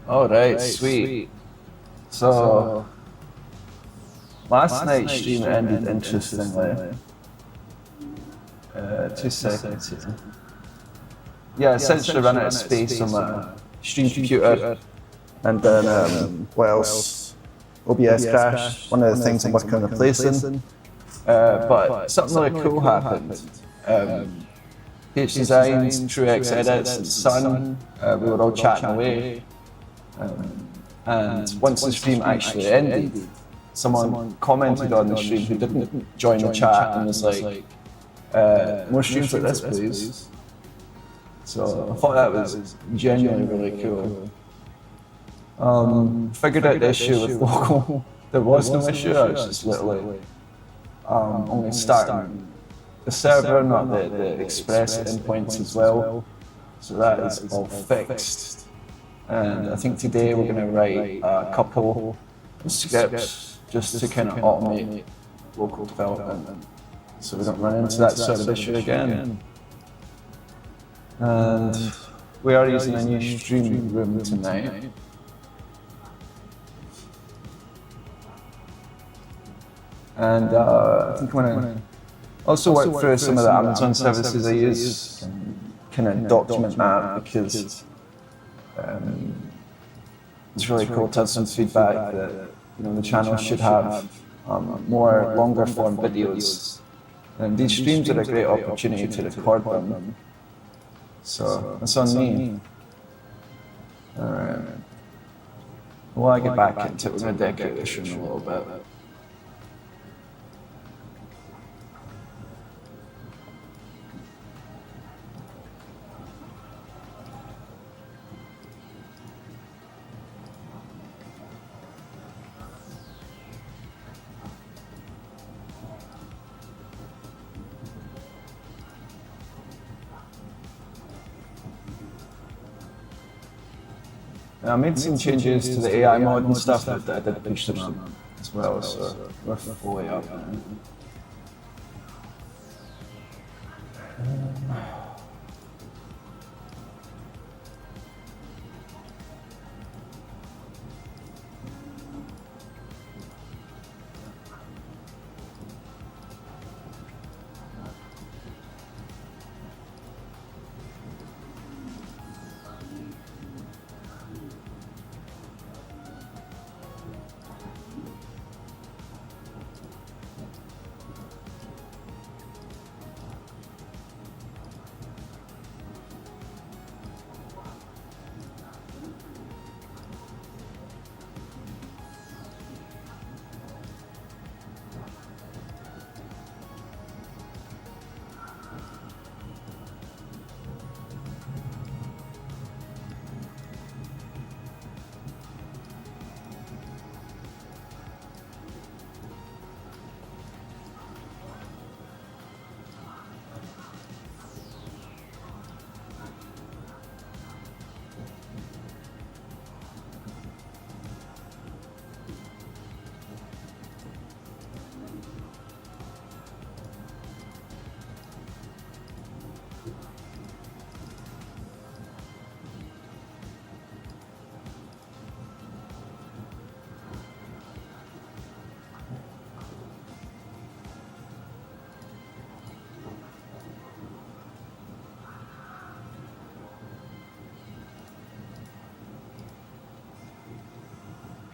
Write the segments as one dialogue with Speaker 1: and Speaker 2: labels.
Speaker 1: All right, sweet. So last night's stream ended interestingly. 2 seconds here. Yeah, essentially ran out of space on my stream computer, and then what else? OBS crashed. One of the things I'm working on replacing. But something really cool happened. H Designs, TrueX Edits, and Sun, we were all chatting away. And once the stream actually ended, someone commented on the stream who didn't join the chat and was like, more streams like this, please. So I thought that was genuinely really cool. Figured out the issue with local. There was no issue, I was just literally only starting the server, not the express endpoints as well. So that is all fixed. And I think today we're going to write a couple of scripts just to kind of automate local development, so we don't run into that sort of issue again. And we are using a new stream room tonight. And I think I'm going to also work through some of the Amazon services I use, kind of document that, because it's really cool to have some feedback that the channel should have more longer form videos. And these streams are a great opportunity to record them. So that's on me. Alright. While I get back into it, we're going to decorate this room a little bit. I made some changes to the AI mod and stuff, but I did push them up as well, so we're fully up now.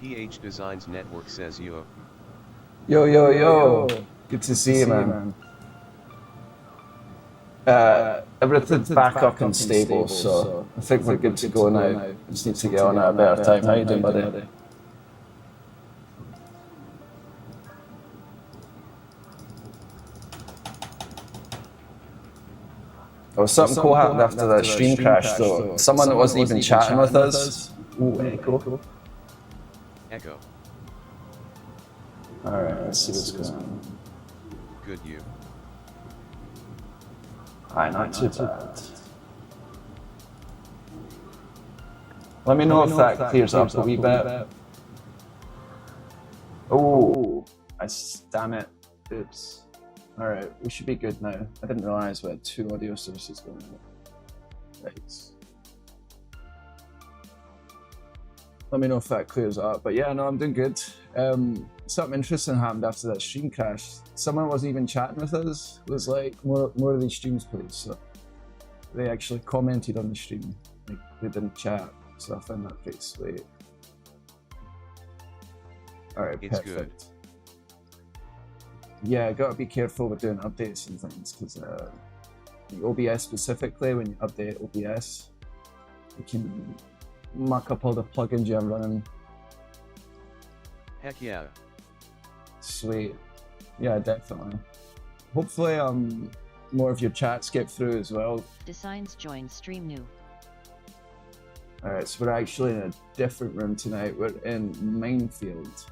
Speaker 2: PH Designs Network says yo.
Speaker 1: Yo, yo, yo. Good to see you, man. Everything's back up and stable, so I think we're good to go now. Just need to get on at a better time. How you doing, buddy? Oh, something cool happened after that stream crash, though. Someone that wasn't even chatting with us. Ooh, echo.
Speaker 2: Echo.
Speaker 1: Alright, let's see what's going on.
Speaker 2: Good you.
Speaker 1: Aye, not too bad. Let me know if that clears up a wee bit. Oh, damn it. Oops. Alright, we should be good now. I didn't realise we had 2 audio sources going on. Right. Let me know if that clears up. But yeah, no, I'm doing good. Something interesting happened after that stream crash. Someone wasn't even chatting with us. It was like, more of these streams, please. So they actually commented on the stream. Like, they didn't chat. So I found that pretty sweet. Alright,
Speaker 2: It's
Speaker 1: perfect.
Speaker 2: good.
Speaker 1: Yeah, gotta be careful with doing updates and things, because OBS specifically, when you update OBS, you can muck up all the plugins you have running.
Speaker 2: Heck yeah.
Speaker 1: Sweet. Yeah, definitely. Hopefully, more of your chats get through as well.
Speaker 3: Designs joined stream new.
Speaker 1: Alright, so we're actually in a different room tonight. We're in Minefield.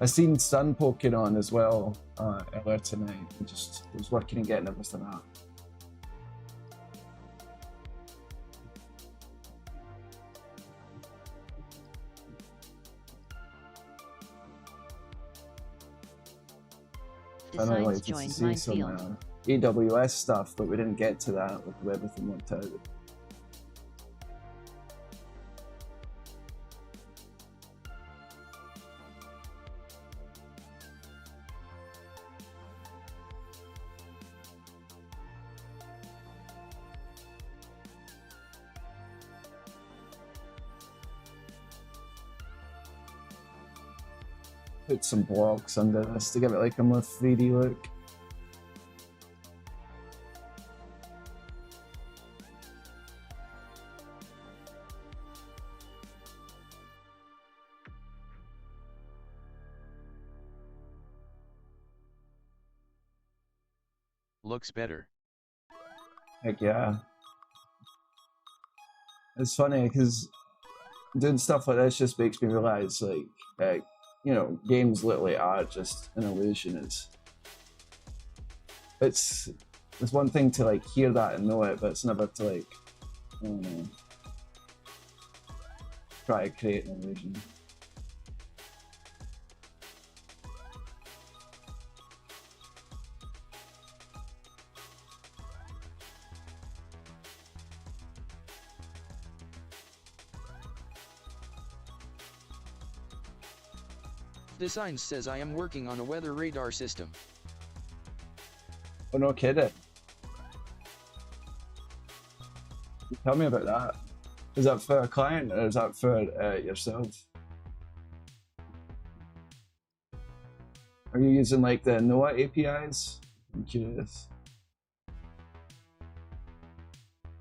Speaker 1: I seen Sun poking on as well earlier tonight. I just was working and getting everything out.
Speaker 3: Designs
Speaker 1: like to
Speaker 3: joined
Speaker 1: see some
Speaker 3: Minefield.
Speaker 1: AWS stuff, but we didn't get to that with the way everything worked out. Put some blocks under this to give it like a more 3D look.
Speaker 2: Looks better.
Speaker 1: Heck yeah. It's funny because doing stuff like this just makes me realize, like, you know, games literally are just an illusion. It's one thing to like hear that and know it, but it's never to like, I don't know, try to create an illusion.
Speaker 4: Design says I am working on a weather radar system.
Speaker 1: Oh, no kidding. Tell me about that. Is that for a client or is that for yourself? Are you using like the NOAA APIs? I'm curious.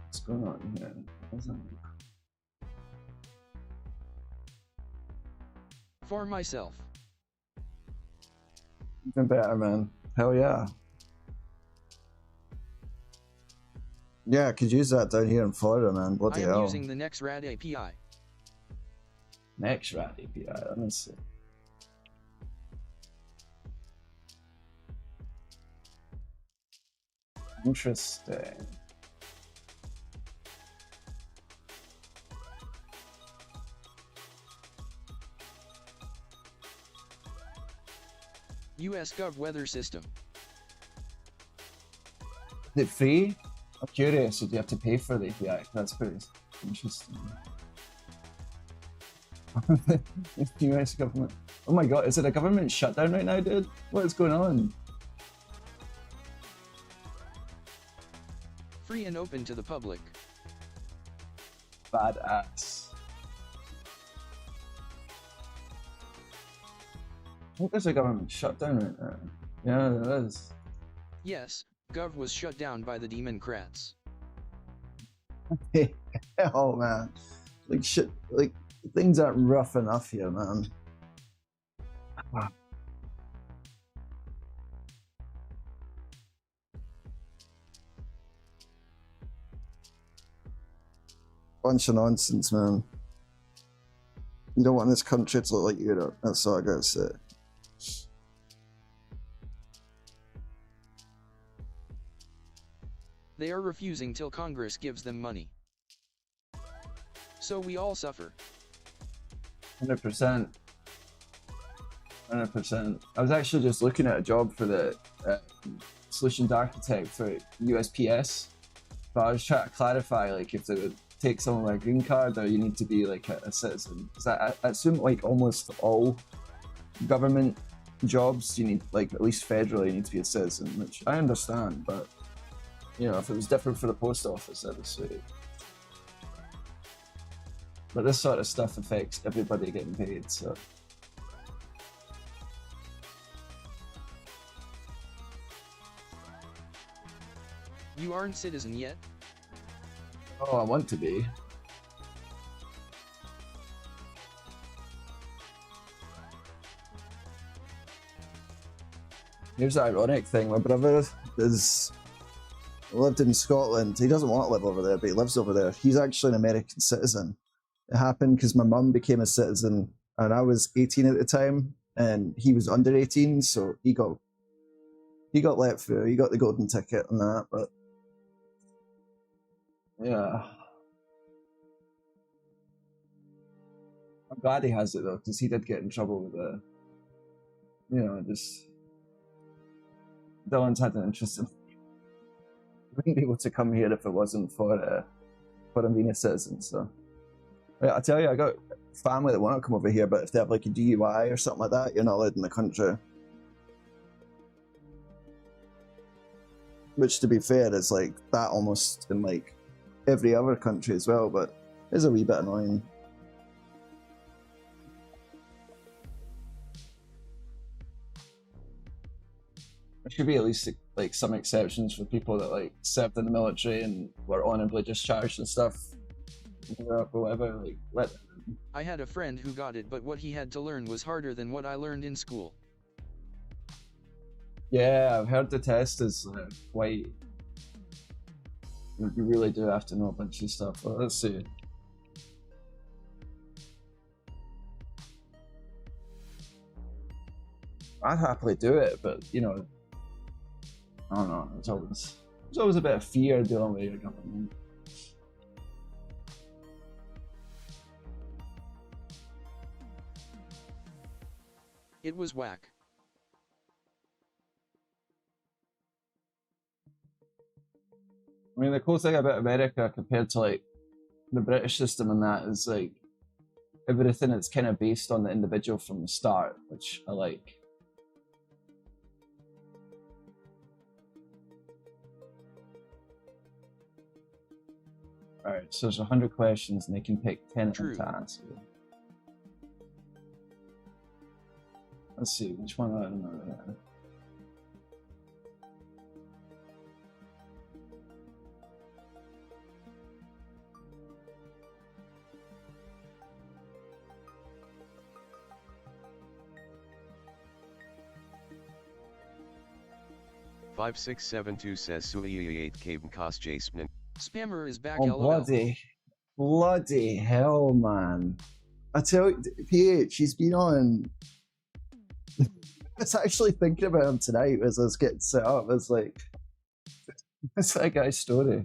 Speaker 1: What's going on here?
Speaker 4: For myself.
Speaker 1: Even better, man. Hell yeah. Yeah, I could use that down here in Florida, man. Bloody
Speaker 4: I am
Speaker 1: hell.
Speaker 4: using the NextRad API.
Speaker 1: NextRad API, let me see. Interesting.
Speaker 4: US Gov weather system.
Speaker 1: Is it free? I'm curious if you have to pay for the API. That's pretty interesting. The US government. Oh my god, is it a government shutdown right now, dude? What is going on?
Speaker 4: Free and open to the public.
Speaker 1: Badass. I think there's a government shutdown right now. Yeah, there is.
Speaker 4: Yes, Gov was shut down by the Democrats.
Speaker 1: Hell, man. Like shit, like things aren't rough enough here, man. Bunch of nonsense, man. You don't want this country to look like Europe. That's all I gotta say.
Speaker 4: They are refusing till Congress gives them money. So we all suffer.
Speaker 1: 100%. 100%. I was actually just looking at a job for the solutions architect for USPS, but I was trying to clarify like if they would take someone with a green card, or you need to be like a citizen? Because I assume like almost all government jobs, you need, like at least federally, you need to be a citizen, which I understand, but you know, if it was different for the post office, that'd be sweet. But this sort of stuff affects everybody getting paid, so.
Speaker 4: You aren't citizen yet?
Speaker 1: Oh, I want to be. Here's the ironic thing, my brother lived in Scotland. He doesn't want to live over there, but he lives over there. He's actually an American citizen. It happened because my mum became a citizen and I was 18 at the time and he was under 18, so he got let through. He got the golden ticket and that, but yeah. I'm glad he has it though, because he did get in trouble with the, you know, just Dylan's had an interest in. He wouldn't be able to come here if it wasn't for him being a citizen. So, yeah, I tell you, I got family that want to come over here, but if they have like a DUI or something like that, you're not allowed in the country. Which, to be fair, is like that almost in like every other country as well, but it's a wee bit annoying. There should be at least like some exceptions for people that like served in the military and were honorably discharged and stuff. Or whatever, like let them.
Speaker 4: I had a friend who got it, but what he had to learn was harder than what I learned in school.
Speaker 1: Yeah, I've heard the test is quite. You really do have to know a bunch of stuff. Well, let's see. I'd happily do it, but you know, I don't know. There's always a bit of fear dealing with your government.
Speaker 4: It was whack.
Speaker 1: I mean, the cool thing about America compared to like the British system and that is like everything is kind of based on the individual from the start, which I like. Alright, so there's 100 questions and they can pick 10 of them to answer. Let's see, which one I don't know.
Speaker 2: $5672 says Sui 8 Caben cost Jason.
Speaker 4: Spammer is back.
Speaker 1: Oh, bloody hell, man. I tell you, PH, he's been on. I was actually thinking about him tonight as I was getting set up. I was like, it's that guy's story.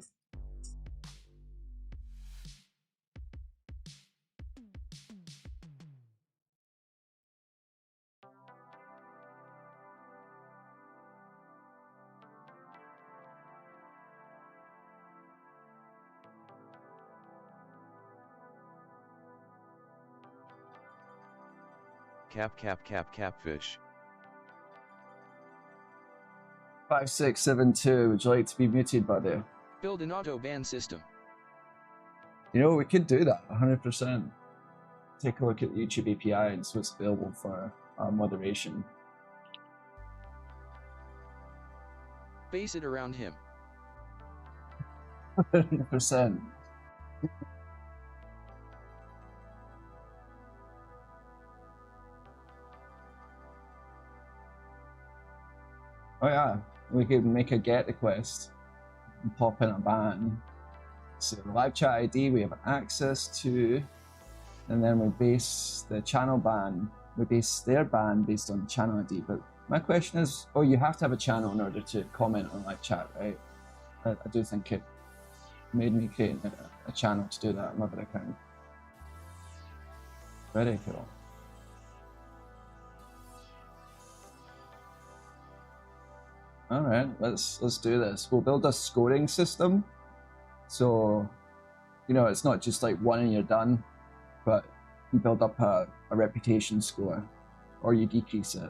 Speaker 2: Catfish.
Speaker 1: 5672, would you like to be muted, buddy?
Speaker 4: Build an auto ban system.
Speaker 1: You know, we could do that, 100%. Take a look at the YouTube API and see what's available for moderation.
Speaker 4: Base it around him.
Speaker 1: 100%. Oh yeah, we could make a get request and pop in a ban. So live chat ID we have access to, and then we base the channel ban, we base their ban based on channel ID. But my question is, oh, you have to have a channel in order to comment on live chat, right? I do think it made me create a channel to do that on my other account. Very cool. All right, let's do this. We'll build a scoring system. So you know, it's not just like one and you're done, but you build up a reputation score, or you decrease it.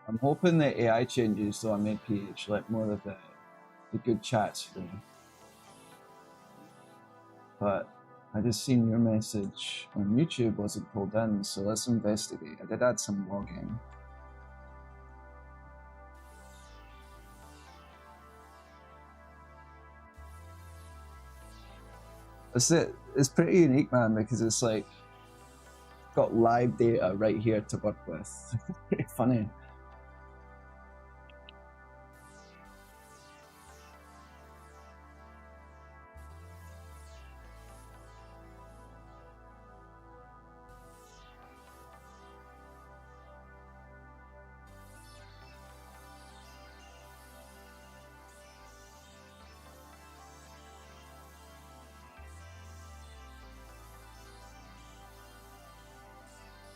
Speaker 1: I'm hoping that AI changes so I make PH like more of the good chats free. But I just seen your message on YouTube wasn't pulled in, so let's investigate. I did add some logging. It's pretty unique, man, because it's like got live data right here to work with. Pretty funny.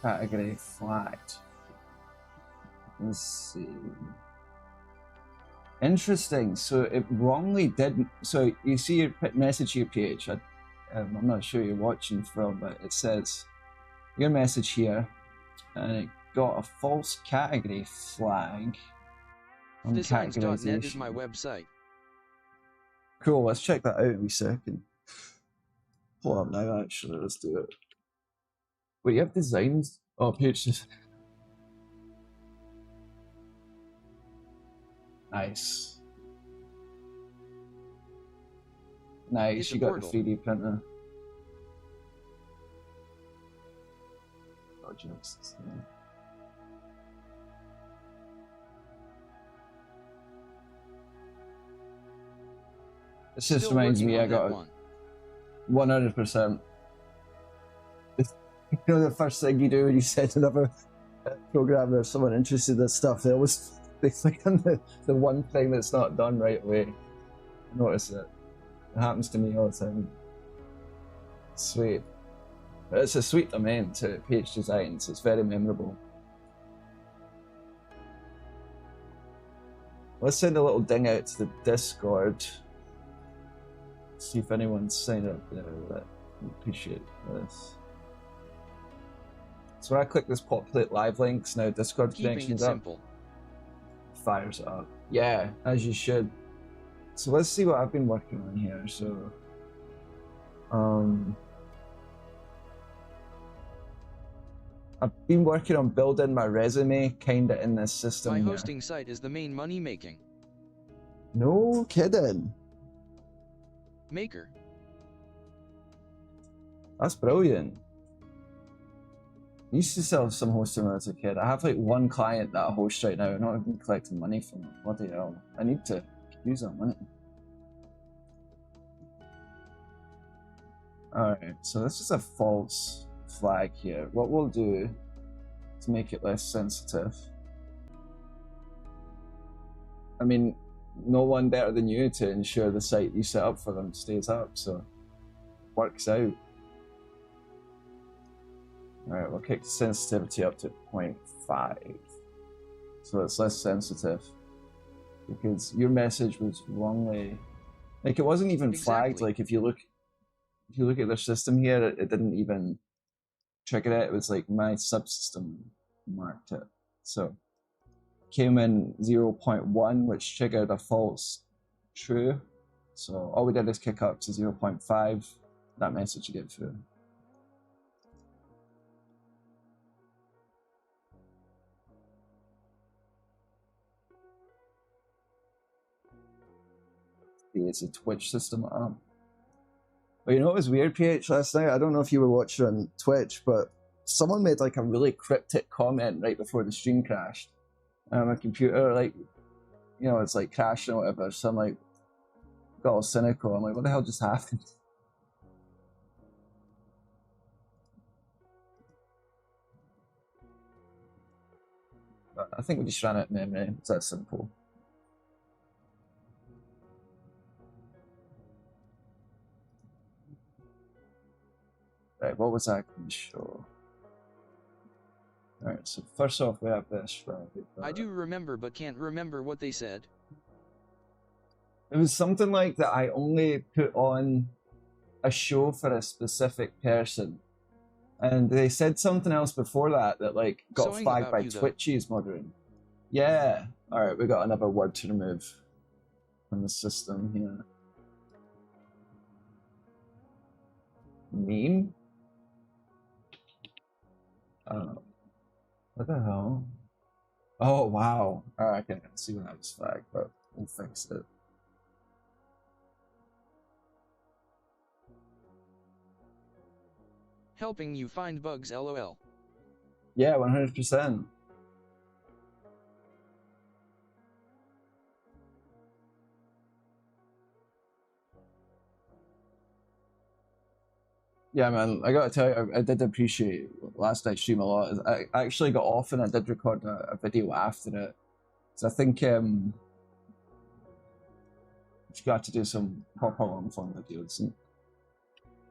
Speaker 1: Category flagged. Let's see. Interesting. So it wrongly did. So you see your message here, PH. I'm not sure you're watching from, but it says your message here, and it got a false category flag on
Speaker 4: Designs.net is my website.
Speaker 1: Cool. Let's check that out in a second. Pull up now. Actually, let's do it. Wait, you have designs? Oh, PH. Nice. Nice,
Speaker 4: It's
Speaker 1: you got the 3D printer. Projects. It just
Speaker 4: Still
Speaker 1: reminds me, I
Speaker 4: working on
Speaker 1: got
Speaker 4: that
Speaker 1: 100%. You know, the first thing you do when you set another program or someone interested in this stuff, they click on the one thing that's not done right away. Notice it. It happens to me all the time. Sweet. But it's a sweet domain to PH Designs. It's very memorable. Let's send a little ding out to the Discord. See if anyone's signed up there. I appreciate this. So when I click this populate live links, now Discord connection's up.
Speaker 4: simple.
Speaker 1: Fires it up. Yeah, as you should. So let's see what I've been working on here. So, I've been working on building my resume kinda in this system
Speaker 4: My
Speaker 1: here.
Speaker 4: hosting site is the main money making.
Speaker 1: No kidding.
Speaker 4: Maker.
Speaker 1: That's brilliant. I used to sell some hosting when I was a kid. I have like one client that I host right now. I'm not even collecting money from them. Bloody hell. I need to use that money. Alright, so this is a false flag here. What we'll do to make it less sensitive. I mean, no one better than you to ensure the site you set up for them stays up, so it works out. Alright, we'll kick the sensitivity up to 0.5. So it's less sensitive. Because your message was wrongly, like, it wasn't even flagged. Like, if you look at their system here, it didn't even trigger it. It was like my subsystem marked it. So came in 0.1, which triggered a false true. So all we did is kick up to 0.5. That message to get through. It's a Twitch system. But you know what was weird, PH, last night? I don't know if you were watching on Twitch, but someone made like a really cryptic comment right before the stream crashed. My computer, like, you know, it's like crashing or whatever. So I'm like, got all cynical. I'm like, what the hell just happened? But I think we just ran out of memory. It's that simple. Right, what was I going to show? Alright, so first off we have this right.
Speaker 4: I do remember but can't remember what they said.
Speaker 1: It was something like that I only put on a show for a specific person. And they said something else before that that like got
Speaker 4: Sewing
Speaker 1: flagged
Speaker 4: about
Speaker 1: by
Speaker 4: you, though.
Speaker 1: Twitchy's modding. Yeah. Alright, we got another word to remove from the system here. Meme? What the hell? Oh wow. Alright, I can see when that was flagged, but we'll fix it.
Speaker 4: Helping you find bugs, lol.
Speaker 1: Yeah, 100%. Yeah, man, I gotta tell you, I did appreciate last night's stream a lot. I actually got off and I did record a video after it. So I think you got to do some proper long form videos. And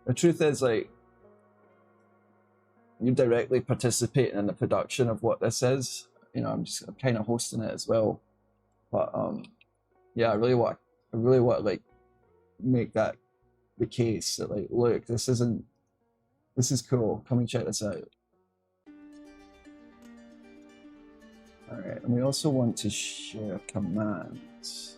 Speaker 1: the truth is, like, you're directly participating in the production of what this is. You know, I'm kind of hosting it as well. But yeah, I really want to like make that the case that like, look, this is cool. Come and check this out. All right, and we also want to share commands.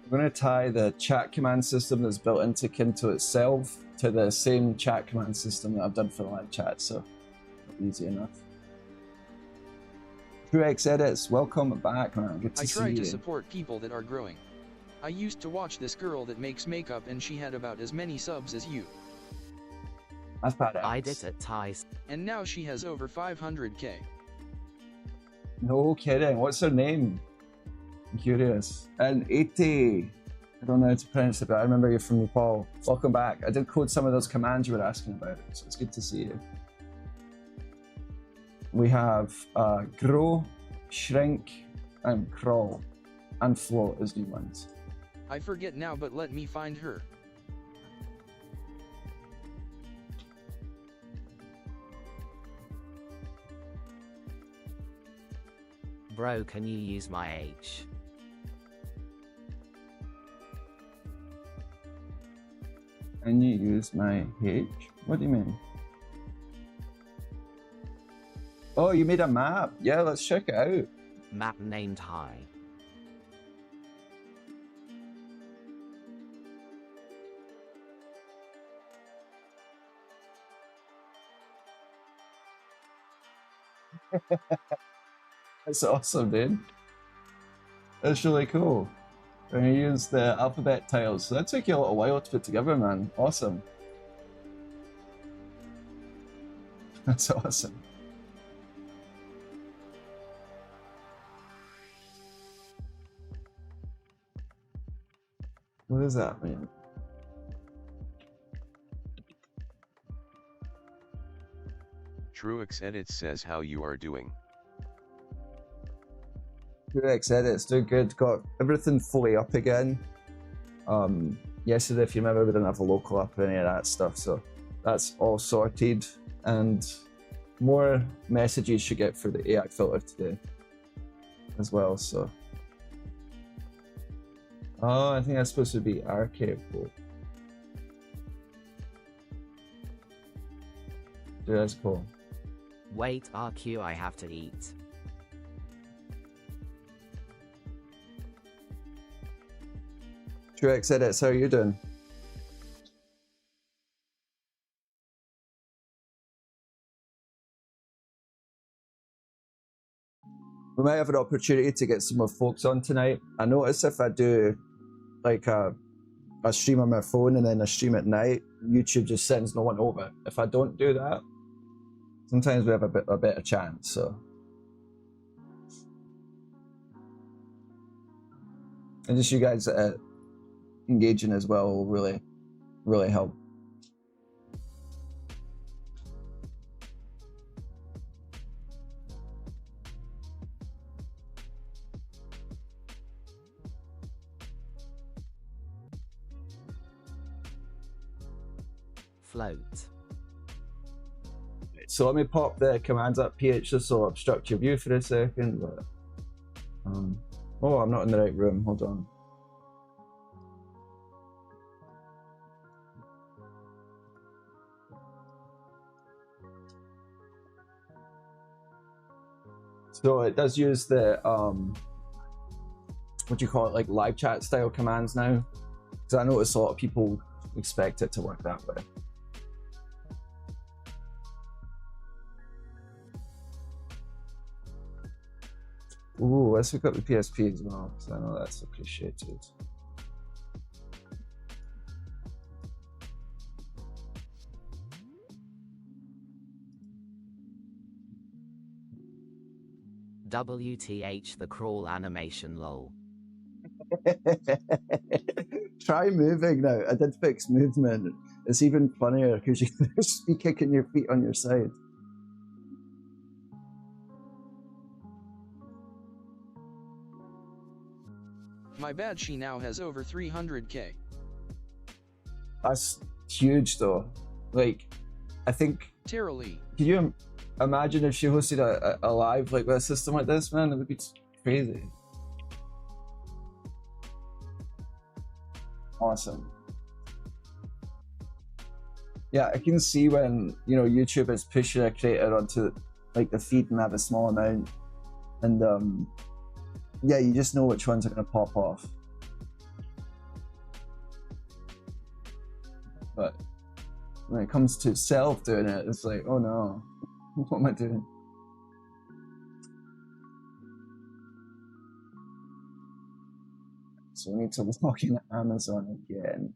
Speaker 1: We're going to tie the chat command system that's built into Kynto itself to the same chat command system that I've done for the live chat, so easy enough. TrueX Edits, welcome back, man. Good to see you.
Speaker 4: I try to support people that are growing. I used to watch this girl that makes makeup and she had about as many subs as you.
Speaker 1: That's badass.
Speaker 5: I did it, Ties.
Speaker 4: And now she has over 500k.
Speaker 1: No kidding. What's her name? I'm curious. And 80. I don't know how to pronounce it, but I remember you from Nepal. Welcome back. I did code some of those commands you were asking about, so it's good to see you. We have grow, shrink, and crawl, and float as new ones.
Speaker 4: I forget now, but let me find her.
Speaker 5: Bro, can you use my H?
Speaker 1: And you use my H? What do you mean? Oh, you made a map? Yeah, let's check it out.
Speaker 5: Map named High.
Speaker 1: That's awesome, dude. That's really cool. And you use the alphabet tiles. So that took you a little while to put together, man. Awesome. That's awesome. What does that mean?
Speaker 2: TrueX Edits says how you are doing.
Speaker 1: TrueX Edits, doing good. Got everything fully up again. Yesterday, if you remember, we didn't have a local up or any of that stuff, so that's all sorted. And more messages should get for the AI filter today as well, so. Oh, I think that's supposed to be archive-able. Dude, that's cool.
Speaker 5: Wait, RQ, I have to eat.
Speaker 1: TrueX Edits, how are you doing? We might have an opportunity to get some more folks on tonight. I notice if I do like a stream on my phone and then a stream at night, YouTube just sends no one over. If I don't do that, sometimes we have a better chance, so. And just you guys engaging as well will really help.
Speaker 5: float.
Speaker 1: So let me pop the commands up, PH, just so I'll obstruct your view for a second. But, oh, I'm not in the right room. Hold on. So it does use the what do you call it, like live chat style commands now, because I notice a lot of people expect it to work that way. Ooh, let's hook up the PSP as well, because I know that's appreciated.
Speaker 5: WTH the crawl animation lol.
Speaker 1: Try moving now. I did fix movement. It's even funnier because you can just be kicking your feet on your side.
Speaker 4: My bad, she now has over 300k.
Speaker 1: That's huge though. Like, I think,
Speaker 4: Terribly.
Speaker 1: can you imagine if she hosted a live like with a system like this, man? It would be crazy. Awesome. Yeah, I can see when, you know, YouTube is pushing a creator onto like the feed and have a small amount, and yeah, you just know which ones are going to pop off. But when it comes to self doing it, it's like, oh no, what am I doing? So we need to log in Amazon again.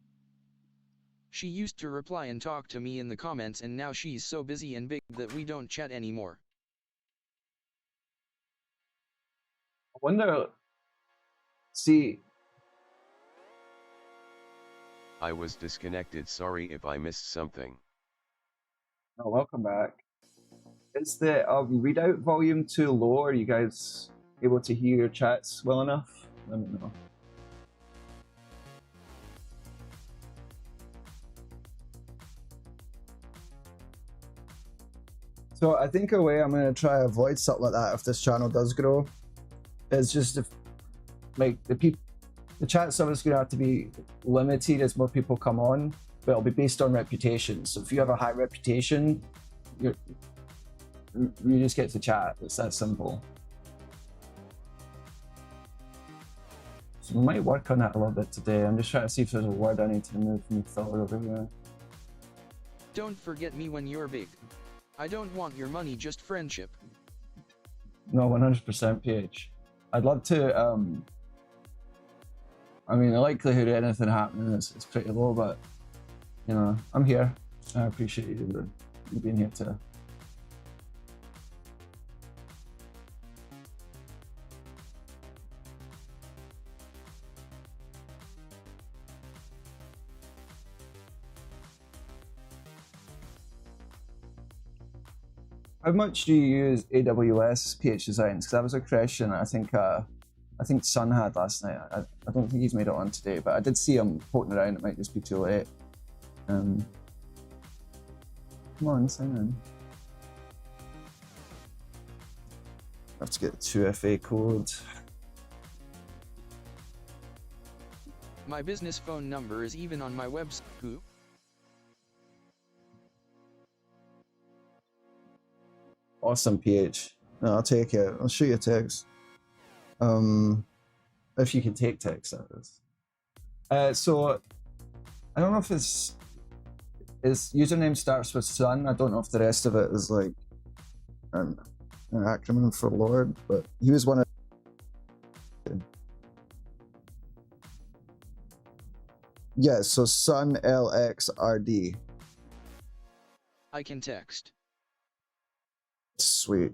Speaker 4: She used to reply and talk to me in the comments, and now she's so busy and big that we don't chat anymore.
Speaker 1: I wonder, see,
Speaker 2: I was disconnected, sorry if I missed something.
Speaker 1: oh, welcome back. Is the readout volume too low? Are you guys able to hear your chats well enough? Let me know. So I think a way I'm going to try to avoid something like that if this channel does grow is just if, like, the chat service is going to have to be limited as more people come on, but it'll be based on reputation. So if you have a high reputation, you just get to chat. It's that simple. So we might work on that a little bit today. I'm just trying to see if there's a word I need to remove from the filter over here.
Speaker 4: Don't forget me when you're big. I don't want your money, just friendship.
Speaker 1: No, 100% PH. I'd love to, I mean, the likelihood of anything happening is pretty low, but, you know, I'm here. I appreciate you being here too. How much do you use AWS PH Designs? Because that was a question I think Sun had last night. I don't think he's made it on today, but I did see him poking around. It might just be too late. Come on, sign in. I have to get the 2FA code.
Speaker 4: My business phone number is even on my website. Who?
Speaker 1: Awesome, PH. No, I'll take it. I'll shoot you a text. If you can take text, that is. So I don't know if his username starts with Sun. I don't know if the rest of it is like an acronym for Lord, but he was one of. Yeah, so Sun LXRD.
Speaker 4: I can text.
Speaker 1: Sweet.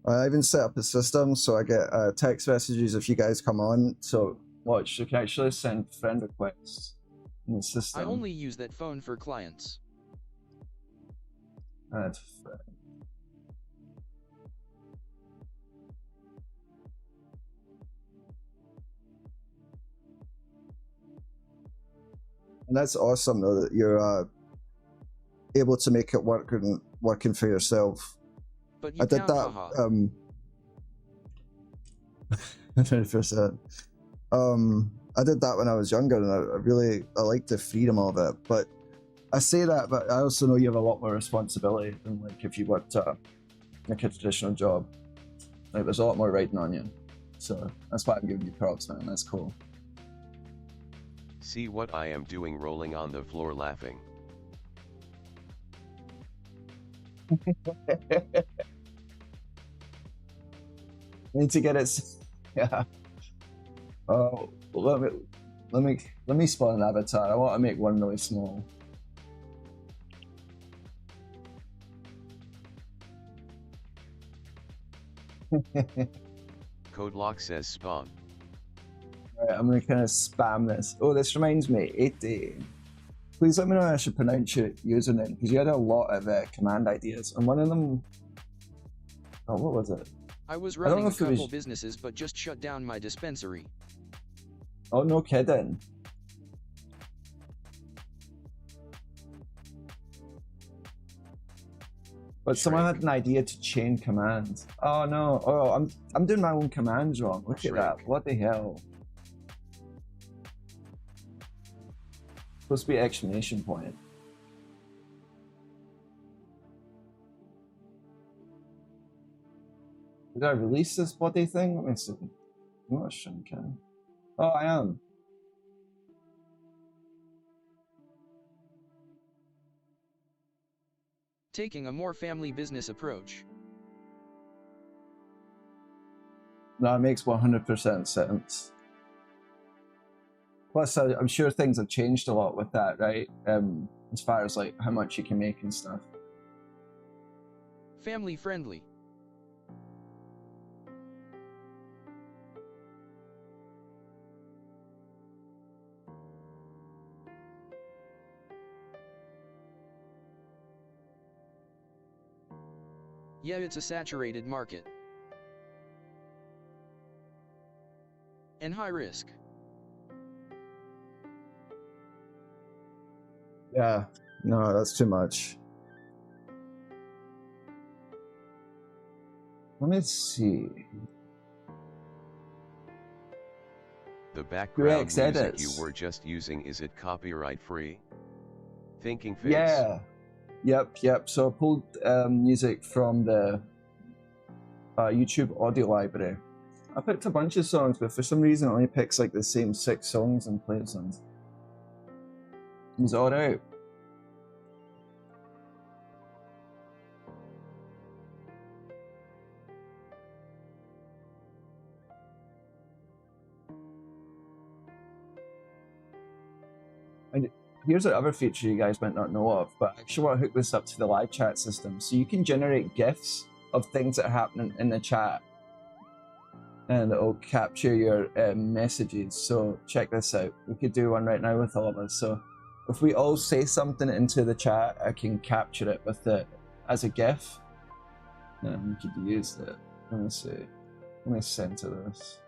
Speaker 1: I even set up a system so I get text messages if you guys come on. So watch, you can actually send friend requests in the system.
Speaker 4: I only use that phone for clients.
Speaker 1: Add friend. And that's awesome though that you're able to make it working for yourself.
Speaker 4: But you
Speaker 1: I did
Speaker 4: count,
Speaker 1: that
Speaker 4: haha.
Speaker 1: 100%. I did that when I was younger, and I liked the freedom of it. But I say that, but I also know you have a lot more responsibility than like if you worked at like a traditional job. Like there's a lot more riding on you. So that's why I'm giving you props, man. That's cool.
Speaker 2: See what I am doing, rolling on the floor laughing.
Speaker 1: I need to get it. Yeah. Oh, let me spawn an avatar. I want to make one really small.
Speaker 2: Codeloch says spawn.
Speaker 1: Alright, I'm gonna kind of spam this. Oh, this reminds me, 80. Please let me know how I should pronounce your username, because you had a lot of command ideas, and one of them. Oh, what was it?
Speaker 4: I was
Speaker 1: I don't
Speaker 4: running
Speaker 1: know
Speaker 4: a
Speaker 1: if it was-
Speaker 4: couple businesses but just shut down my dispensary.
Speaker 1: Oh, no kidding. But someone had an idea to chain commands. Oh no! Oh, I'm doing my own commands wrong. Look at that! What the hell? Supposed to be exclamation point. Did I release this bloody thing? Let me see. I'm not sure I can. Oh, I am.
Speaker 4: Taking a more family business approach.
Speaker 1: No, it makes 100% sense. Plus, I'm sure things have changed a lot with that, right? As far as like how much you can make and stuff.
Speaker 4: Family friendly. Yeah, it's a saturated market. And high risk.
Speaker 1: Yeah, no, that's too much. Let me see.
Speaker 2: The background
Speaker 1: UX
Speaker 2: music
Speaker 1: edits.
Speaker 2: you were just using, is it copyright free? Thinking face.
Speaker 1: Yeah. Yep. So I pulled music from the YouTube audio library. I picked a bunch of songs, but for some reason it only picks like the same 6 songs and plays them. It was alright. Here's another feature you guys might not know of, but I actually want to hook this up to the live chat system. So you can generate GIFs of things that are happening in the chat, and it'll capture your messages. So check this out. We could do one right now with all of us. So if we all say something into the chat, I can capture it with it as a GIF. And we could use it. Let me see. Let me center this.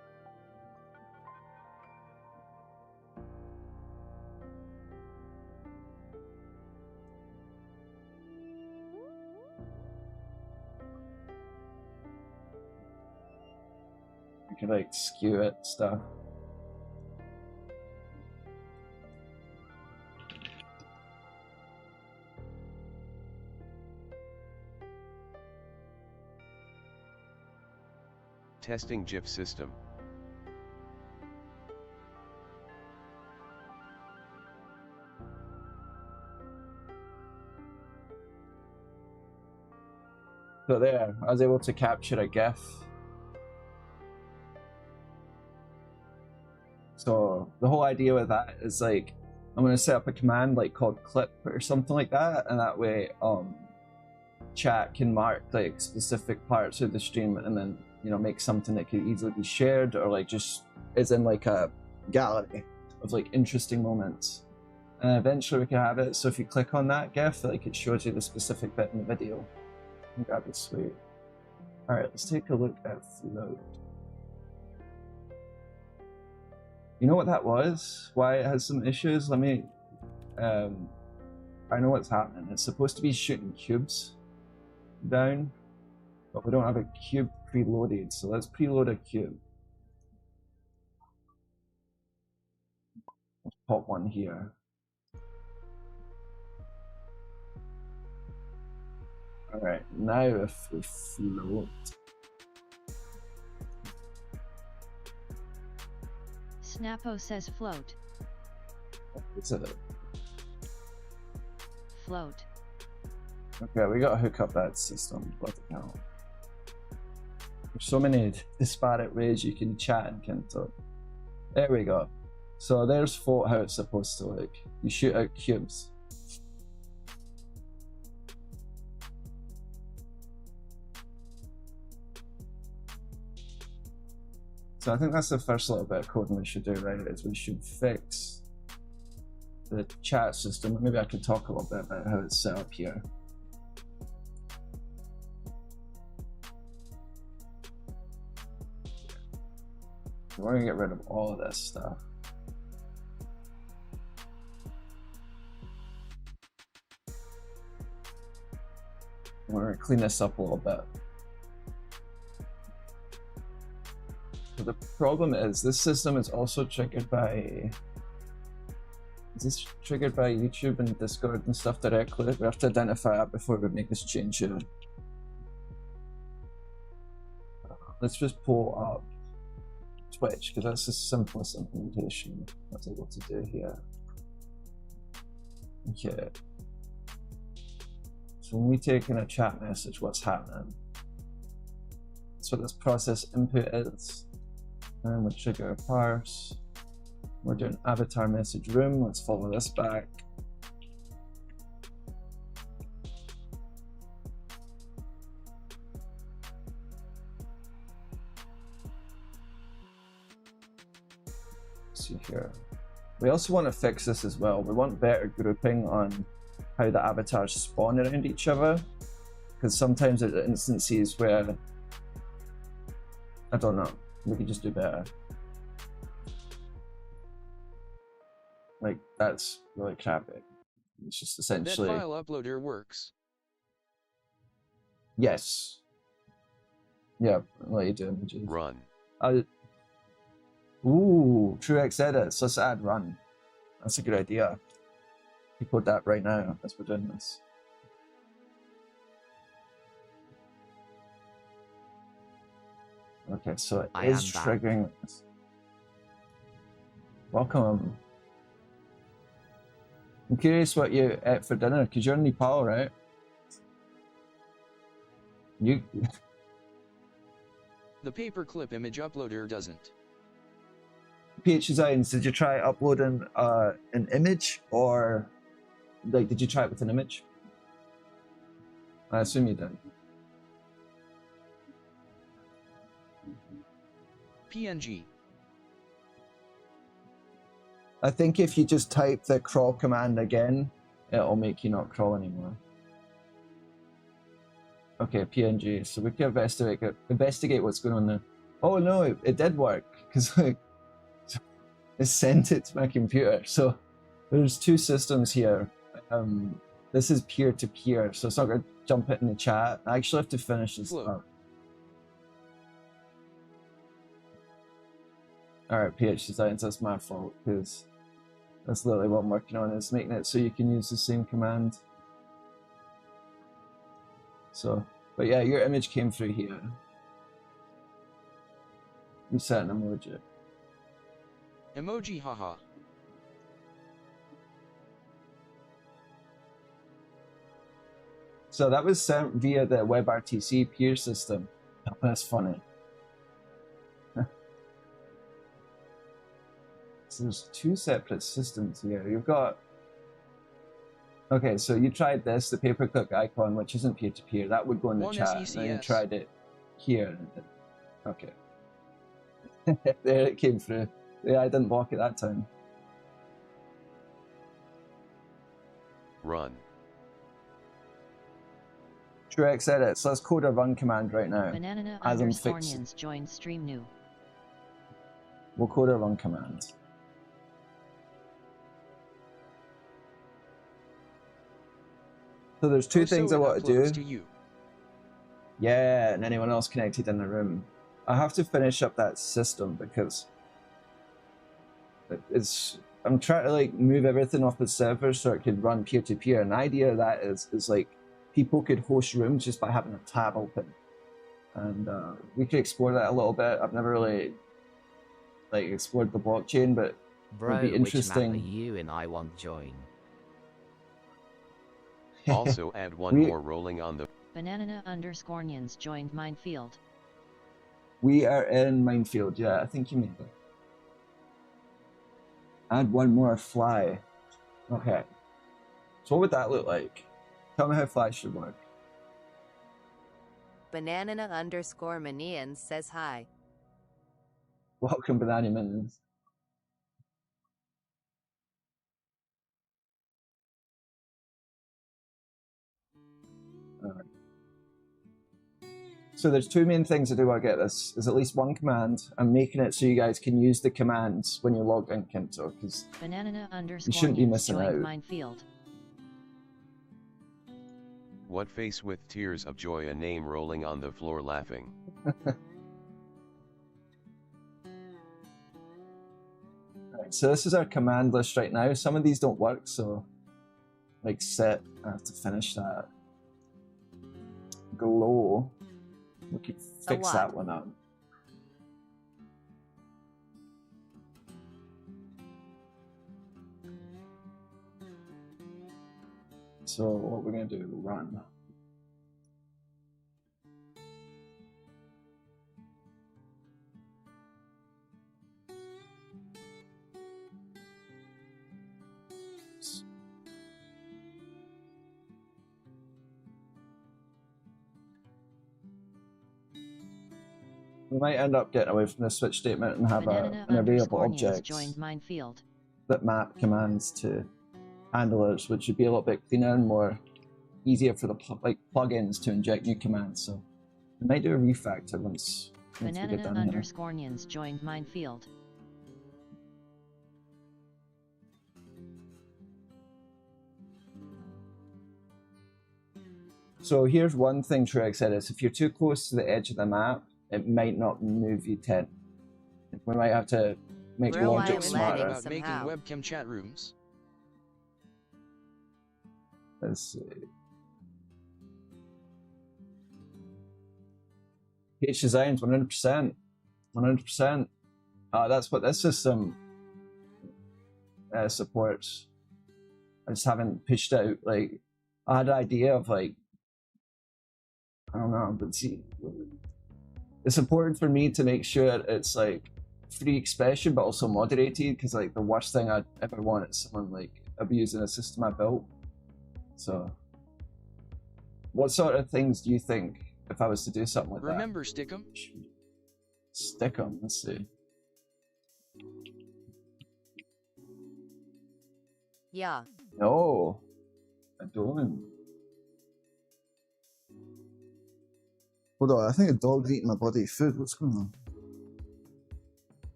Speaker 1: You can like skew it stuff.
Speaker 2: Testing GIF system.
Speaker 1: So there, I was able to capture a GIF. So the whole idea with that is like, I'm gonna set up a command like called clip or something like that, and that way chat can mark like specific parts of the stream and then, you know, make something that could easily be shared or like just is in like a gallery of like interesting moments. And eventually we can have it, so if you click on that GIF, like it shows you the specific bit in the video. I think that'd be sweet. Alright, let's take a look at float. You know what that was? Why it has some issues? Let me I know what's happening. It's supposed to be shooting cubes down, but we don't have a cube preloaded, so let's preload a cube. Let's pop one here. Alright, now if we float.
Speaker 3: Snappo says float.
Speaker 1: Is it?
Speaker 3: Float.
Speaker 1: Okay, we gotta hook up that system. What the hell? There's so many disparate ways you can chat in Kynto. There we go. So there's float, how it's supposed to look. You shoot out cubes. So I think that's the first little bit of coding we should do, right? Is we should fix the chat system. Maybe I could talk a little bit about how it's set up here. We're gonna get rid of all of this stuff. We're gonna clean this up a little bit. So the problem is this system is also triggered by. Is this triggered by YouTube and Discord and stuff directly? We have to identify that before we make this change here. Let's just pull up Twitch, because that's the simplest implementation I was able to do here. Okay. So when we take in a chat message, what's happening? That's what this process input is. And then we trigger a parse. We're doing avatar message room. Let's follow this back. See here. We also want to fix this as well. We want better grouping on how the avatars spawn around each other, because sometimes there's instances where I don't know. We could just do better. Like, that's really crappy. It's just essentially.
Speaker 4: That file uploader works.
Speaker 1: Yes. Yeah, I'll let you do images.
Speaker 2: Run.
Speaker 1: Ooh, TrueX edits. Let's add run. That's a good idea. You put that right now as we're doing this. Okay, so it is triggering this. Welcome. I'm curious what you ate for dinner, because you're in Nepal, right? You.
Speaker 4: The paperclip image uploader doesn't.
Speaker 1: PH Designs, did you try uploading an image, or like did you try it with an image? I assume you did.
Speaker 4: PNG.
Speaker 1: I think if you just type the crawl command again, it'll make you not crawl anymore. Okay, PNG. So we can investigate what's going on there. Oh no, it did work, because like it sent it to my computer. So there's two systems here. This is peer-to-peer, so it's not going to jump it in the chat. I actually have to finish this up. Alright, PH Designs, that's my fault, because that's literally what I'm working on, is making it so you can use the same command. So, but yeah, your image came through here. You set an emoji.
Speaker 4: Emoji haha.
Speaker 1: So that was sent via the WebRTC peer system. Oh, that's funny. So there's two separate systems here. You've got. Okay, so you tried this, the paperclip icon, which isn't peer-to-peer. That would go in the chat. And then you tried it here. Okay. There it came through. Yeah, I didn't block it that time.
Speaker 2: Run.
Speaker 1: TrueX edit. So let's code a run command right now.
Speaker 3: Banana
Speaker 1: as I'm fixing.
Speaker 3: Onions join stream new.
Speaker 1: We'll code a run command. So there's two
Speaker 4: Also,
Speaker 1: things I
Speaker 4: it
Speaker 1: want to
Speaker 4: uploads
Speaker 1: do.
Speaker 4: to you.
Speaker 1: Yeah, and anyone else connected in the room. I have to finish up that system because I'm trying to like move everything off the server so it could run peer-to-peer. An idea of that is like people could host rooms just by having a tab open, and we could explore that a little bit. I've never really like explored the blockchain, but
Speaker 5: Bro,
Speaker 1: it would be
Speaker 5: which map are
Speaker 1: interesting.
Speaker 5: you in? I want join.
Speaker 2: Also add one more rolling on the
Speaker 3: Banana_nians joined Minefield.
Speaker 1: We are in Minefield, yeah, I think you mean that. Add one more fly. Okay. So what would that look like? Tell me how fly should work.
Speaker 6: Banana_Manian says hi.
Speaker 1: Welcome, Banana Minions. Alright. So there's two main things I do want to get this. There's at least one command. I'm making it so you guys can use the commands when you log in Kynto, because you shouldn't be missing out.
Speaker 3: Minefield.
Speaker 2: what face with tears of joy, a name rolling on the floor laughing.
Speaker 1: Right, so this is our command list right now. Some of these don't work, so like set, I have to finish that. Glow, we could fix that one up. So what we're gonna do, run. We might end up getting away from the switch statement and have an available object
Speaker 3: joined Minefield.
Speaker 1: that map commands to handlers, which would be a little bit cleaner and more easier for the plugins to inject new commands. So we might do a refactor once we get done here.
Speaker 3: Banana_nians joined Minefield.
Speaker 1: So here's one thing Treyarch said is if you're too close to the edge of the map, it might not move you 10. We might have to make
Speaker 6: Bro,
Speaker 1: logic
Speaker 6: I'm
Speaker 1: smarter.
Speaker 6: lagging
Speaker 4: About making
Speaker 6: somehow.
Speaker 4: webcam chat rooms.
Speaker 1: Let's see. Page designs 100%. 100%. That's what this system supports. I just haven't pushed out. Like, I had an idea of like, I don't know, but see, it's important for me to make sure it's like free expression, but also moderated, because like the worst thing I'd ever want is someone like abusing a system I built. So, what sort of things do you think if I was to do something like
Speaker 4: Remember Stickum?
Speaker 1: that? Stick 'em. Let's see.
Speaker 6: Yeah.
Speaker 1: No, I don't. Hold on, I think a dog's eating my bloody food. What's going on?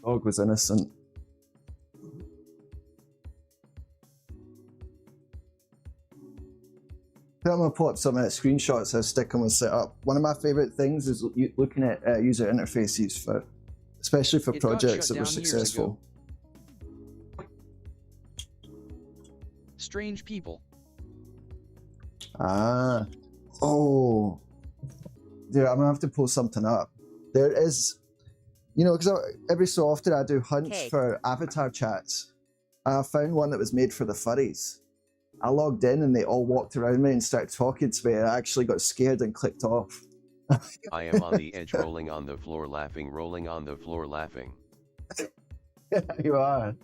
Speaker 1: Dog was innocent. I'm gonna pull up some screenshots how Stickum was set up. One of my favorite things is looking at user interfaces for, especially for
Speaker 4: It got
Speaker 1: projects
Speaker 4: shut
Speaker 1: that were
Speaker 4: down years
Speaker 1: successful.
Speaker 4: Strange people.
Speaker 1: Ah, oh, dude, I'm gonna have to pull something up. There is, you know, because every so often I do hunts
Speaker 6: Cake.
Speaker 1: for avatar chats. I found one that was made for the furries. I logged in and they all walked around me and started talking to me, and I actually got scared and clicked off.
Speaker 2: I am on the edge, rolling on the floor laughing, rolling on the floor laughing.
Speaker 1: Yeah, you are.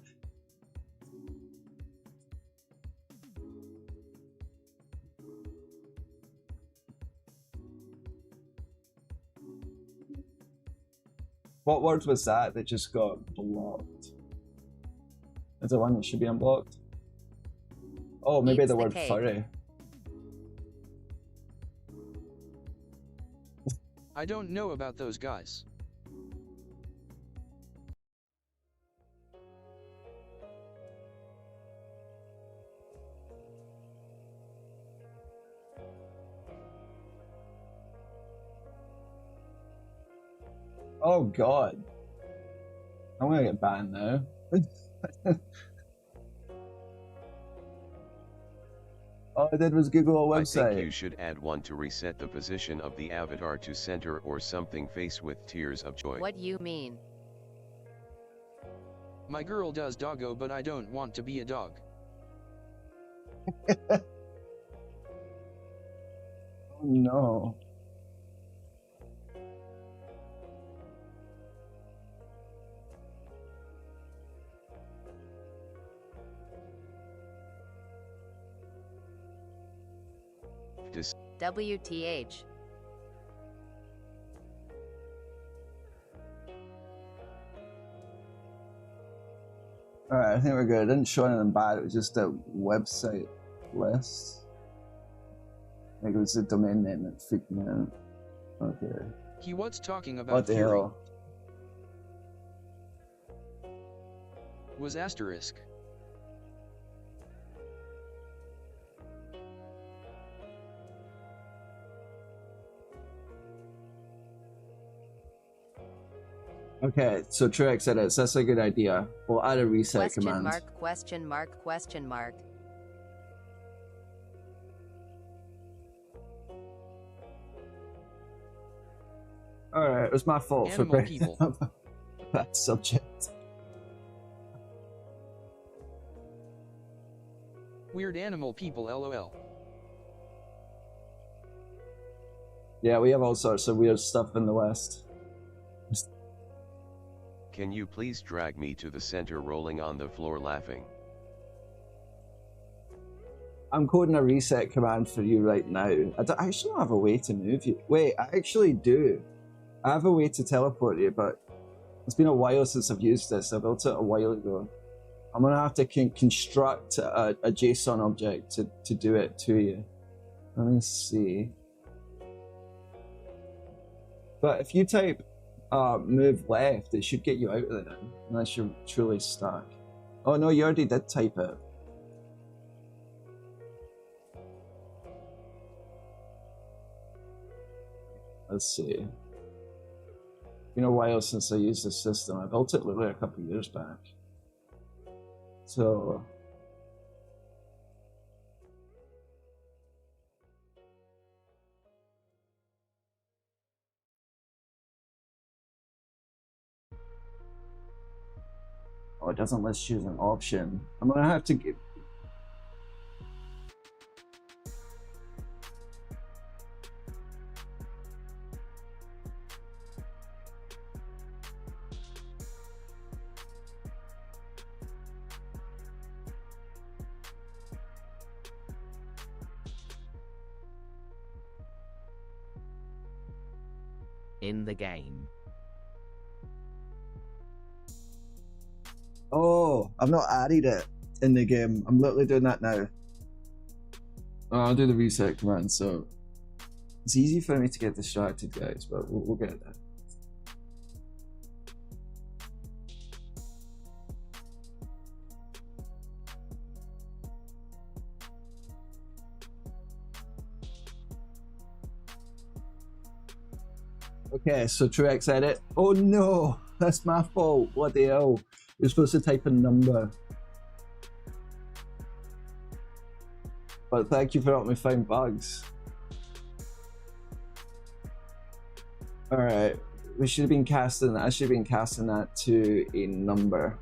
Speaker 1: What word was that just got blocked? Is there one that should be unblocked? Oh, maybe
Speaker 6: Eats
Speaker 1: the
Speaker 6: the
Speaker 1: word
Speaker 6: cake.
Speaker 1: furry.
Speaker 4: I don't know about those guys.
Speaker 1: Oh god. I'm gonna get banned now. All I did was Google a
Speaker 2: I
Speaker 1: website.
Speaker 2: think you should add one to reset the position of the avatar to center or something, face with tears of joy.
Speaker 6: What you mean?
Speaker 4: My girl does doggo, but I don't want to be a dog.
Speaker 1: Oh no.
Speaker 6: WTH.
Speaker 1: Alright, I think we're good. I didn't show anything bad, it was just a website list. Like it was the domain name that freaked me out. Okay.
Speaker 4: He was talking about
Speaker 1: What the
Speaker 4: Fury.
Speaker 1: hell?
Speaker 4: Was asterisk.
Speaker 1: Okay, so Truex said it. That's a good idea. We'll add a reset
Speaker 6: Question
Speaker 1: command.
Speaker 6: mark, question mark, question mark.
Speaker 1: Alright, it was my fault for
Speaker 4: Animal
Speaker 1: bringing
Speaker 4: people.
Speaker 1: up that subject.
Speaker 4: Weird animal people, lol.
Speaker 1: Yeah, we have all sorts of weird stuff in the West.
Speaker 2: Can you please drag me to the center, rolling on the floor laughing?
Speaker 1: I'm coding a reset command for you right now. I actually don't have a way to move you. Wait, I actually do. I have a way to teleport you, but it's been a while since I've used this. I built it a while ago. I'm gonna have to construct a JSON object to do it to you. Let me see. But if you type move left, it should get you out of there, unless you're truly stuck. Oh no, you already did type it. Let's see. Been a while since I used this system. I built it literally a couple of years back. So oh, it doesn't list you as an option. I'm gonna have to get.
Speaker 5: In the game.
Speaker 1: Oh, I've not added it in the game. I'm literally doing that now. Oh, I'll do the reset command, so it's easy for me to get distracted, guys, but we'll get there. Okay, so Truex edit. Oh no, that's my fault. What the hell? You're supposed to type a number. But thank you for helping me find bugs. Alright, we should have been casting that. I should have been casting that to a number.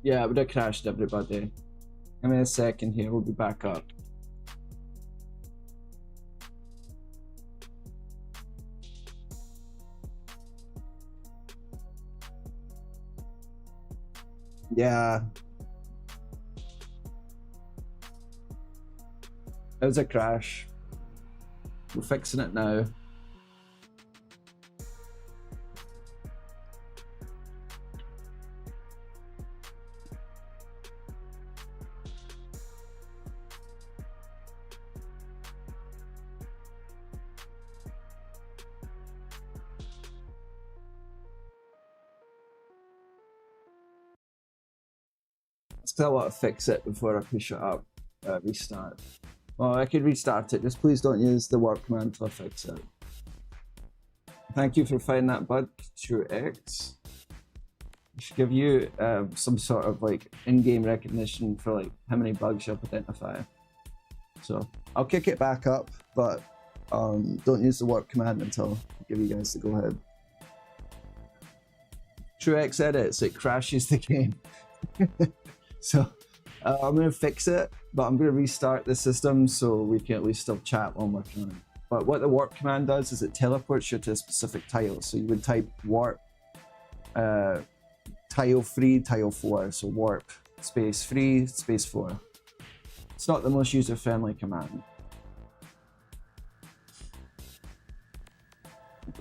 Speaker 1: Yeah, it would have crashed everybody. Give me a second here, we'll be back up. Yeah. It was a crash. We're fixing it now. Still want to fix it before I push it up. Restart. Well, I could restart it. Just please don't use the warp command till I fix it. Thank you for finding that bug, TrueX. It should give you some sort of like in-game recognition for like how many bugs you identify. So I'll kick it back up, but don't use the warp command until I give you guys the go ahead. TrueX edits, it crashes the game. So I'm going to fix it, but I'm going to restart the system so we can at least still chat while I'm working on it. But what the warp command does is it teleports you to a specific tile. So you would type warp tile 3, tile 4. So warp space 3, space 4. It's not the most user-friendly command.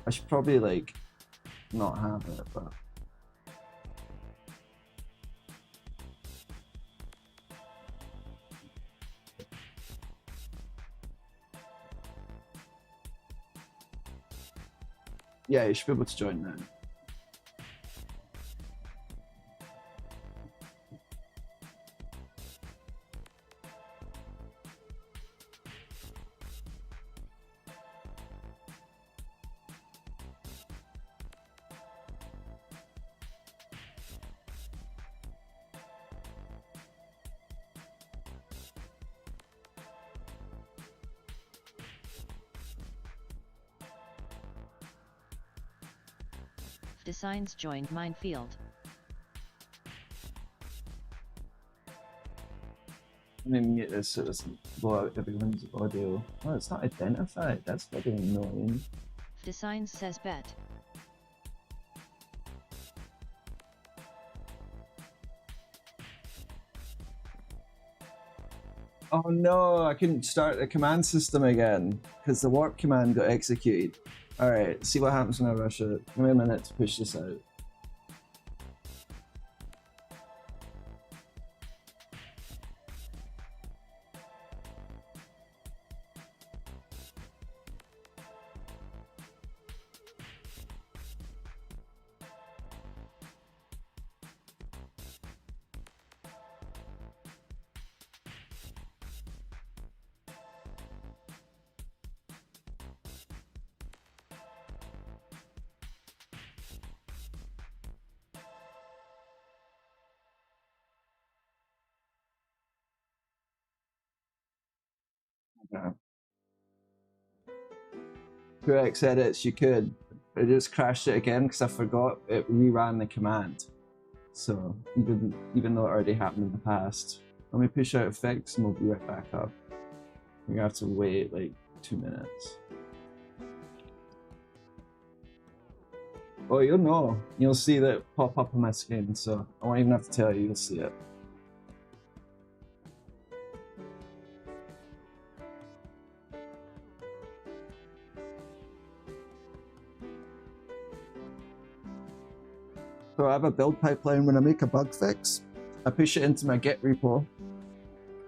Speaker 1: I should probably like not have it, but yeah, you should be able to join now.
Speaker 3: Designs joined Minefield.
Speaker 1: Let me mute this so it doesn't blow out everyone's audio. Oh, it's not identified. That's fucking annoying.
Speaker 3: Designs says bet.
Speaker 1: Oh no, I couldn't start the command system again because the warp command got executed. Alright, see what happens when I rush it. Give me a minute to push this out. Okay. Correct edits, you could. I just crashed it again because I forgot it reran the command. So even though it already happened in the past. Let me push out a fix and we'll be right back up. You're gonna have to wait like 2 minutes. Oh, you'll know. You'll see that pop up on my screen, so I won't even have to tell you, you'll see it. So I have a build pipeline. When I make a bug fix, I push it into my Git repo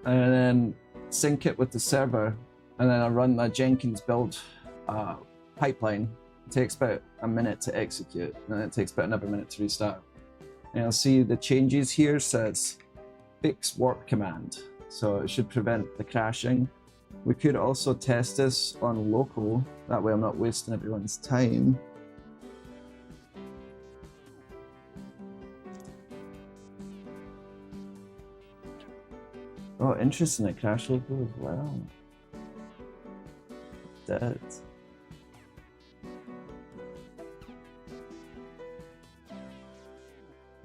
Speaker 1: and then sync it with the server, and then I run my Jenkins build pipeline. It takes about a minute to execute, and then it takes about another minute to restart. And you'll see the changes here says fix warp command, so it should prevent the crashing. We could also test this on local, that way I'm not wasting everyone's time. Oh, interesting, it crashed local as well. Dead.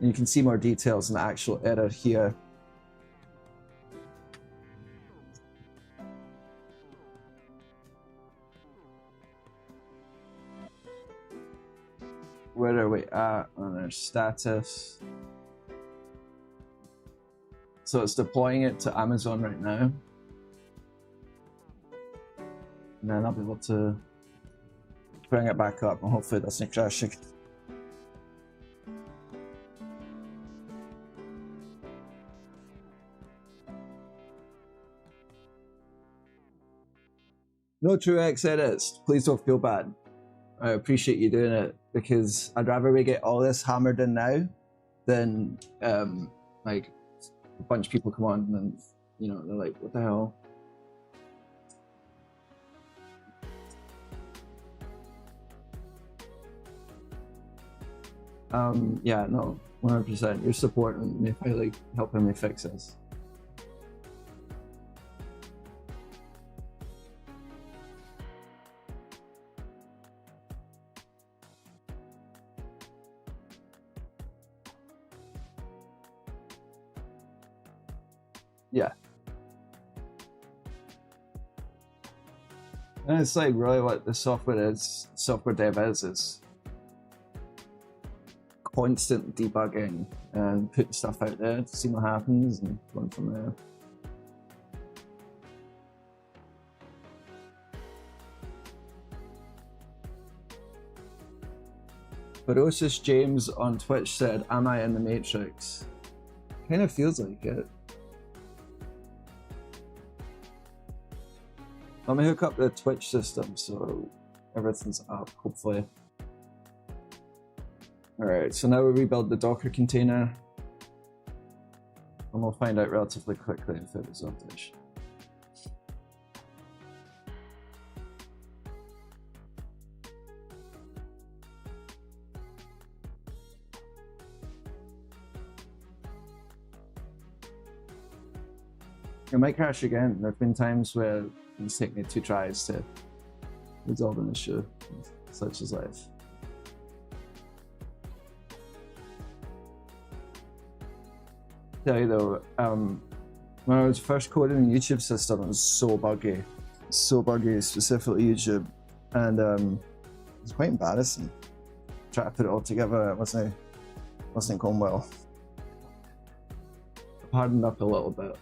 Speaker 1: You can see more details in the actual error here. Where are we at on our status? So it's deploying it to Amazon right now. And then I'll be able to bring it back up and hopefully it doesn't crash again. No TrueX edits, please don't feel bad. I appreciate you doing it because I'd rather we get all this hammered in now than like a bunch of people come on and, you know, they're like, what the hell? Yeah, no, 100%. You're supporting me by like helping me fix this. Yeah. And it's like really what the software is, software dev is constant debugging and putting stuff out there to see what happens and going from there. Ferocis James on Twitch said, "Am I in the Matrix?" Kind of feels like it. Let me hook up the Twitch system so everything's up, hopefully. Alright, so now we rebuild the Docker container. And we'll find out relatively quickly if it was outage. It might crash again. There have been times where it's taken me 2 tries to resolve an issue. Such is life. Tell you though, when I was first coding the YouTube system, it was so buggy, specifically YouTube, and it was quite embarrassing. Trying to put it all together, it wasn't going well. I've hardened up a little bit.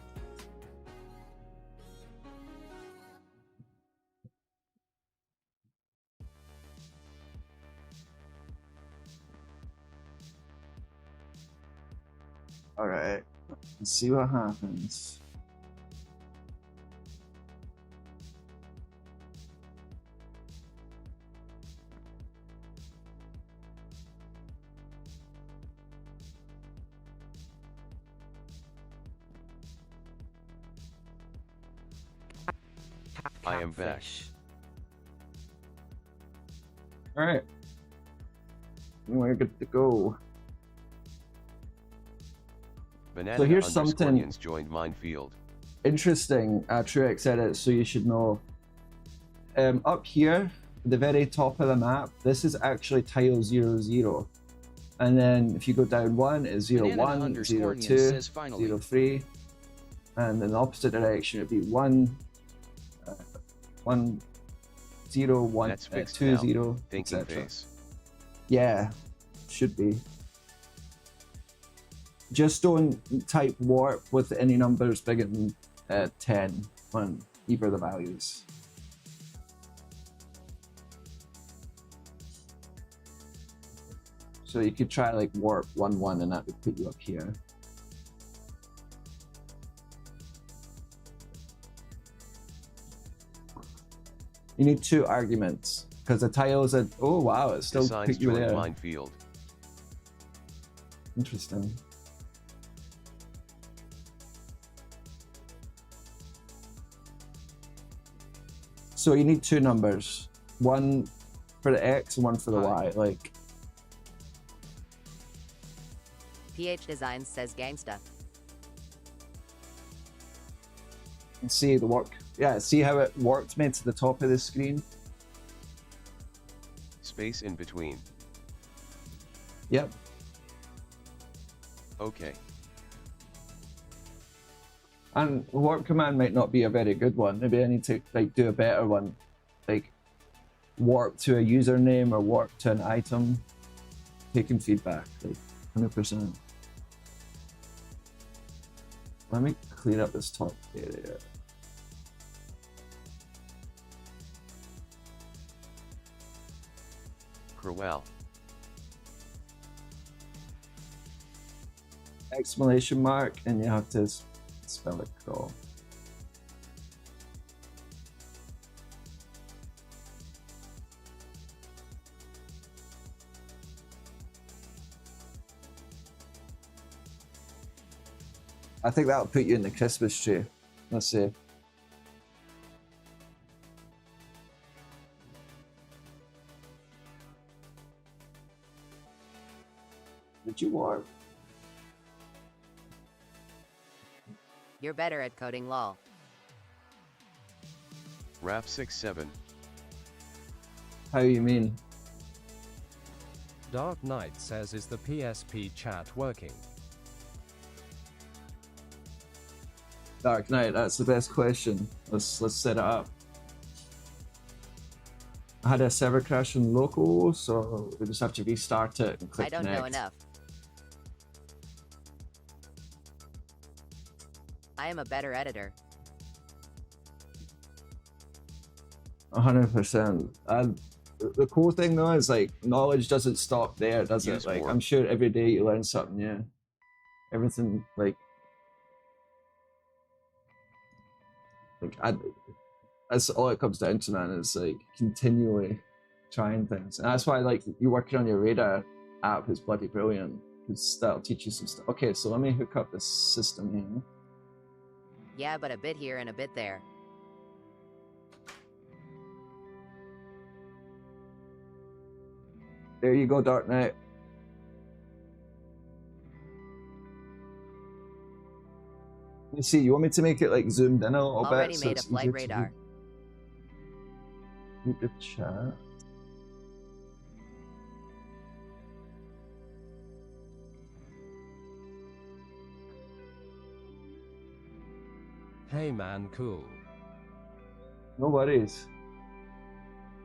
Speaker 1: All right. Let's see what happens.
Speaker 2: I am back.
Speaker 1: All right. We're good to go.
Speaker 2: Banana
Speaker 1: So here's
Speaker 2: underscore
Speaker 1: something
Speaker 2: Yins joined Minefield.
Speaker 1: interesting. Truex edit, so you should know. Up here, the very top of the map, this is actually tile 00. And then if you go down 1, it's 01, 02, 03. And in the opposite direction, it'd be 1, 1, 0, 1,
Speaker 2: That's fixed
Speaker 1: 2,
Speaker 2: now.
Speaker 1: 0,
Speaker 2: Thinking
Speaker 1: etc.
Speaker 2: face.
Speaker 1: Yeah, should be. Just don't type warp with any numbers bigger than 10 on either of the values. So you could try like warp 1, 1 and that would put you up here. You need 2 arguments because the tiles are, oh wow, it still
Speaker 2: Designs
Speaker 1: put you
Speaker 2: joined
Speaker 1: there.
Speaker 2: Minefield.
Speaker 1: Interesting. So you need 2 numbers, 1 for the X and 1 for the Y. Like,
Speaker 6: PH Designs says gangsta.
Speaker 1: and see the work. Yeah, see how it worked me to the top of the screen.
Speaker 2: Space in between.
Speaker 1: Yep.
Speaker 2: Okay.
Speaker 1: And warp command might not be a very good one. Maybe I need to like do a better one, like warp to a username or warp to an item. Taking feedback, like 100%. Let me clean up this top area.
Speaker 2: Crowell.
Speaker 1: Exclamation mark, and you have to spell it crawl. I think that'll put you in the Christmas tree. Let's see. Did you warp?
Speaker 6: You're better at coding, lol.
Speaker 2: Raf67.
Speaker 1: How you mean?
Speaker 7: Dark Knight says, is the PSP chat working?
Speaker 1: Dark Knight, that's the best question. Let's set it up. I had a server crash in local, so we just have to restart it and click
Speaker 6: I don't
Speaker 1: connect.
Speaker 6: know enough. I am a better editor.
Speaker 1: 100%. And the cool thing though is like knowledge doesn't stop there, does it?
Speaker 2: Use
Speaker 1: Like
Speaker 2: more.
Speaker 1: I'm sure every day you learn something new. Everything like that's all it comes down to, man. Is like continually trying things, and that's why like you working on your radar app is bloody brilliant, because that'll teach you some stuff. Okay, so let me hook up this system here.
Speaker 6: Yeah, but a bit here and a bit there.
Speaker 1: There you go, Dark Knight. Let me see, you want me to make it like zoomed in a little bit?
Speaker 6: Already
Speaker 1: so
Speaker 6: made a
Speaker 1: it's
Speaker 6: flight
Speaker 1: easier to
Speaker 6: radar.
Speaker 1: read the chat.
Speaker 7: Hey man, cool.
Speaker 1: No worries.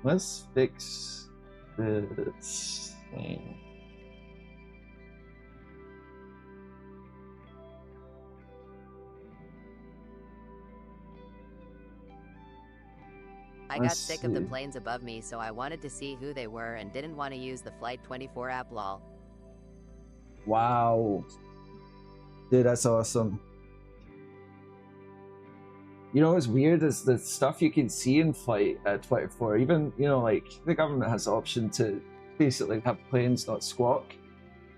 Speaker 1: Let's fix this thing.
Speaker 6: I got
Speaker 1: Let's
Speaker 6: sick of the
Speaker 1: see.
Speaker 6: planes above me, so I wanted to see who they were and didn't want to use the Flight 24 app, lol.
Speaker 1: Wow. Dude, that's awesome. You know what's weird is the stuff you can see in Flight 24. Even, you know, like the government has the option to basically have planes not squawk.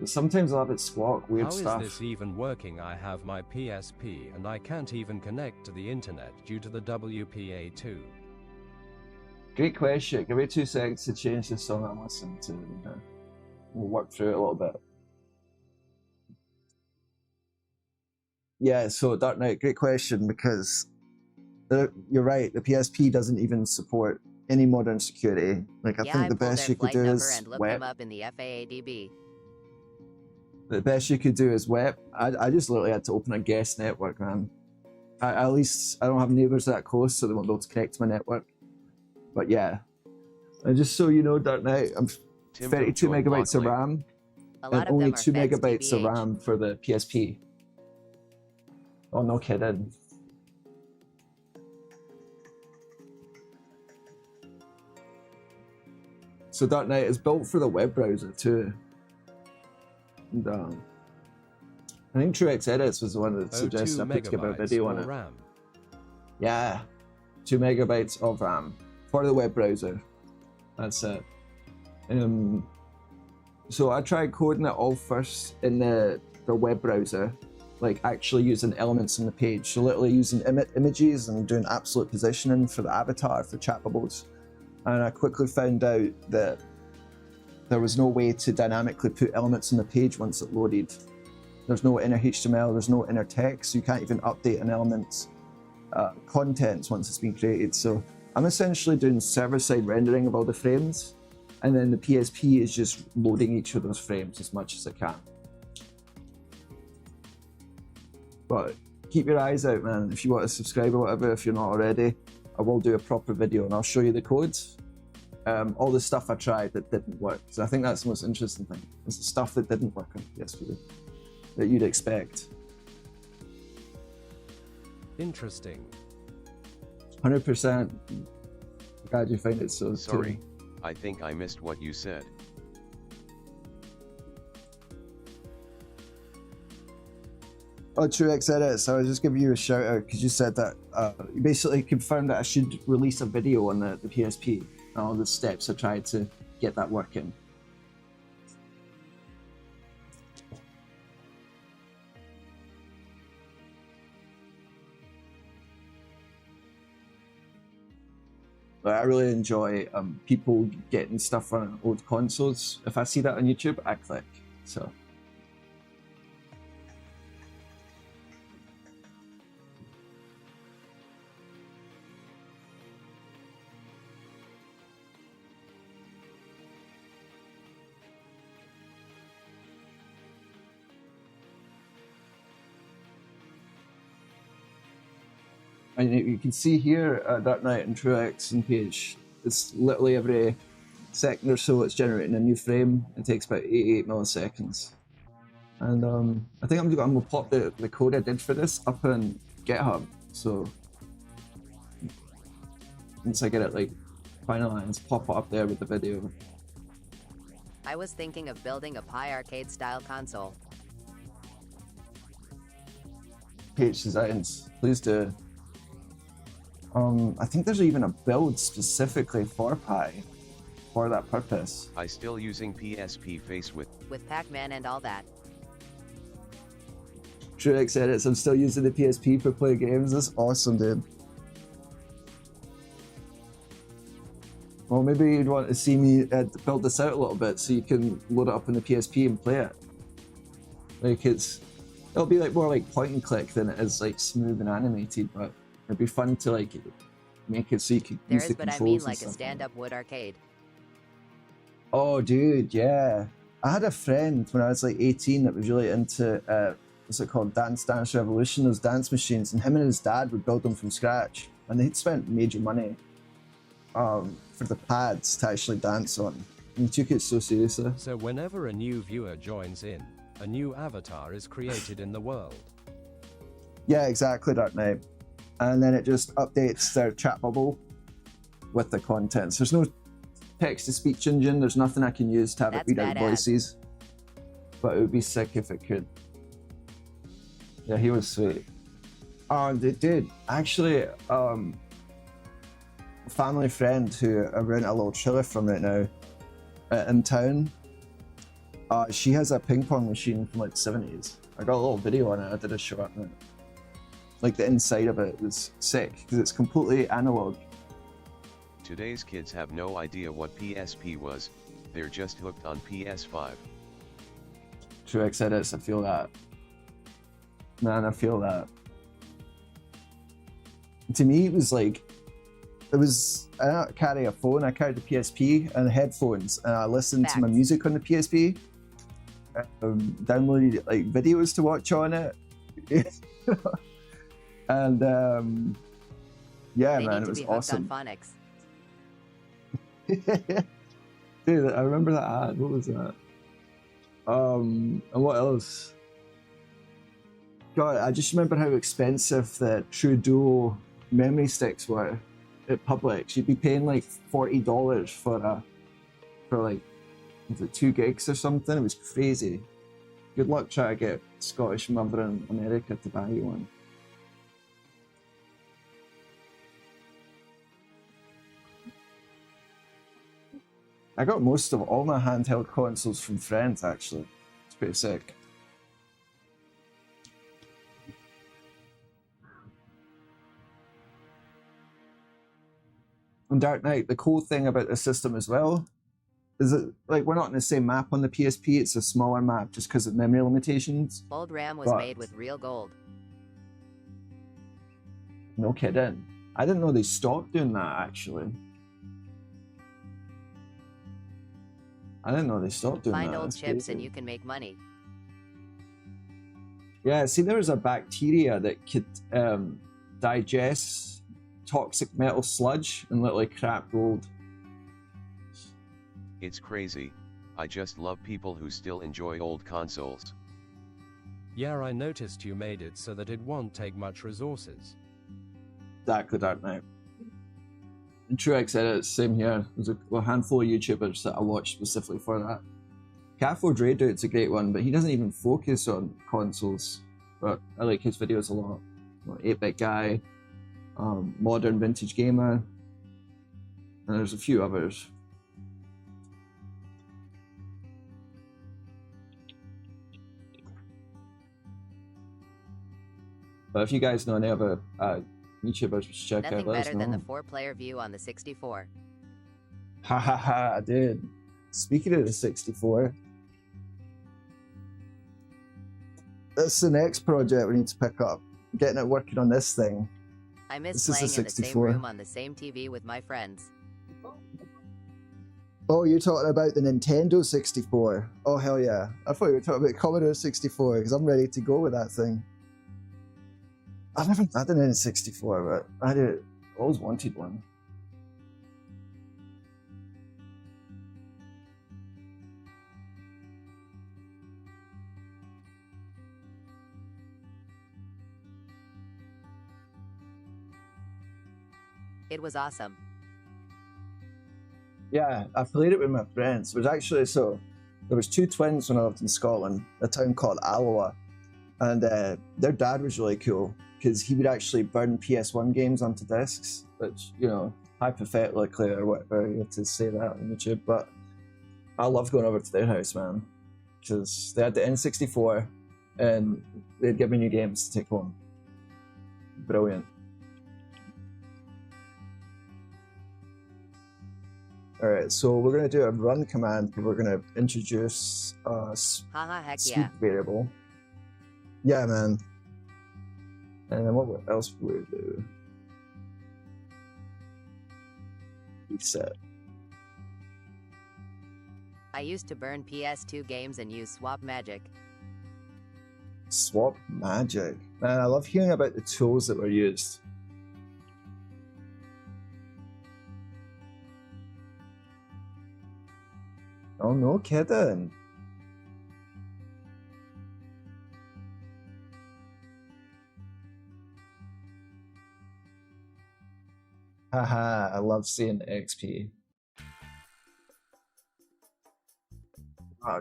Speaker 1: But sometimes they'll have it squawk, weird
Speaker 7: How is
Speaker 1: stuff.
Speaker 7: this even working? I have my PSP and I can't even connect to the internet due to the WPA2.
Speaker 1: Great question. Give me 2 seconds to change the song I'm listening to. We'll work through it a little bit. Yeah, so Dark Knight, great question, because you're right, the PSP doesn't even support any modern security. Like, I
Speaker 6: Yeah,
Speaker 1: think
Speaker 6: I
Speaker 1: the
Speaker 6: pulled
Speaker 1: best
Speaker 6: their
Speaker 1: you could
Speaker 6: flight
Speaker 1: do
Speaker 6: number
Speaker 1: is
Speaker 6: and looked
Speaker 1: web.
Speaker 6: them up in the FAADB.
Speaker 1: The best you could do is web. I just literally had to open a guest network, man. At least I don't have neighbors that close, so they won't be able to connect to my network. But yeah, and just so you know, Dark Knight, I'm
Speaker 2: Timbo
Speaker 1: 32
Speaker 2: joined
Speaker 1: megabytes of
Speaker 2: luckily.
Speaker 1: RAM
Speaker 6: A
Speaker 1: and
Speaker 6: lot of
Speaker 1: only
Speaker 6: them are
Speaker 1: 2
Speaker 6: feds
Speaker 1: megabytes of
Speaker 6: TBH.
Speaker 1: RAM for the PSP. Oh, no kidding. So Dark Knight is built for the web browser too. And, I think TrueX Edits was the one that
Speaker 7: 02
Speaker 1: suggested I put together a
Speaker 7: megabytes
Speaker 1: video on
Speaker 7: more
Speaker 1: it.
Speaker 7: RAM.
Speaker 1: Yeah, 2 megabytes of RAM for the web browser. That's it. So I tried coding it all first in the web browser, like actually using elements on the page. So literally using images and doing absolute positioning for the avatar for chat bubbles. And I quickly found out that there was no way to dynamically put elements on the page once it loaded. There's no inner HTML, there's no inner text, so you can't even update an element's contents once it's been created. So I'm essentially doing server-side rendering of all the frames, and then the PSP is just loading each of those frames as much as it can. But keep your eyes out, man. If you want to subscribe or whatever, if you're not already, I will do a proper video and I'll show you the codes. All the stuff I tried that didn't work. So I think that's the most interesting thing. It's the stuff that didn't work on PSP that you'd expect.
Speaker 7: Interesting.
Speaker 1: 100%. Glad you find it so
Speaker 2: Sorry,
Speaker 1: too.
Speaker 2: I think I missed what you said.
Speaker 1: Oh, TrueX Edits. I was just giving you a shout out because you said that you basically confirmed that I should release a video on the PSP and all the steps I tried to get that working. But I really enjoy people getting stuff on old consoles. If I see that on YouTube, I click. So. And you can see here Dark Knight and Truex and PH, it's literally every second or so it's generating a new frame. It takes about 88 milliseconds. And I think I'm gonna pop the code I did for this up on GitHub. So once I get it like finalized, pop it up there with the video.
Speaker 6: I was thinking of building a Pi arcade style console.
Speaker 1: PH Designs, please do. I think there's even a build specifically for Pi for that purpose.
Speaker 2: I still using PSP face with
Speaker 6: Pac-Man and all that.
Speaker 1: Truex edits, I'm still using the PSP for play games. That's awesome, dude. Well, maybe you'd want to see me build this out a little bit so you can load it up on the PSP and play it. Like it'll be like more like point and click than it is like smooth and animated, but it'd be fun to like make it so you could use the controls.
Speaker 6: But I mean like a stand-up wood arcade.
Speaker 1: Oh, dude, yeah. I had a friend when I was like 18 that was really into what's it called, Dance Revolution, those dance machines, and him and his dad would build them from scratch, and they'd spent major money for the pads to actually dance on, and he took it so seriously.
Speaker 7: So whenever a new viewer joins in, a new avatar is created in the world.
Speaker 1: Yeah, exactly, Dark Knight. And then it just updates their chat bubble with the contents. There's no text-to-speech engine, there's nothing I can use to have it read out voices. But it would be sick if it could. Yeah, he was sweet. Dude, actually, a family friend who I rent a little chiller from right now in town, she has a ping pong machine from like the 70s. I got a little video on it, I did a short on it. Like the inside of it was sick because it's completely analog.
Speaker 2: Today's kids have no idea what PSP was, they're just hooked on PS5.
Speaker 1: Truex edits, I feel that. Man, I feel that. To me, it was like, I don't carry a phone, I carried the PSP and headphones, and I listened to my music on the PSP. Downloaded like videos to watch on it. And yeah, man, it was awesome.
Speaker 6: On phonics.
Speaker 1: Dude, I remember that ad. What was that? And what else? God, I just remember how expensive the True Duo memory sticks were at Publix. You'd be paying like $40 for like, was it 2 gigs or something? It was crazy. Good luck trying to get Scottish mother in America to buy you one. I got most of all my handheld consoles from friends, actually. It's pretty sick. And Dark Knight, the cool thing about the system as well is that like we're not in the same map on the PSP, it's a smaller map just because of memory limitations.
Speaker 6: Old RAM was made with real gold.
Speaker 1: No kidding. I didn't know they stopped doing that, actually. I didn't know they stopped doing that.
Speaker 6: Find old chips and you can make money.
Speaker 1: Yeah, see, there was a bacteria that could digest toxic metal sludge and literally crap gold.
Speaker 2: It's crazy. I just love people who still enjoy old consoles.
Speaker 7: Yeah, I noticed you made it so that it won't take much resources.
Speaker 1: Exactly, Dark Knight. And Truex edits, same here. There's a handful of YouTubers that I watch specifically for that. Cat4 Dre Dude's a great one, but he doesn't even focus on consoles. But I like his videos a lot. 8-Bit Guy, Modern Vintage Gamer, and there's a few others. But if you guys know any other YouTubers should check
Speaker 6: Nothing
Speaker 1: out. Let us
Speaker 6: better than the
Speaker 1: know.
Speaker 6: 4-player view on the 64.
Speaker 1: Ha ha ha, dude. Speaking of the 64, that's the next project we need to pick up. Getting it working on this thing.
Speaker 6: I miss
Speaker 1: This is
Speaker 6: playing
Speaker 1: the
Speaker 6: in the same
Speaker 1: 64.
Speaker 6: room on the same TV with my friends.
Speaker 1: Oh, you're talking about the Nintendo 64. Oh, hell yeah. I thought you were talking about Commodore 64, because I'm ready to go with that thing. I've never had an N64, but I always wanted one.
Speaker 6: It was awesome.
Speaker 1: Yeah, I played it with my friends. It was actually there was two twins when I lived in Scotland, a town called Alloa, and their dad was really cool because he would actually burn PS1 games onto discs, which, you know, hypothetically or whatever you have to say that on YouTube, but I love going over to their house, man, because they had the N64 and they'd give me new games to take home. Brilliant. Alright, so we're going to do a run command, and we're going to introduce a
Speaker 6: Haha, heck
Speaker 1: speed
Speaker 6: yeah.
Speaker 1: variable. Yeah, man. And then what else would we do? Reset.
Speaker 6: I used to burn PS2 games and use swap magic.
Speaker 1: Swap magic. Man, I love hearing about the tools that were used. Oh, no kidding. Haha, I love seeing the XP.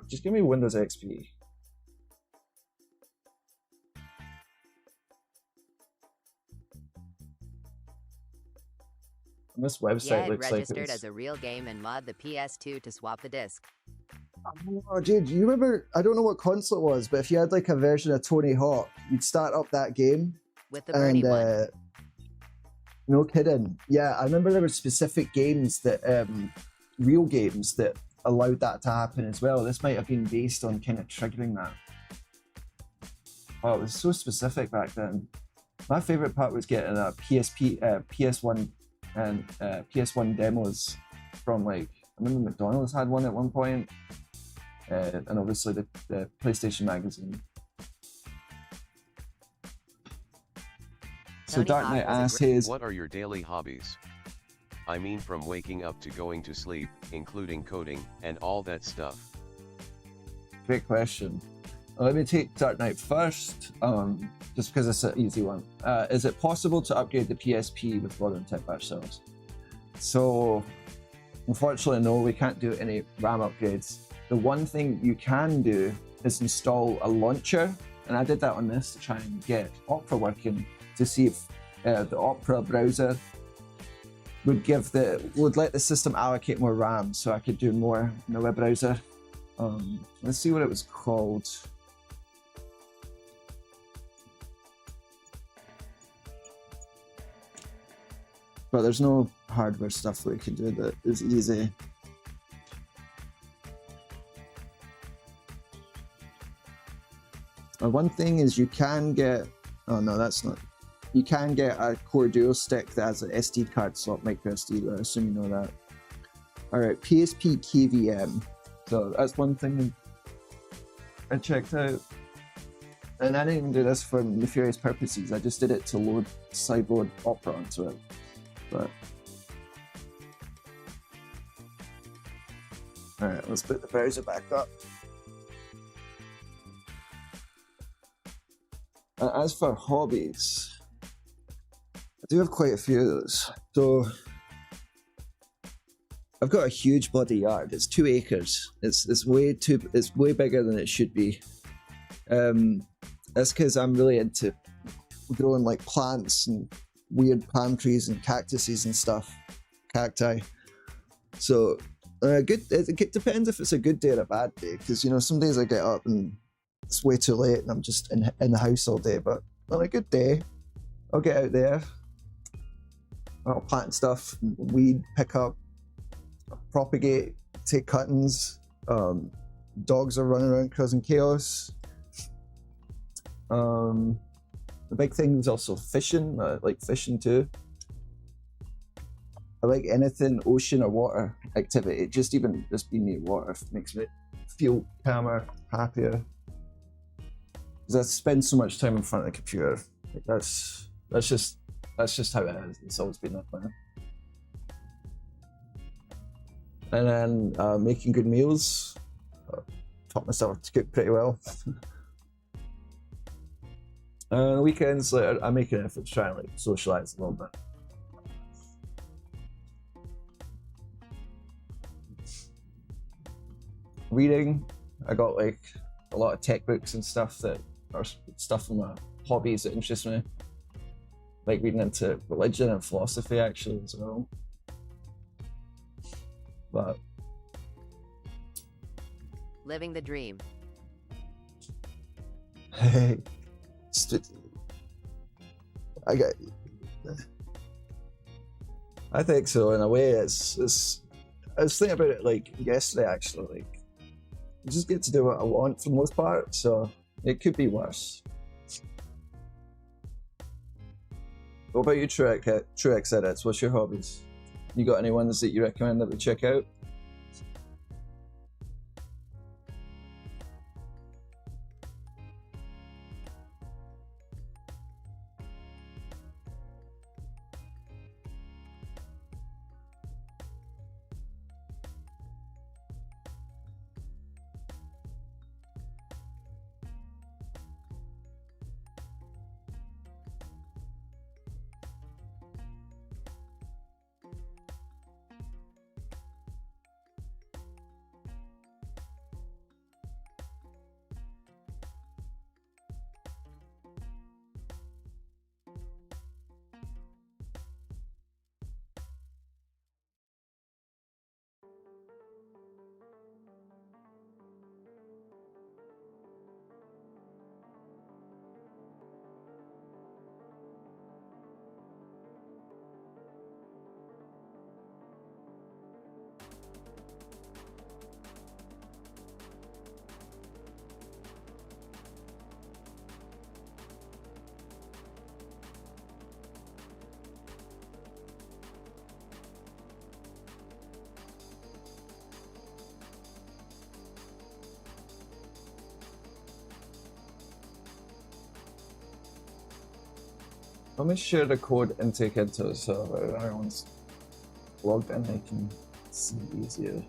Speaker 1: Just give me Windows XP. And this
Speaker 6: Yeah,
Speaker 1: website
Speaker 6: it
Speaker 1: looks like
Speaker 6: registered
Speaker 1: it's...
Speaker 6: as a real game and mod the PS2 to swap the disc.
Speaker 1: Oh, dude, you remember, I don't know what console it was, but if you had like a version of Tony Hawk, you'd start up that game.
Speaker 6: With the Bernie
Speaker 1: And,
Speaker 6: one.
Speaker 1: no kidding. Yeah, I remember there were specific games that, real games that allowed that to happen as well. This might have been based on kind of triggering that. Oh, it was so specific back then. My favorite part was getting a PS1 and PS1 demos from, like, I remember McDonald's had one at one point, and obviously the PlayStation magazine. So
Speaker 6: Tony
Speaker 1: Dark
Speaker 6: Hawk
Speaker 1: Knight
Speaker 6: was a
Speaker 1: asks his,
Speaker 2: What are your daily hobbies? I mean, from waking up to going to sleep, including coding, and all that stuff.
Speaker 1: great question. Let me take Dark Knight first, just because it's an easy one. Is it possible to upgrade the PSP with modern tech ourselves? So, unfortunately, no, we can't do any RAM upgrades. The one thing you can do is install a launcher, and I did that on this to try and get Opera working to see if the Opera browser would let the system allocate more RAM, so I could do more in the web browser. Let's see what it was called. But there's no hardware stuff we can do that is easy. One thing is you can get, oh no, that's not, you can get a Core Duo stick that has an SD card slot, micro SD, but I assume you know that. Alright, PSP KVM. So that's one thing I checked out. And I didn't even do this for nefarious purposes, I just did it to sideload Opera onto it. But alright, let's put the browser back up. As for hobbies, I do have quite a few of those. So I've got a huge bloody yard. It's 2 acres. It's way bigger than it should be. That's because I'm really into growing like plants and weird palm trees and cactuses and stuff, cacti. So it depends if it's a good day or a bad day, because you know some days I get up and it's way too late and I'm just in the house all day. But on a good day, I'll get out there
Speaker 8: plant stuff, weed, pick up, propagate, take cuttings. Dogs are running around causing chaos. The big thing is also fishing. I like fishing too. I like anything ocean or water activity. Just being near water makes me feel calmer, happier. Because I spend so much time in front of the computer. Like that's just how it is. It's always been that way. And then making good meals. Taught myself to cook pretty well. Weekends, like, I make an effort to try and like socialize a little bit. Reading, I got like a lot of tech books and stuff that are stuff from my hobbies that interest me. Like reading into religion and philosophy actually as well. But
Speaker 6: Living the dream.
Speaker 8: hey, I think so in a way. It's I was thinking about it like yesterday actually. Like I just get to do what I want for the most part, so it could be worse. What about you, Truex Edits? What's your hobbies? You got any ones that you recommend that we check out? Let me share the code and take it to so everyone's logged in, they can see easier.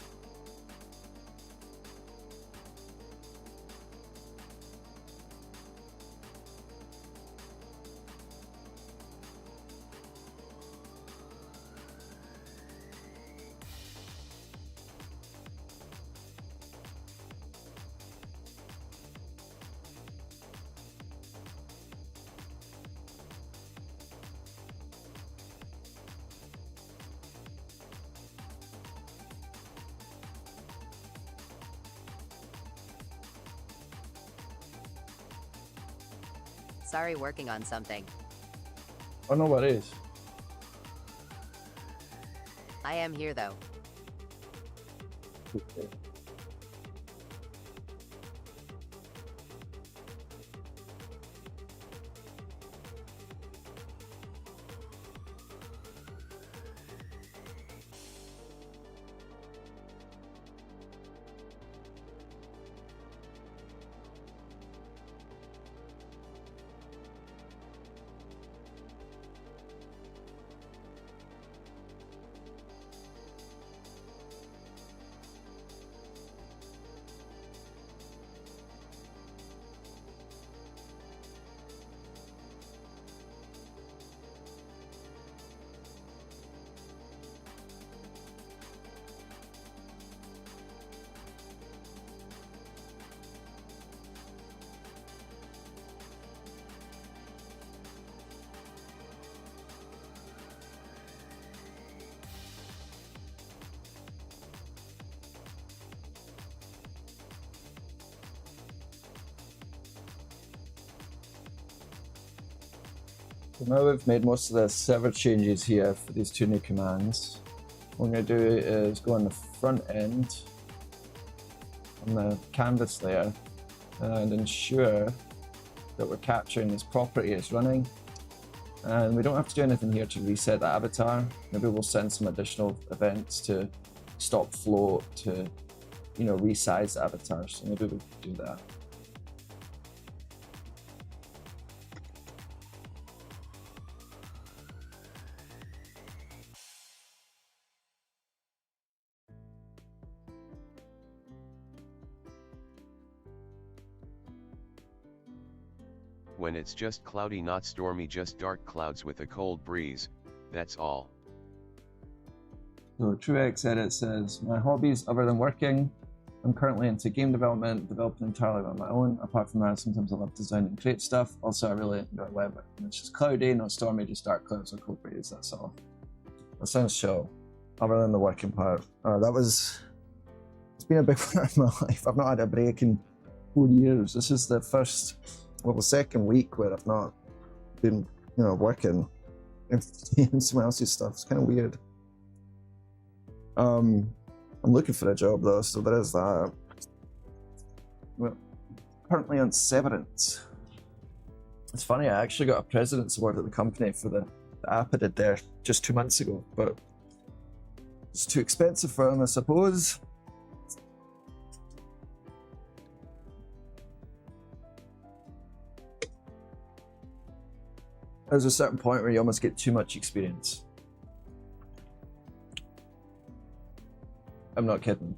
Speaker 6: Sorry, working on something.
Speaker 1: Oh, no worries.
Speaker 6: I am here though.
Speaker 1: Okay.
Speaker 8: So now we've made most of the server changes here for these two new commands. What I'm going to do is go on the front end, on the canvas layer, and ensure that we're capturing this property it's running. And we don't have to do anything here to reset the avatar. Maybe we'll send some additional events to stop float, to, you know, resize the avatar. So maybe we could do that.
Speaker 2: When it's just cloudy, not stormy, just dark clouds with a cold breeze, that's all.
Speaker 8: So TrueX edit says, my hobbies other than working, I'm currently into game development, developing entirely on my own. Apart from that, sometimes I love design and create stuff. Also, I really enjoy web. It's just cloudy, not stormy, just dark clouds with cold breeze, that's all. That sounds chill, other than the working part. It's been a big part of my life. I've not had a break in 4 years. This is the second week where I've not been, you know, working and someone else's stuff. It's kind of weird. I'm looking for a job though, so there is that. We're currently on severance. It's funny, I actually got a President's Award at the company for the app I did there just 2 months ago, but it's too expensive for them, I suppose. There's a certain point where you almost get too much experience. I'm not kidding.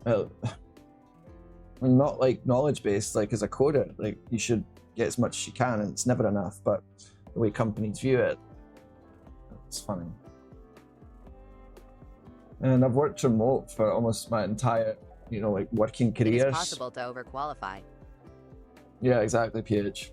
Speaker 8: Well, not like knowledge based, like as a coder, like you should get as much as you can, and it's never enough, but the way companies view it, it's funny. And I've worked remote for almost my entire, you know, like working career.
Speaker 6: It is possible to overqualify.
Speaker 8: Yeah, exactly, PH.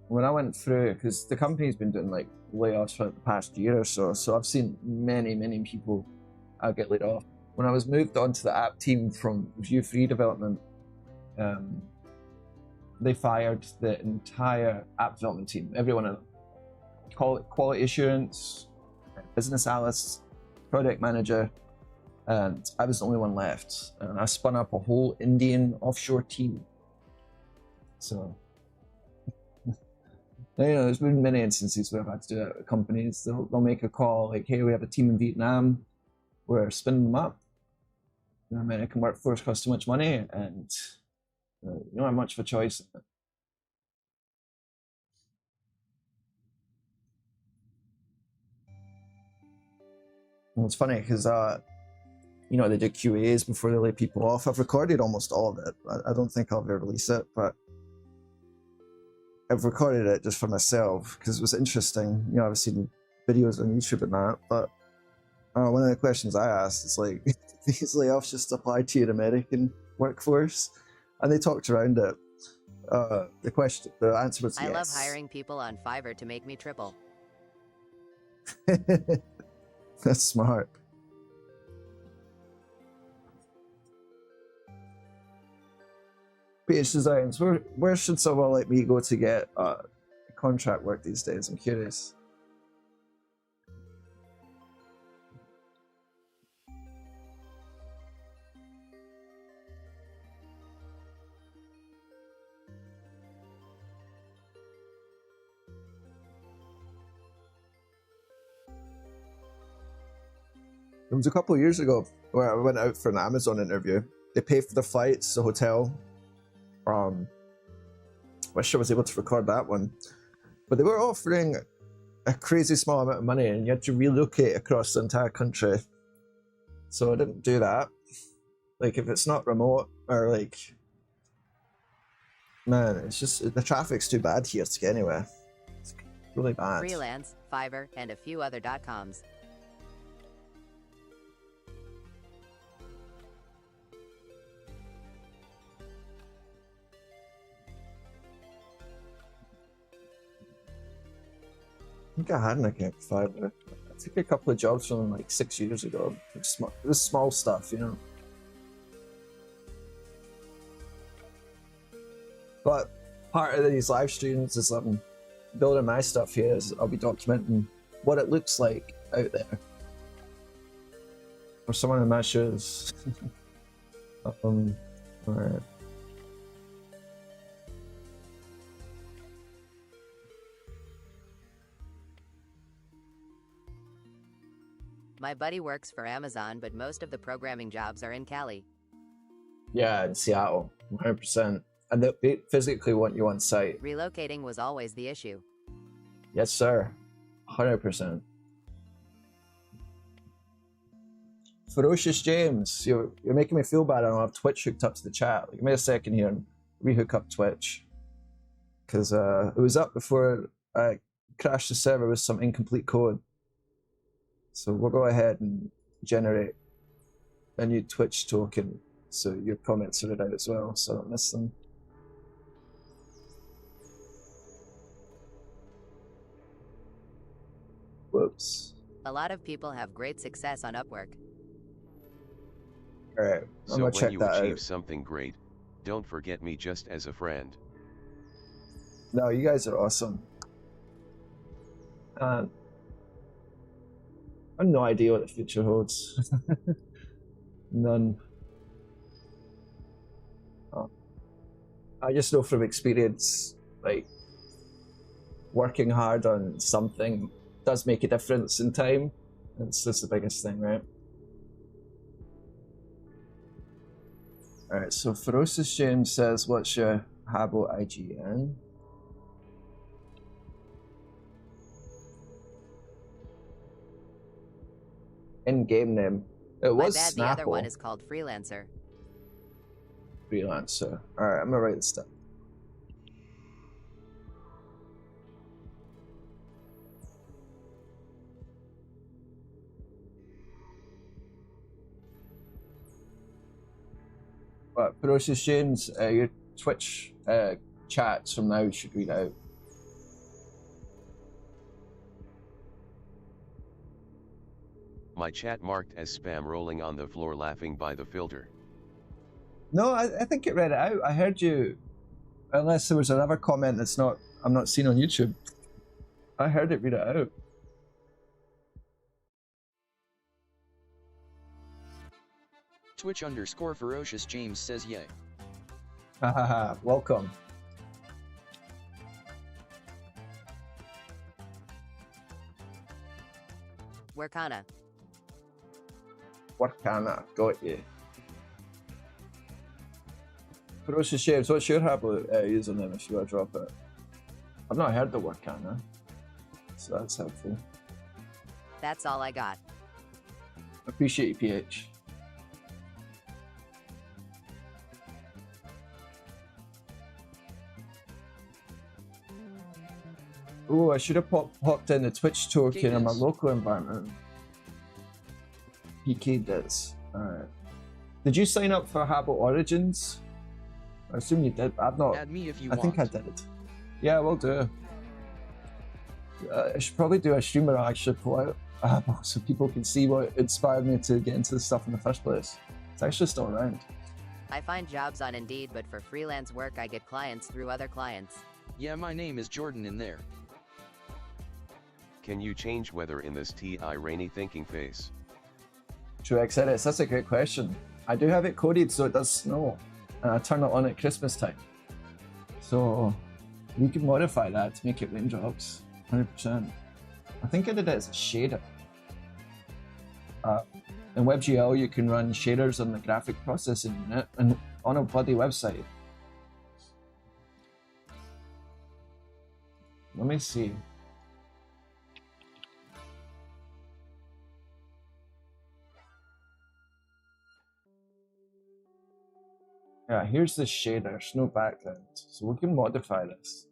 Speaker 8: When I went through, because the company's been doing like layoffs for the past year or so, so I've seen many people get laid off. When I was moved onto the app team from Vue 3 development, they fired the entire app development team, everyone in it. Quality assurance, business analyst, product manager, and I was the only one left. And I spun up a whole Indian offshore team. So, you know, there's been many instances where I've had to do that with companies. They'll make a call like, hey, we have a team in Vietnam, we're spinning them up. The American workforce costs too much money, and you don't have much of a choice. And it's funny because, you know, they do QAs before they lay people off. I've recorded almost all of it. I don't think I'll ever release it, but I've recorded it just for myself because it was interesting. You know, I've seen videos on YouTube and that, but one of the questions I asked is like, these layoffs just apply to your American workforce? And they talked around it. The answer was yes.
Speaker 6: I love hiring people on Fiverr to make me triple.
Speaker 8: That's smart. PH Designs, where should someone like me go to get contract work these days? I'm curious. It was a couple of years ago where I went out for an Amazon interview. They paid for the flights, the hotel. Wish I was able to record that one. But they were offering a crazy small amount of money and you had to relocate across the entire country. So I didn't do that. Like if it's not remote or like, Man, it's just the traffic's too bad here to get anywhere. It's really bad.
Speaker 6: Freelance, Fiverr, and a few other .coms.
Speaker 8: I think I had an account for Fiverr. I took a couple of jobs from them like 6 years ago. It was small stuff, you know. But part of these live streams is building my stuff here. Is I'll be documenting what it looks like out there for someone in my shoes. Alright.
Speaker 6: My buddy works for Amazon, but most of the programming jobs are in Cali.
Speaker 8: Yeah, in Seattle, 100%. And they physically want you on site.
Speaker 6: Relocating was always the issue.
Speaker 8: Yes, sir. 100%. Ferocious James, you're making me feel bad. I don't have Twitch hooked up to the chat. Give me a second here and rehook up Twitch. Because it was up before I crashed the server with some incomplete code. So we'll go ahead and generate a new Twitch token so your comments are read out as well, so I don't miss them. Whoops.
Speaker 6: A lot of people have great success on Upwork.
Speaker 8: Alright, I'm
Speaker 2: So
Speaker 8: gonna
Speaker 2: when
Speaker 8: check
Speaker 2: you
Speaker 8: that
Speaker 2: achieve
Speaker 8: out.
Speaker 2: something great, don't forget me just as a friend.
Speaker 8: No, you guys are awesome. I have no idea what the future holds. None. Oh. I just know from experience, like, working hard on something does make a difference in time. That's the biggest thing, right? Alright, so Ferocious James says, what's your Habo IGN? In-game name. It
Speaker 6: My
Speaker 8: was
Speaker 6: bad,
Speaker 8: Snapple.
Speaker 6: the other one is called Freelancer.
Speaker 8: Freelancer. Alright, I'm gonna write this down. But Ferocious James, your Twitch chats from now should read out.
Speaker 2: My chat marked as spam rolling on the floor laughing by the filter.
Speaker 8: No, I think it read it out. I heard you, unless there was another comment that's I'm not seeing on YouTube. I heard it read it out.
Speaker 4: Twitch_Ferocious James says yay.
Speaker 8: Hahaha, welcome.
Speaker 6: Workana.
Speaker 8: Workana, got you. Ferocious James, what's your Habo username if you want to drop it? I've not heard the Workana, so that's helpful.
Speaker 6: That's all I got.
Speaker 8: Appreciate you, PH. Oh, I should have popped in the Twitch token in my local environment. PK does. Alright. Did you sign up for Habo Origins? I assume you did. I've not.
Speaker 4: Add me if you
Speaker 8: I
Speaker 4: want.
Speaker 8: think I did. Yeah, we'll do. I should probably do a stream where I actually pull out Habo so people can see what inspired me to get into this stuff in the first place. It's actually still around.
Speaker 6: I find jobs on Indeed, but for freelance work I get clients through other clients.
Speaker 4: Yeah, my name is Jordan in there.
Speaker 2: Can you change weather in this TI rainy thinking face?
Speaker 8: True X edits, that's a great question. I do have it coded so it does snow, and I turn it on at Christmas time. So we can modify that to make it raindrops, 100%. I think I did it as a shader. In WebGL you can run shaders on the graphic processing unit and on a bloody website. Let me see. Yeah,
Speaker 1: Yeah, here's the shader, no background. So we can modify this.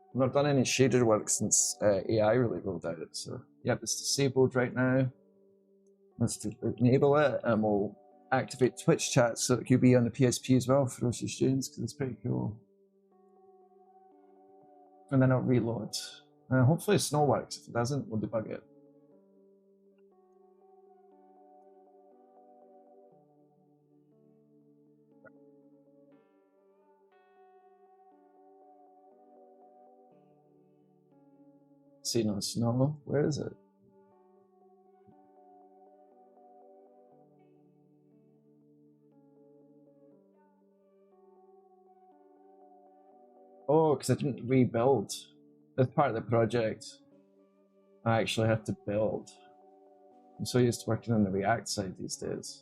Speaker 1: I've not done any shader work since AI really rolled out, so yep, it's disabled right now. Let's enable it, and we'll activate Twitch chat so it could be on the PSP as well for us as students, because it's pretty cool. And then I'll reload. Hopefully Snow works. If it doesn't, we'll debug it. See no Snow. Where is it? Oh, because I didn't rebuild. As part of the project, I actually had to build. I'm so used to working on the React side these days.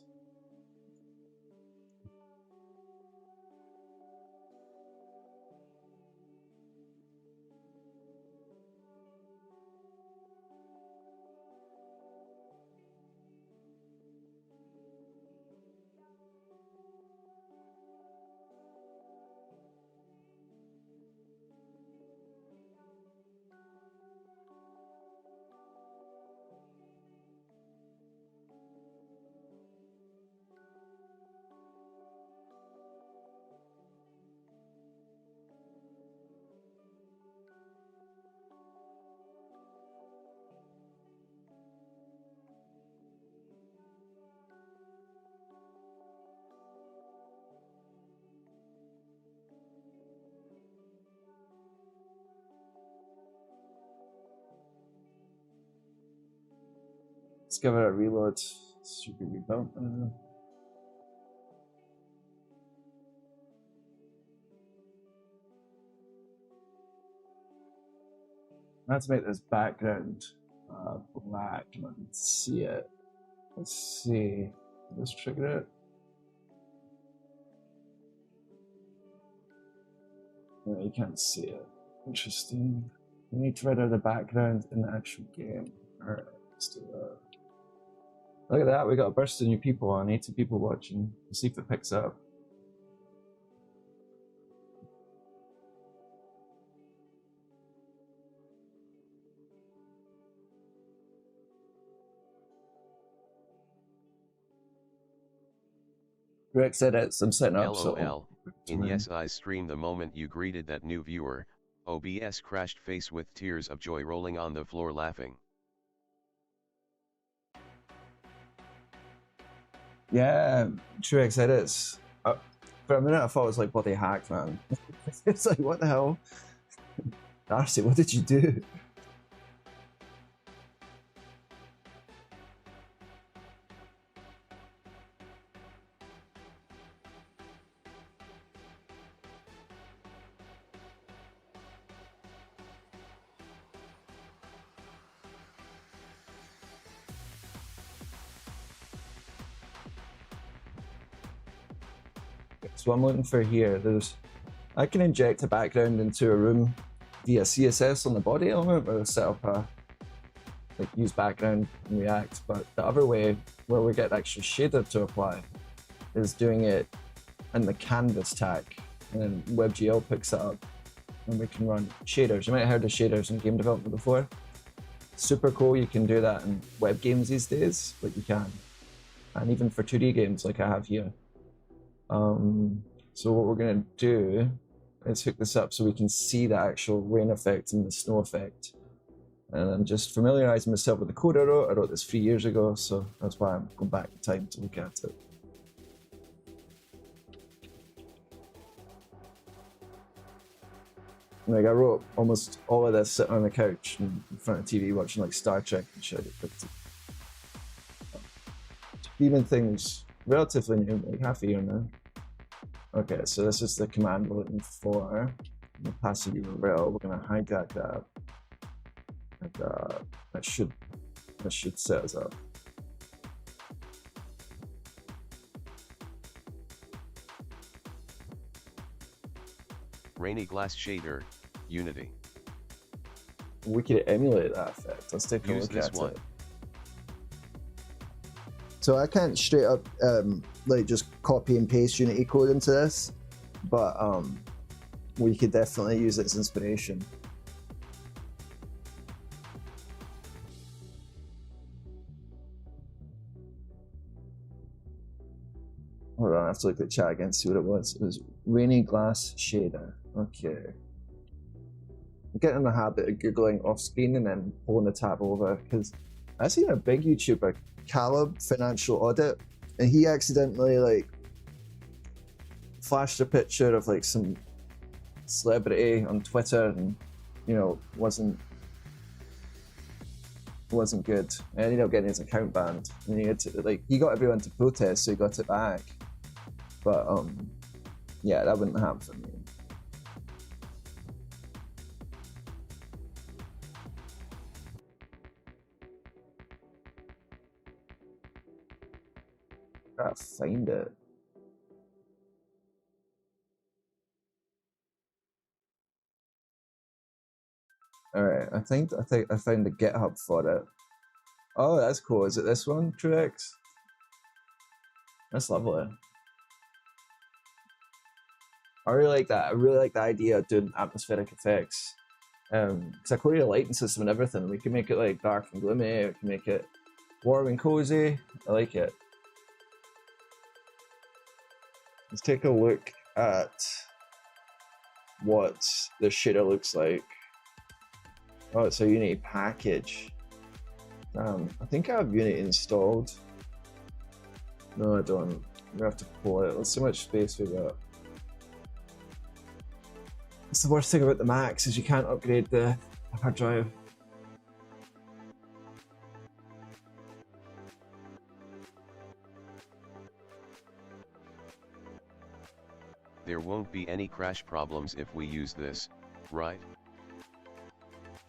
Speaker 1: Let's give it a reload. Should be rebuilt. I have to make this background black. Let me see it. Let's see. Let's trigger it. No, you can't see it. Interesting. We need to render the background in the actual game. Alright, let's do that. Look at that, we got a burst of new people on, 80 people watching. Let's see if it picks up. Rex edits, I'm setting up.
Speaker 2: LOL. In Yes I's stream the moment you greeted that new viewer, OBS crashed face with tears of joy rolling on the floor laughing.
Speaker 1: Yeah, Truex edits. For a minute I thought it was like bloody hack, man. It's like, what the hell? Darcy, what did you do? So I'm looking for here, I can inject a background into a room via CSS on the body element, where I set up a, use background in React, but the other way, where we get actual shader to apply, is doing it in the canvas tag, and then WebGL picks it up, and we can run shaders. You might have heard of shaders in game development before. Super cool, you can do that in web games these days, but you can. And even for 2D games like I have here. So what we're going to do is hook this up so we can see the actual rain effect and the snow effect. And I'm just familiarizing myself with the code I wrote this 3 years ago, so that's why I'm going back in time to look at it. Like, I wrote almost all of this sitting on the couch in front of TV watching like Star Trek and shit. Even things relatively new, like half a year now. Okay, so this is the command we're looking for. The passive URL, we're gonna hijack that. And that should set us up.
Speaker 2: Rainy glass shader, Unity.
Speaker 1: We could emulate that effect. Let's take a
Speaker 2: Use
Speaker 1: look
Speaker 2: this
Speaker 1: at
Speaker 2: one.
Speaker 1: it.
Speaker 8: So I can't straight up like just copy and paste Unity code into this, but we could definitely use it as inspiration. Hold on, I have to look at chat again, see what it was. It was rainy glass shader. Okay. I'm getting in the habit of Googling off screen and then pulling the tab over, because I seen a big YouTuber, Caleb Financial Audit, and he accidentally like flashed a picture of like some celebrity on Twitter, and you know, wasn't good. And ended up getting his account banned, and he had to, like, he got everyone to protest, so he got it back. But yeah, that wouldn't happen for me. Gotta find it. All right, I think I found the GitHub for it. Oh, that's cool. Is it this one, Truex? That's lovely. I really like that. I really like the idea of doing atmospheric effects. Because I created a lighting system and everything. We can make it like dark and gloomy. We can make it warm and cozy. I like it. Let's take a look at what the shader looks like. Oh, it's a Unity package. I think I have Unity installed. No, I don't. We have to pull it. Let's see how much space we got. It's the worst thing about the Macs is you can't upgrade the hard drive.
Speaker 2: There won't be any crash problems if we use this, right?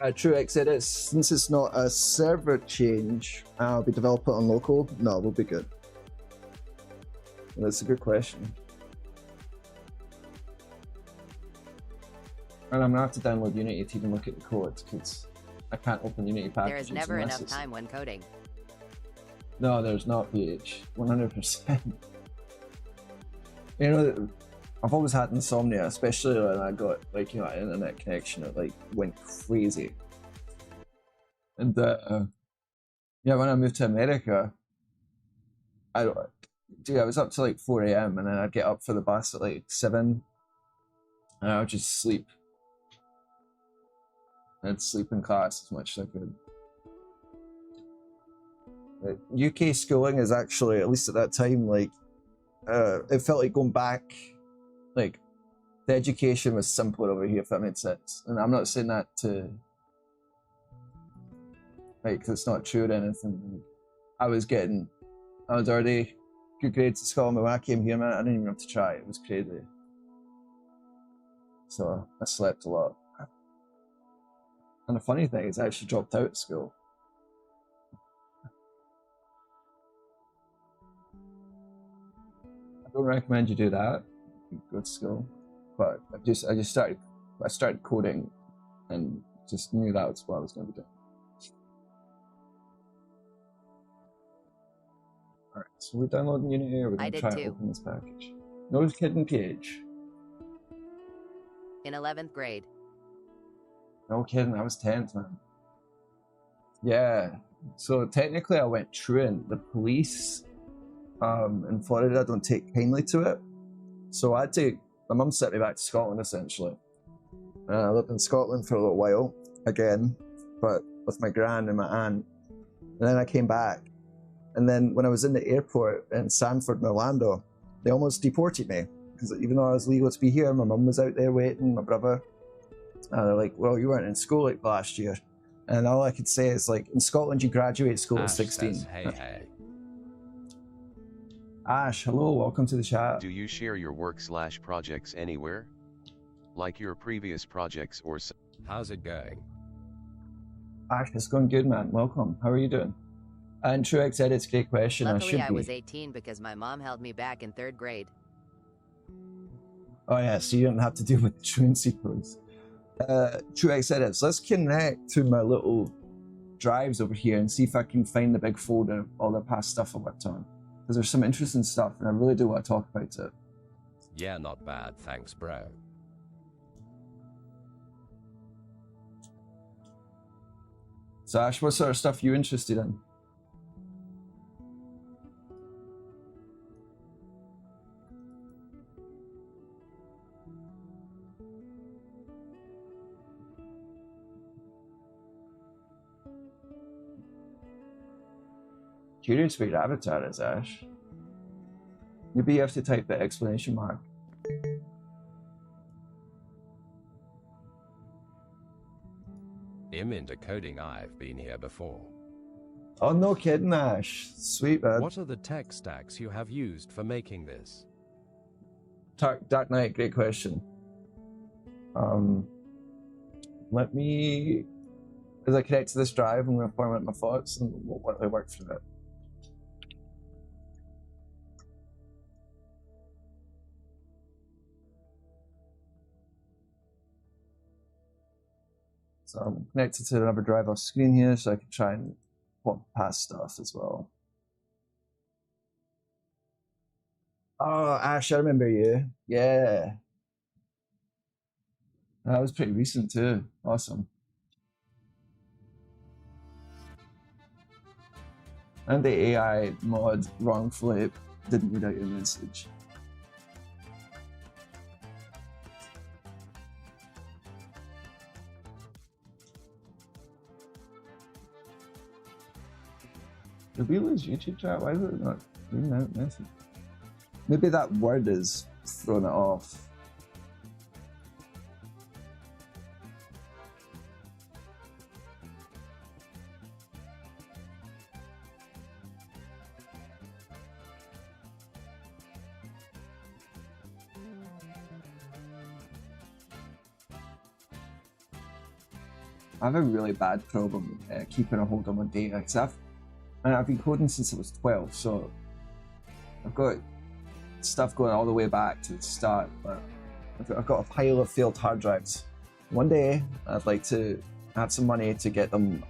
Speaker 8: Truex edits, since it's not a server change, I'll be developing it on local. No, we'll be good. That's a good question. And I'm gonna have to download Unity to even look at the code, because I can't open Unity packages.
Speaker 6: There is never enough time when coding.
Speaker 8: No, there's not, PH. 100%. You know, I've always had insomnia, especially when I got, like, you know, an internet connection that like went crazy. And yeah, when I moved to America, I was up to like 4 AM, and then I'd get up for the bus at like 7, and I would just sleep. I'd sleep in class as much as I could. UK schooling is actually, at least at that time, like, it felt like going back. Like, the education was simpler over here, if that made sense. And I'm not saying that to, like, 'cause it's not true or anything. I was already good grades at Scotland, but when I came here, man, I didn't even have to try. It was crazy. So I slept a lot. And the funny thing is, I actually dropped out of school. I don't recommend you do that. You go to school, but I started coding, and just knew that was what I was going to be doing. All right, so we're downloading Unity, or we're going to try and open this package. No kidding, PH.
Speaker 6: In 11th grade.
Speaker 8: No kidding, I was 10th, man. Yeah, so technically I went truant. The police in Florida don't take kindly to it. So I had to, my mum sent me back to Scotland essentially. I lived in Scotland for a little while, again, but with my gran and my aunt. And then I came back. And then when I was in the airport in Sanford in Orlando, they almost deported me. Because even though I was legal to be here, my mum was out there waiting, my brother. They're like, well, you weren't in school like last year. And all I could say is, like, in Scotland, you graduate school at 16.
Speaker 7: Says, hey.
Speaker 8: Ash, hello, welcome to the chat.
Speaker 2: Do you share your work/projects anywhere? Like your previous projects or...
Speaker 7: How's it going?
Speaker 8: Ash, it's going good, man. Welcome. How are you doing? And Truex said it's a great question.
Speaker 6: Luckily, I was 18 because my mom held me back in 3rd grade.
Speaker 8: Oh yeah, so you don't have to deal with the truancy pose. Truex said it. So let's connect to my little drives over here and see if I can find the big folder of all the past stuff I worked on. Because there's some interesting stuff and I really do want to talk about it.
Speaker 7: Yeah, not bad, thanks, bro.
Speaker 8: So Ash, what sort of stuff are you interested in? Curious what your avatar is, Ash. Maybe you have to type the exclamation mark.
Speaker 7: I'm into coding, I've been here before.
Speaker 8: Oh, no kidding, Ash. Sweet, man.
Speaker 7: What are the tech stacks you have used for making this?
Speaker 8: Dark Knight, great question. Let me... As I connect to this drive, I'm going to format my thoughts and we'll work through it. So I'm connected to another drive off screen here so I can try and plot past stuff as well. Oh, Ash, I remember you. Yeah. That was pretty recent too. Awesome. And the AI mod wrongfully didn't read out your message. Did we lose YouTube chat? Why is it not reading out message? Maybe that word is throwing it off. I have a really bad problem keeping a hold on my data because I've been coding since I was 12, so I've got stuff going all the way back to the start, but I've got a pile of failed hard drives. One day, I'd like to have some money to get them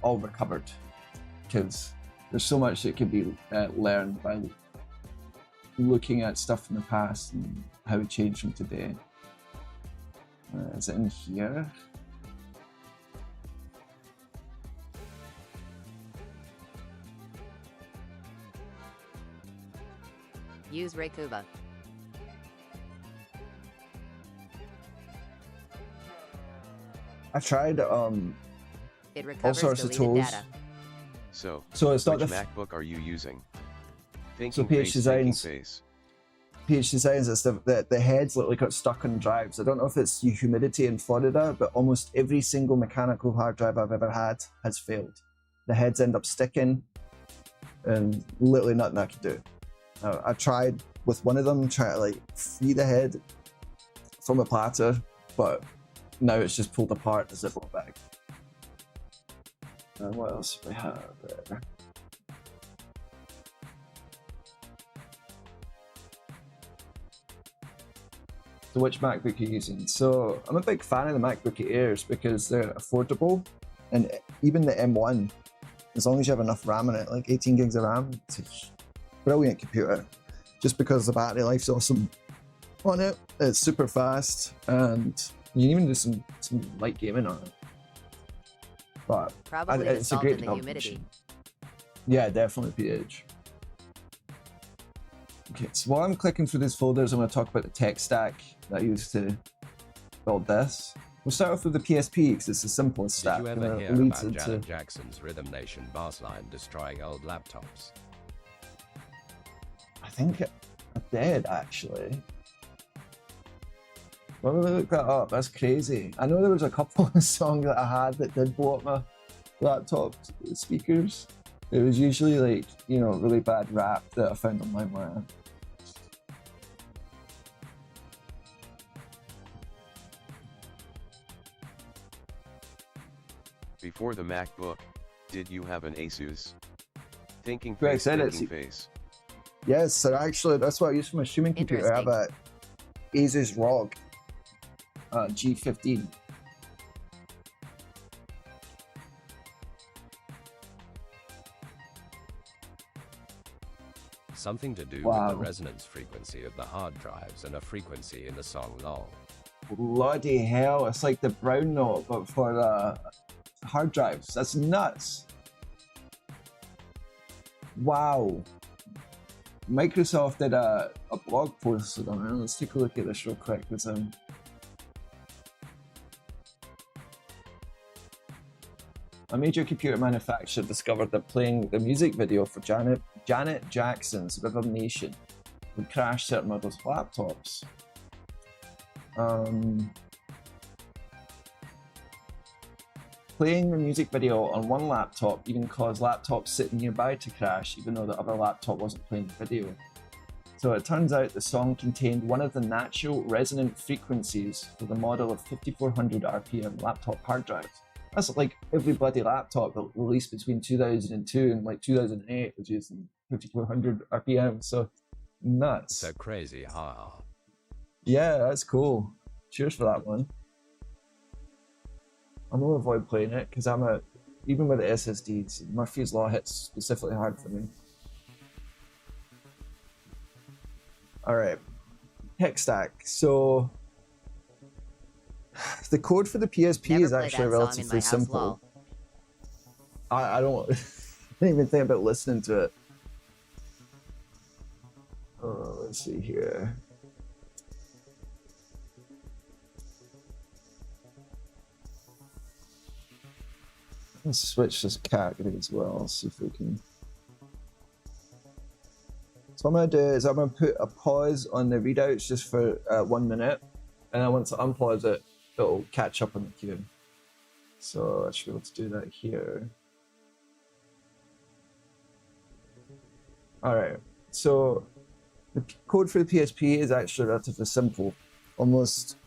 Speaker 8: all recovered, because there's so much that can be learned by looking at stuff from the past and how it changed from today. Is it in here?
Speaker 6: Use Raykuba.
Speaker 8: I tried
Speaker 6: It
Speaker 8: all
Speaker 6: recovers
Speaker 8: sorts of
Speaker 6: deleted
Speaker 8: tools.
Speaker 6: data.
Speaker 2: So
Speaker 8: It's not
Speaker 2: which
Speaker 8: the
Speaker 2: MacBook are you using?
Speaker 8: So
Speaker 2: Thinking
Speaker 8: PH
Speaker 2: face,
Speaker 8: Designs.
Speaker 2: thinking face.
Speaker 8: PH Designs, it's the heads literally got stuck on drives. I don't know if it's humidity in Florida, but almost every single mechanical hard drive I've ever had has failed. The heads end up sticking, and literally nothing I could do. I tried with one of them, trying to like free the head from a platter, but now it's just pulled apart as a Ziploc bag. And what else do we have there? So which MacBook are you using? So I'm a big fan of the MacBook Airs because they're affordable, and even the M1, as long as you have enough RAM in it, like 18 gigs of RAM, it's a brilliant computer. Just because the battery life's awesome on it, it's super fast, and you can even do some light gaming on it. But
Speaker 6: Probably
Speaker 8: it's a
Speaker 6: salt
Speaker 8: great
Speaker 6: and the
Speaker 8: development
Speaker 6: humidity.
Speaker 8: machine. Yeah, definitely pH. Okay, so while I'm clicking through these folders, I'm going to talk about the tech stack that I used to build this. We'll start off with the PSP because it's the simplest stack.
Speaker 7: Did you
Speaker 8: and
Speaker 7: ever
Speaker 8: it
Speaker 7: hear
Speaker 8: leads
Speaker 7: about
Speaker 8: into-
Speaker 7: Janet Jackson's Rhythm Nation bass line destroying old laptops?
Speaker 8: I think I did actually. Why would I look that up? That's crazy. I know there was a couple of songs that I had that did blow up my laptop speakers. It was usually like, you know, really bad rap that I found on LimeWire.
Speaker 2: Before the MacBook, did you have an Asus? Thinking
Speaker 8: Greg
Speaker 2: face,
Speaker 8: said it.
Speaker 2: thinking face.
Speaker 8: Yes, so actually that's what I use for my streaming computer. I have a Asus ROG G15.
Speaker 7: something to do with
Speaker 8: Wow.
Speaker 7: the resonance frequency of the hard drives and a frequency in the song lol.
Speaker 8: Bloody hell, it's like the brown note, but for hard drives. That's nuts. Wow. Microsoft did a blog post on it. Let's take a look at this real quick. A major computer manufacturer discovered that playing the music video for Janet Jackson's Rhythm Nation would crash certain models of laptops. Playing the music video on one laptop even caused laptops sitting nearby to crash, even though the other laptop wasn't playing the video. So it turns out the song contained one of the natural resonant frequencies for the model of 5400 RPM laptop hard drives. That's like every bloody laptop that released between 2002 and like 2008 was using 5400 RPM, so nuts.
Speaker 7: So crazy, haha.
Speaker 8: Yeah, that's cool. Cheers for that one. I'm gonna avoid playing it because even with the SSDs, Murphy's Law hits specifically hard for me. Alright, tech stack. So the code for the PSP
Speaker 6: Never
Speaker 8: is
Speaker 6: play
Speaker 8: actually
Speaker 6: that song in
Speaker 8: relatively
Speaker 6: my house,
Speaker 8: simple.
Speaker 6: lol.
Speaker 8: I don't I didn't even think about listening to it. Let's see here. Let's switch this category as well, see if we can. So what I'm going to do is I'm going to put a pause on the readouts just for 1 minute, and then once I unpause it, it'll catch up on the queue. So I should be able to do that here. Alright, so the code for the PSP is actually relatively simple, almost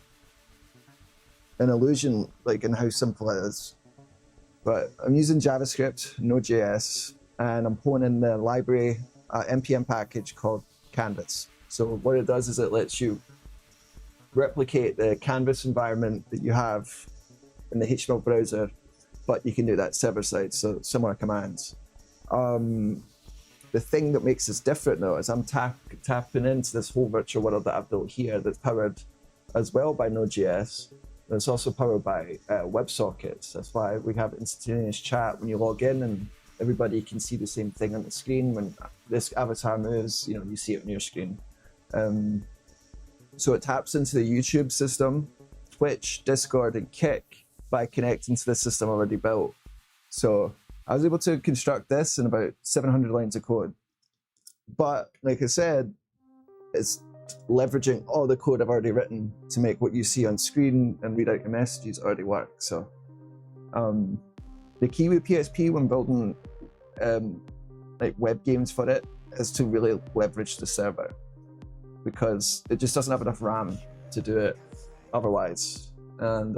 Speaker 8: an illusion like in how simple it is. But I'm using JavaScript, Node.js, and I'm pulling in the library npm package called Canvas. So what it does is it lets you replicate the Canvas environment that you have in the HTML browser, but you can do that server-side, so similar commands. The thing that makes this different though is I'm tapping into this whole virtual world that I've built here that's powered as well by Node.js. And it's also powered by WebSockets. That's why we have instantaneous chat when you log in, and everybody can see the same thing on the screen. When this avatar moves, you see it on your screen. So it taps into the YouTube system, Twitch, Discord, and Kick by connecting to the system already built. So I was able to construct this in about 700 lines of code. But like I said, it's leveraging all the code I've already written to make what you see on screen and read out your messages already work. So the key with PSP when building like web games for it is to really leverage the server, because it just doesn't have enough RAM to do it otherwise. And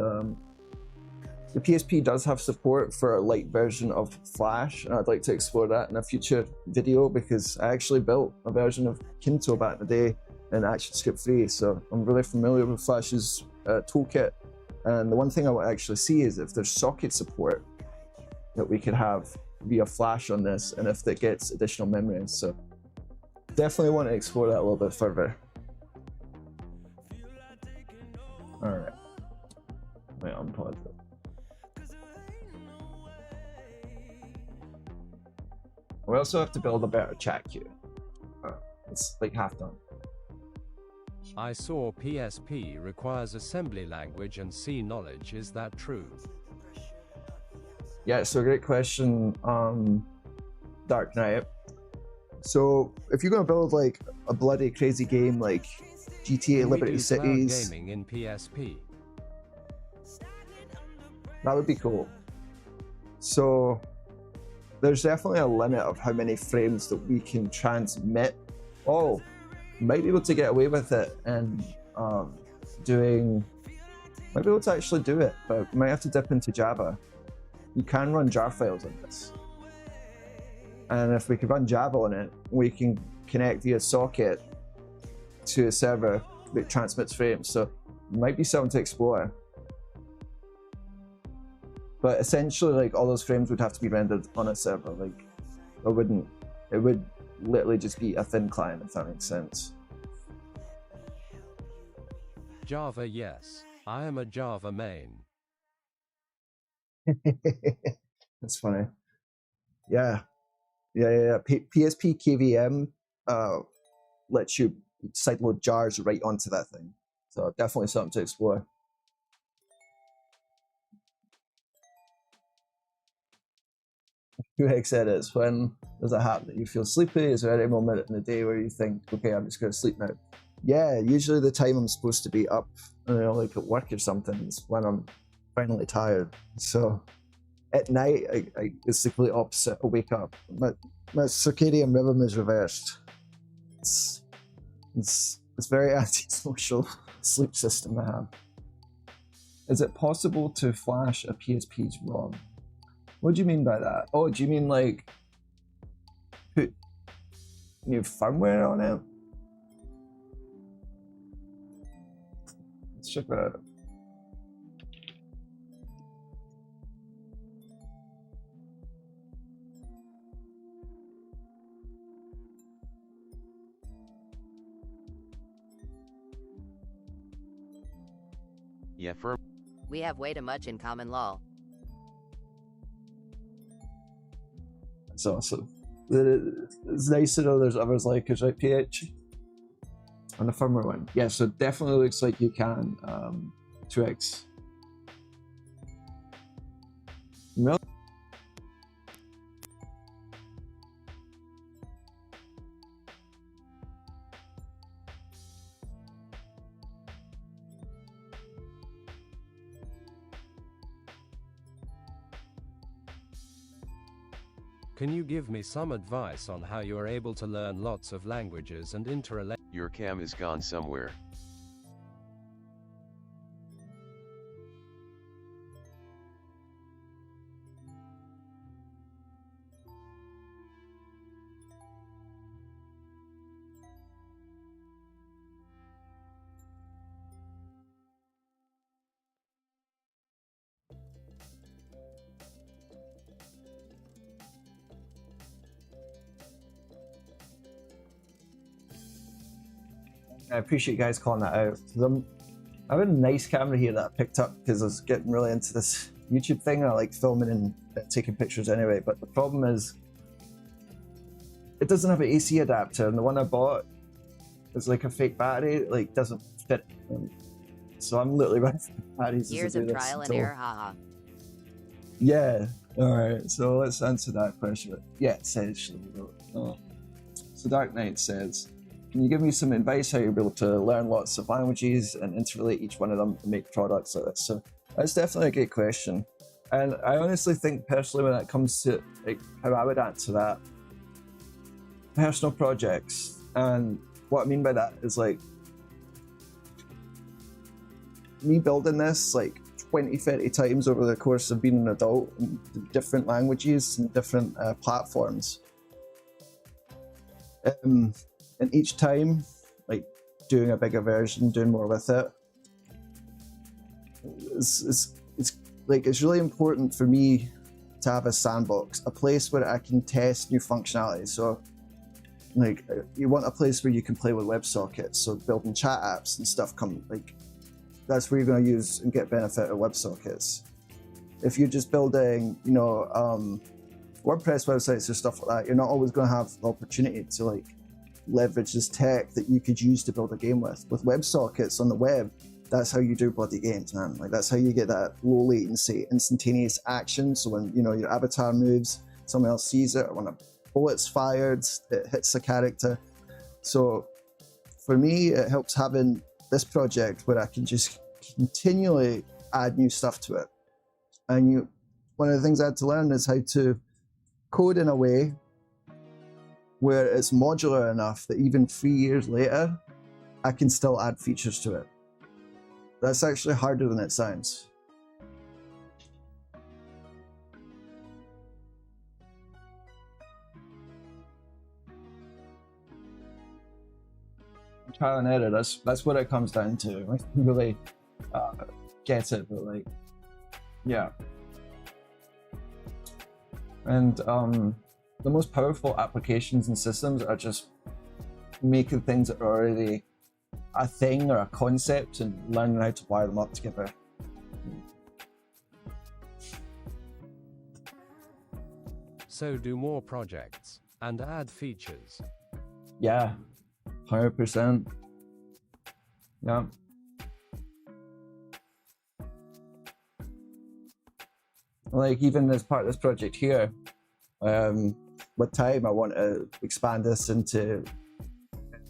Speaker 8: the PSP does have support for a light version of Flash, and I'd like to explore that in a future video, because I actually built a version of Kynto back in the day in ActionScript 3, so I'm really familiar with Flash's toolkit. And the one thing I want to actually see is if there's socket support that we could have via Flash on this, and if that gets additional memory. So definitely want to explore that a little bit further. All right, wait, unpause it. We also have to build a better chat queue. It's like half done.
Speaker 7: I saw PSP requires assembly language and C knowledge. Is that true?
Speaker 8: Yeah, so great question, Dark Knight. So if you're gonna build like a bloody crazy game like GTA
Speaker 7: Can we
Speaker 8: Liberty
Speaker 7: do cloud
Speaker 8: Cities,
Speaker 7: gaming in PSP?
Speaker 8: that would be cool. So there's definitely a limit of how many frames that we can transmit. Oh, might be able to get away with it and might be able to actually do it, but might have to dip into Java. You can run jar files on this. And if we could run Java on it, we can connect via socket to a server that transmits frames. So it might be something to explore. But essentially, like, all those frames would have to be rendered on a server. Like, it would literally just be a thin client, if that makes sense.
Speaker 7: Java, yes. I am a Java main.
Speaker 8: That's funny. Yeah. PSP KVM lets you sideload jars right onto that thing. So definitely something to explore. QX edits, when does it happen that you feel sleepy? Is there any moment in the day where you think, okay, I'm just going to sleep now? Yeah, usually the time I'm supposed to be up, like at work or something, is when I'm finally tired. So at night, it's the complete opposite. I wake up. My circadian rhythm is reversed. It's very antisocial sleep system I have. Is it possible to flash a PSP's ROM? What do you mean by that? Oh, do you mean like put new firmware on it? Let's check that out.
Speaker 2: Yeah,
Speaker 6: We have way too much in common, lol.
Speaker 8: That's awesome. It's nice to know there's others like us, right, PH? On the firmware one. Yeah, so it definitely looks like you can 2x. Really?
Speaker 7: Can you give me some advice on how you are able to learn lots of languages and interrelate?
Speaker 2: Your cam is gone somewhere.
Speaker 8: I appreciate you guys calling that out. I have a nice camera here that I picked up because I was getting really into this YouTube thing. I like filming and taking pictures anyway, but the problem is it doesn't have an AC adapter, and the one I bought is like a fake battery, it, like doesn't fit. So I'm literally running batteries.
Speaker 6: Years of trial and error, haha.
Speaker 8: Yeah, alright, so let's answer that question. Yeah, essentially. So Dark Knight says, can you give me some advice how you'll be able to learn lots of languages and interrelate each one of them to make products like this? So that's definitely a great question. And I honestly think personally when it comes to like, how I would answer that, personal projects. And what I mean by that is like, me building this like 20, 30 times over the course of being an adult in different languages and different platforms. And each time, like doing a bigger version, doing more with it, it's really important for me to have a sandbox, a place where I can test new functionality. So, like, you want a place where you can play with WebSockets. So building chat apps and stuff that's where you're going to use and get benefit of WebSockets. If you're just building, WordPress websites or stuff like that, you're not always going to have the opportunity to like leverage this tech that you could use to build a game with. With WebSockets on the web, that's how you do bloody games, man. Like that's how you get that low latency, instantaneous action. So when your avatar moves, someone else sees it, or when a bullet's fired, it hits a character. So for me, it helps having this project where I can just continually add new stuff to it. And one of the things I had to learn is how to code in a way where it's modular enough that even 3 years later, I can still add features to it. That's actually harder than it sounds. Trial and error, that's what it comes down to. I really get it, but like, yeah. And the most powerful applications and systems are just making things that are already a thing or a concept and learning how to wire them up together.
Speaker 7: So do more projects and add features.
Speaker 8: Yeah, 100%. Yeah. Like even as part of this project here, with time I want to expand this into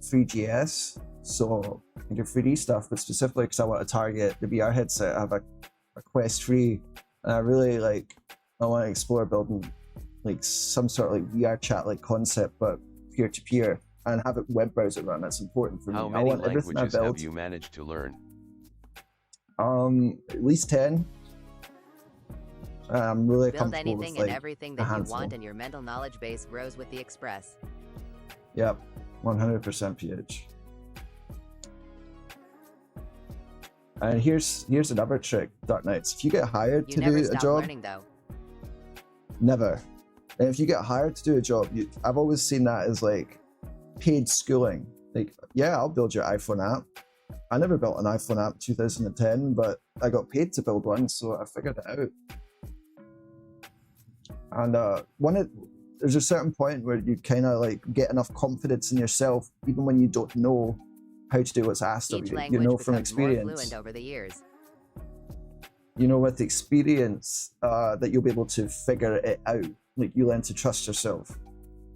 Speaker 8: 3GS, so I can do 3D stuff, but specifically because I want to target the VR headset. I have a Quest 3, and I really I want to explore building like some sort of like VR chat like concept, but peer-to-peer, and have it web browser run. That's important for me.
Speaker 2: How many
Speaker 8: I want everything I
Speaker 2: languages
Speaker 8: build.
Speaker 2: have you managed to learn?
Speaker 8: At least 10. I'm really
Speaker 6: Build
Speaker 8: comfortable
Speaker 6: anything
Speaker 8: with
Speaker 6: and
Speaker 8: like
Speaker 6: everything
Speaker 8: a
Speaker 6: that you
Speaker 8: handful.
Speaker 6: want, and your mental knowledge base grows with the Express.
Speaker 8: Yep, 100% PH. And here's another trick, Dark Knights. If you get hired
Speaker 6: You
Speaker 8: to
Speaker 6: never
Speaker 8: do a
Speaker 6: stop
Speaker 8: job,
Speaker 6: learning, though.
Speaker 8: never. And if you get hired to do a job, I've always seen that as like paid schooling. Like, yeah, I'll build your iPhone app. I never built an iPhone app in 2010, but I got paid to build one, so I figured it out. And there's a certain point where you kind of like get enough confidence in yourself, even when you don't know how to do what's asked of
Speaker 6: Each
Speaker 8: you.
Speaker 6: language
Speaker 8: You know from
Speaker 6: becomes more
Speaker 8: experience.
Speaker 6: fluent over the years.
Speaker 8: You know with experience that you'll be able to figure it out. Like you learn to trust yourself.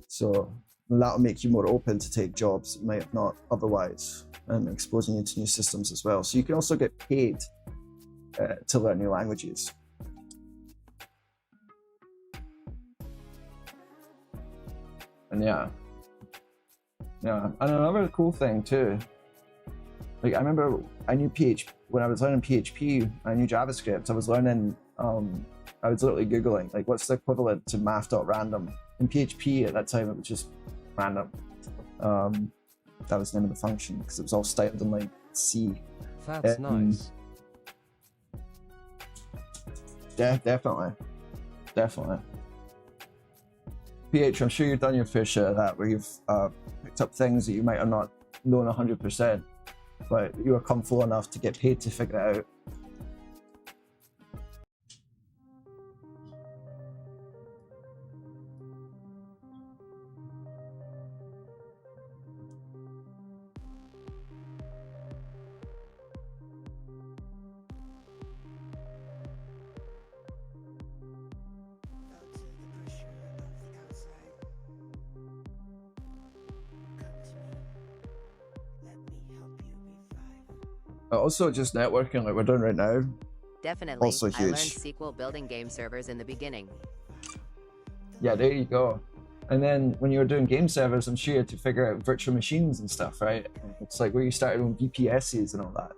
Speaker 8: So that'll make you more open to take jobs you might have not otherwise, and exposing you to new systems as well. So you can also get paid to learn new languages. And yeah. And another cool thing too, like I remember I knew PHP, when I was learning PHP, I knew JavaScript. I was learning, I was literally Googling, like what's the equivalent to math.random? In PHP at that time, it was just random. That was the name of the function because it was all styled in like C.
Speaker 7: That's nice.
Speaker 8: Definitely. PH, I'm sure you've done your fair share of that, where you've picked up things that you might have not known 100%, but you are comfortable enough to get paid to figure it out. Also, just networking like we're doing right now.
Speaker 6: Definitely.
Speaker 8: Also
Speaker 6: I learned
Speaker 8: huge.
Speaker 6: SQL building game servers in the beginning.
Speaker 8: Yeah, there you go. And then when you were doing game servers, I'm sure you had to figure out virtual machines and stuff, right? It's like where you started on VPSs and all that.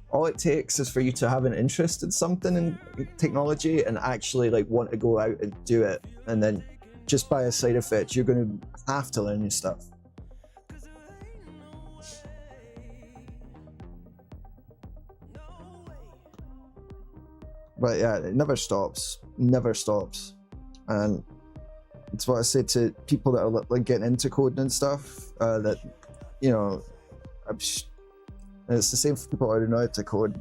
Speaker 8: All it takes is for you to have an interest in something in technology and actually like want to go out and do it. And then just by a side effect, you're going to have to learn new stuff. But yeah, it never stops, and it's what I say to people that are like getting into coding and stuff. That you know, it's the same for people who already know how to code.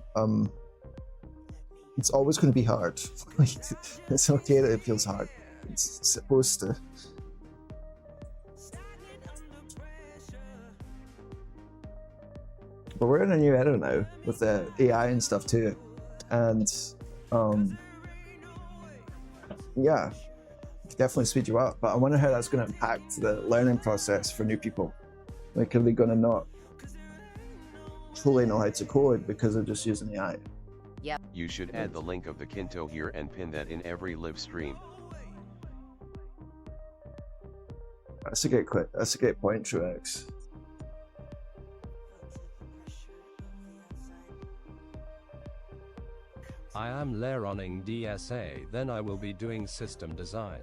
Speaker 8: It's always going to be hard. Like, it's okay that it feels hard. It's supposed to. But we're in a new era now with the AI and stuff too, and yeah, definitely speed you up. But I wonder how that's going to impact the learning process for new people. Like, are they going to not fully know how to code because they're just using AI?
Speaker 6: Yep.
Speaker 2: You should add the link of the Kynto here and pin that in every live stream.
Speaker 8: That's a great point, Truex.
Speaker 7: I am learning DSA, then I will be doing system design.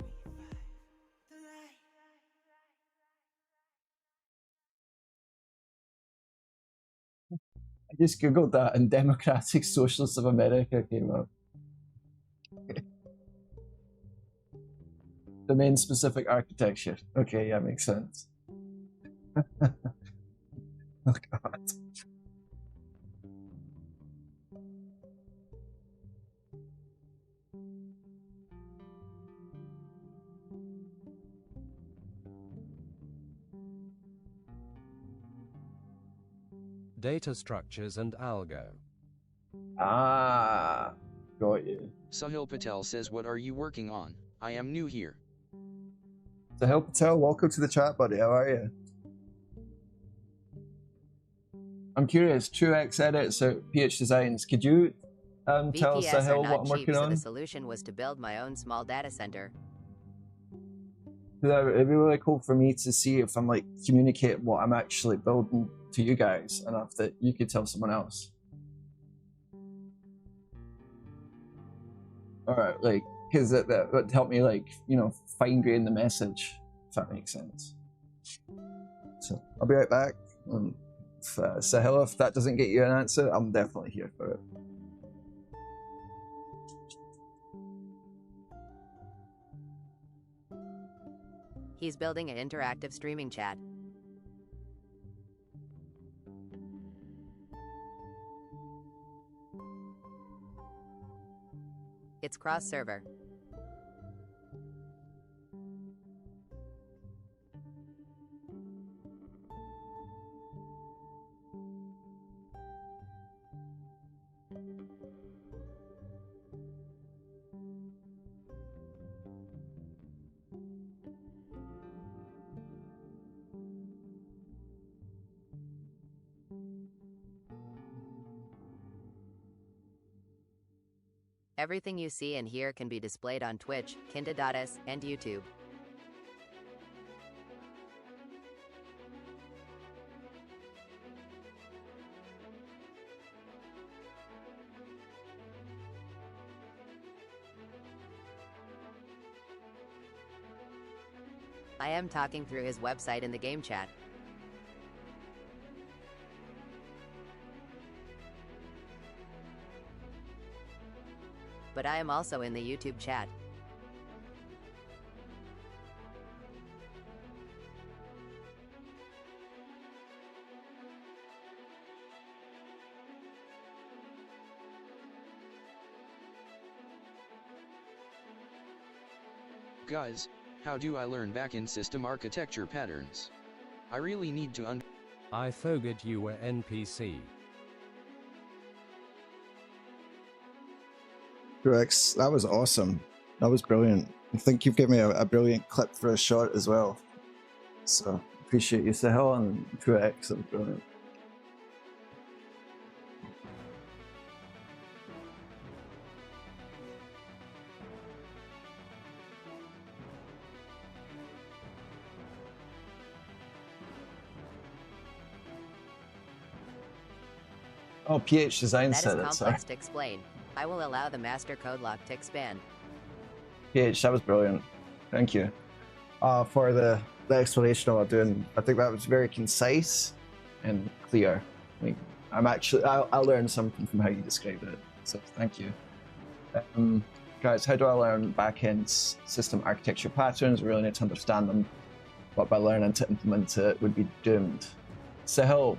Speaker 8: I just googled that and Democratic Socialists of America came up.
Speaker 1: Domain-specific architecture. Okay, yeah, makes sense. Oh God.
Speaker 7: Data structures and algo.
Speaker 1: Ah, got you.
Speaker 4: Sahil Patel says, what are you working on? I am new here.
Speaker 8: Sahil Patel, welcome to the chat, buddy. How are you?
Speaker 1: I'm curious, TrueX edits or PH Designs, could you tell
Speaker 6: VPS are
Speaker 1: Sahil
Speaker 6: not
Speaker 1: what I'm
Speaker 6: cheap,
Speaker 1: working
Speaker 6: so
Speaker 1: on?
Speaker 6: the solution was to build my own small data center.
Speaker 1: It'd be really cool for me to see if I'm like communicate what I'm actually building to you guys enough that you could tell someone else. Alright, like, because that would help me, like, you know, fine grain the message, if that makes sense.
Speaker 8: So I'll be right back.
Speaker 1: Sahil, if that doesn't get you an answer, I'm definitely here for it.
Speaker 6: He's building an interactive streaming chat. It's cross-server. Everything you see and hear can be displayed on Twitch, Kynto.us, and YouTube. I am talking through his website in the game chat. But I am also in the YouTube chat.
Speaker 4: Guys, how do I learn backend system architecture patterns? I really need to
Speaker 7: I forgot you were NPC.
Speaker 8: Rex, that was awesome. That was brilliant. I think you've given me a brilliant clip for a short as well. So
Speaker 1: Appreciate you, Sahil, and TrueX, that was brilliant. Oh, PH Design
Speaker 6: That is
Speaker 1: said it, sorry.
Speaker 6: complex to explain. I will allow the master Codeloch to expand.
Speaker 1: PH, that was brilliant. Thank you.
Speaker 8: for the explanation of what I'm doing, I think that was very concise
Speaker 1: And clear. Like, I learned something from how you described it, so thank you. Guys, how do I learn backend system architecture patterns? We really need to understand them, but by learning to implement it would be doomed. Sahil,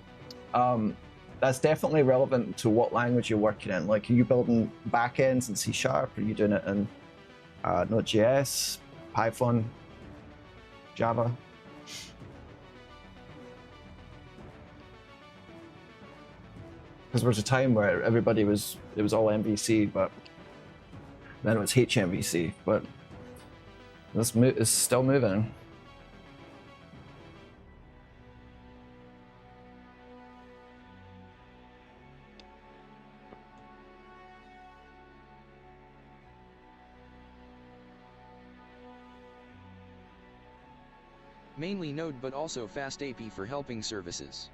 Speaker 1: that's definitely relevant to what language you're working in. Like, are you building backends in C#? Are you doing it in Node.js, Python, Java? Because there was a time where it was all MVC, but then it was HMVC. But this is still moving.
Speaker 4: Mainly Node but also Fast AP for helping services.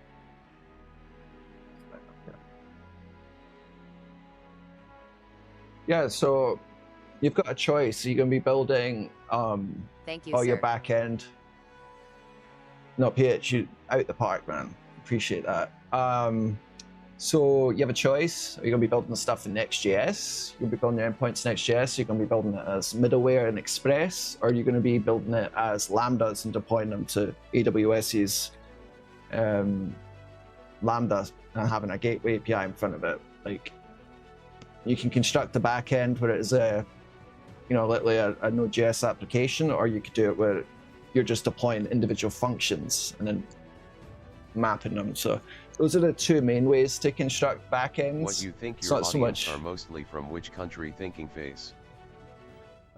Speaker 1: Yeah, so you've got a choice. You can be building
Speaker 6: Thank you,
Speaker 1: all
Speaker 6: sir.
Speaker 1: your back end. No, PH, you out the park, man. Appreciate that.
Speaker 8: So you have a choice. Are you going to be building the stuff in Next.js? You'll be building your endpoints in Next.js. You're going to be building it as middleware in Express, or are you going to be building it as lambdas and deploying them to AWS's Lambda and having a gateway API in front of it? Like, you can construct the backend where it is literally a Node.js application, or you could do it where you're just deploying individual functions and then mapping them. So those are the two main ways to construct backends.
Speaker 2: What you think
Speaker 8: It's
Speaker 2: your
Speaker 8: not
Speaker 2: audience
Speaker 8: so much...
Speaker 2: are mostly from which country thinking phase?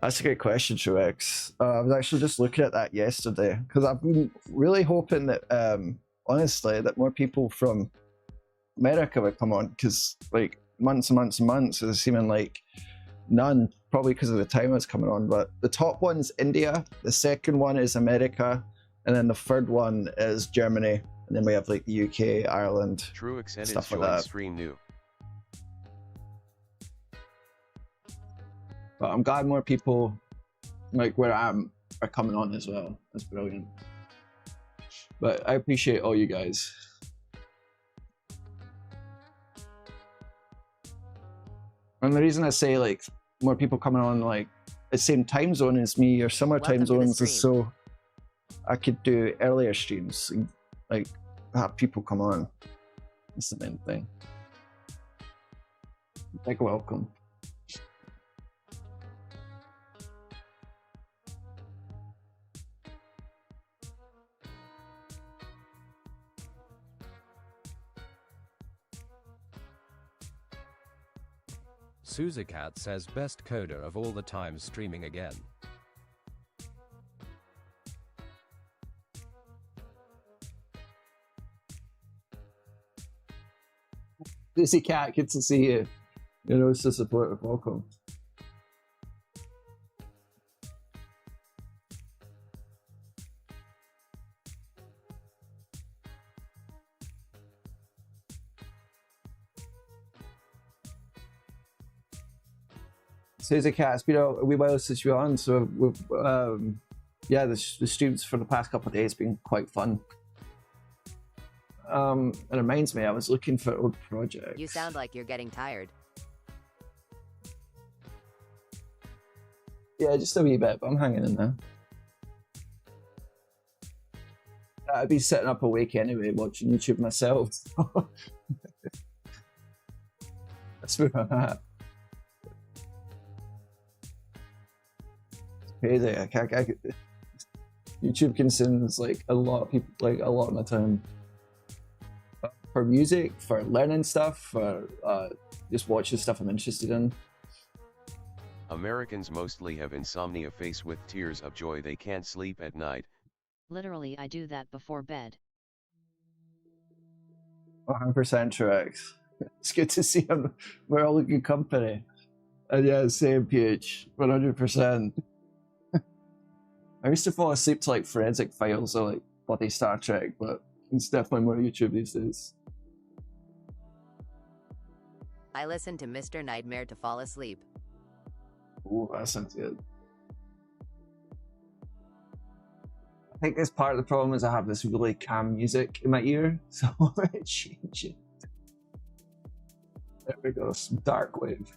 Speaker 8: That's a great question, Truex. I was actually just looking at that yesterday because I've been really hoping that, honestly, that more people from America would come on, because like months and months and months is seeming like none, probably because of the time it's coming on. But the top one's India, the second one is America, and then the third one is Germany. And then we have like the UK, Ireland,
Speaker 2: Truex
Speaker 8: stuff like
Speaker 2: joined
Speaker 8: that.
Speaker 2: stream new.
Speaker 8: But I'm glad more people like where I am are coming on as well. That's brilliant. But I appreciate all you guys. And the reason I say like more people coming on like the same time zone as me or similar time zones is so I could do earlier streams and like have people come on. That's the main thing. Big welcome.
Speaker 7: Suzacat says best coder of all the time streaming again.
Speaker 8: Doozy Cat, good to see you. You know, it's a supportive welcome. Doozy Cat, it's been a wee while since you were on, so we've, yeah, the streams for the past couple of days have been quite fun. It reminds me, I was looking for old projects.
Speaker 6: You sound like you're getting tired.
Speaker 8: Yeah, just a wee bit, but I'm hanging in there. I'd be sitting up awake anyway, watching YouTube myself. That's where I'm at. It's crazy. YouTube consumes like a lot of people, like a lot of my time. For music, for learning stuff, for just watching stuff I'm interested in.
Speaker 2: Americans mostly have insomnia face with tears of joy they can't sleep at night.
Speaker 3: Literally, I do that before bed.
Speaker 8: 100% Truex. It's good to see him. We're all a good company. And yeah, same PH. 100%. I used to fall asleep to like forensic files or like bloody Star Trek, but it's definitely more YouTube these days.
Speaker 6: I listen to Mr. Nightmare to fall asleep.
Speaker 8: Oh, that sounds good. I think this part of the problem is I have this really calm music in my ear, so I'm gonna change it. There we go, some dark wave.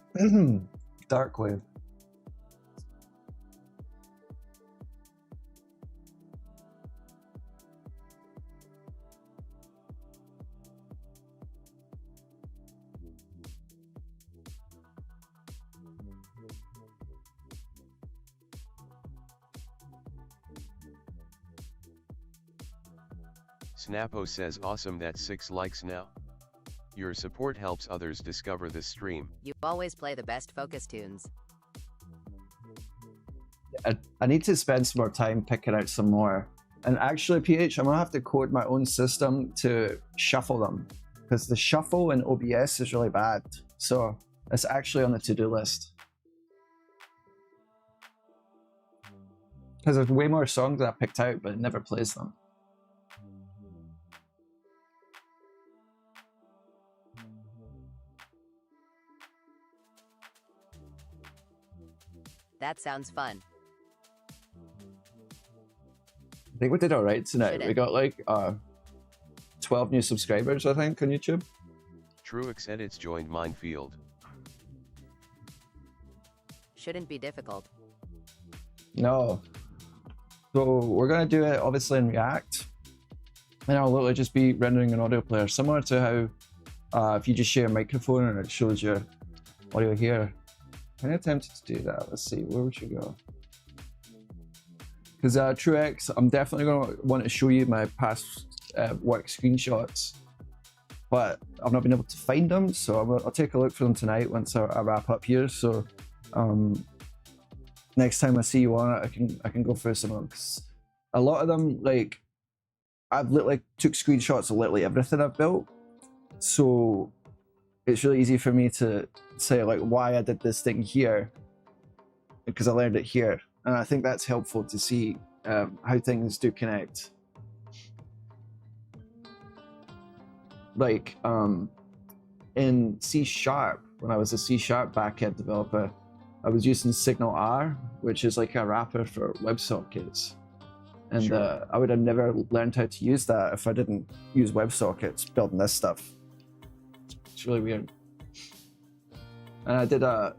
Speaker 8: Dark wave.
Speaker 2: Snappo says awesome, that's 6 likes now. Your support helps others discover this stream.
Speaker 6: You always play the best focus tunes.
Speaker 8: I need to spend some more time picking out some more. And actually, PH, I'm gonna have to code my own system to shuffle them, because the shuffle in OBS is really bad. So it's actually on the to-do list. Because there's way more songs that I picked out, but it never plays them.
Speaker 6: That sounds fun.
Speaker 8: I think we did alright tonight.
Speaker 6: Should it?
Speaker 8: We got like 12 new subscribers, I think, on YouTube.
Speaker 2: Truex edits joined Minefield.
Speaker 6: Shouldn't be difficult.
Speaker 8: No. So we're gonna do it obviously in React, and I'll literally just be rendering an audio player, similar to how if you just share a microphone and it shows your audio here. I'm tempted to do that. Let's see, where would you go? Because Truex, I'm definitely gonna want to show you my past work screenshots, but I've not been able to find them, so I'll take a look for them tonight once I wrap up here. So next time I see you on it, I can go through some of them, because a lot of them, like, I've literally took screenshots of literally everything I've built, so it's really easy for me to say like why I did this thing here, because I learned it here, and I think that's helpful to see how things do connect. Like in C#, when I was a C# backend developer, I was using Signal R, which is like a wrapper for WebSockets. And
Speaker 2: Sure.
Speaker 8: I would have never learned how to use that if I didn't use WebSockets building this stuff. It's really weird. And I did a...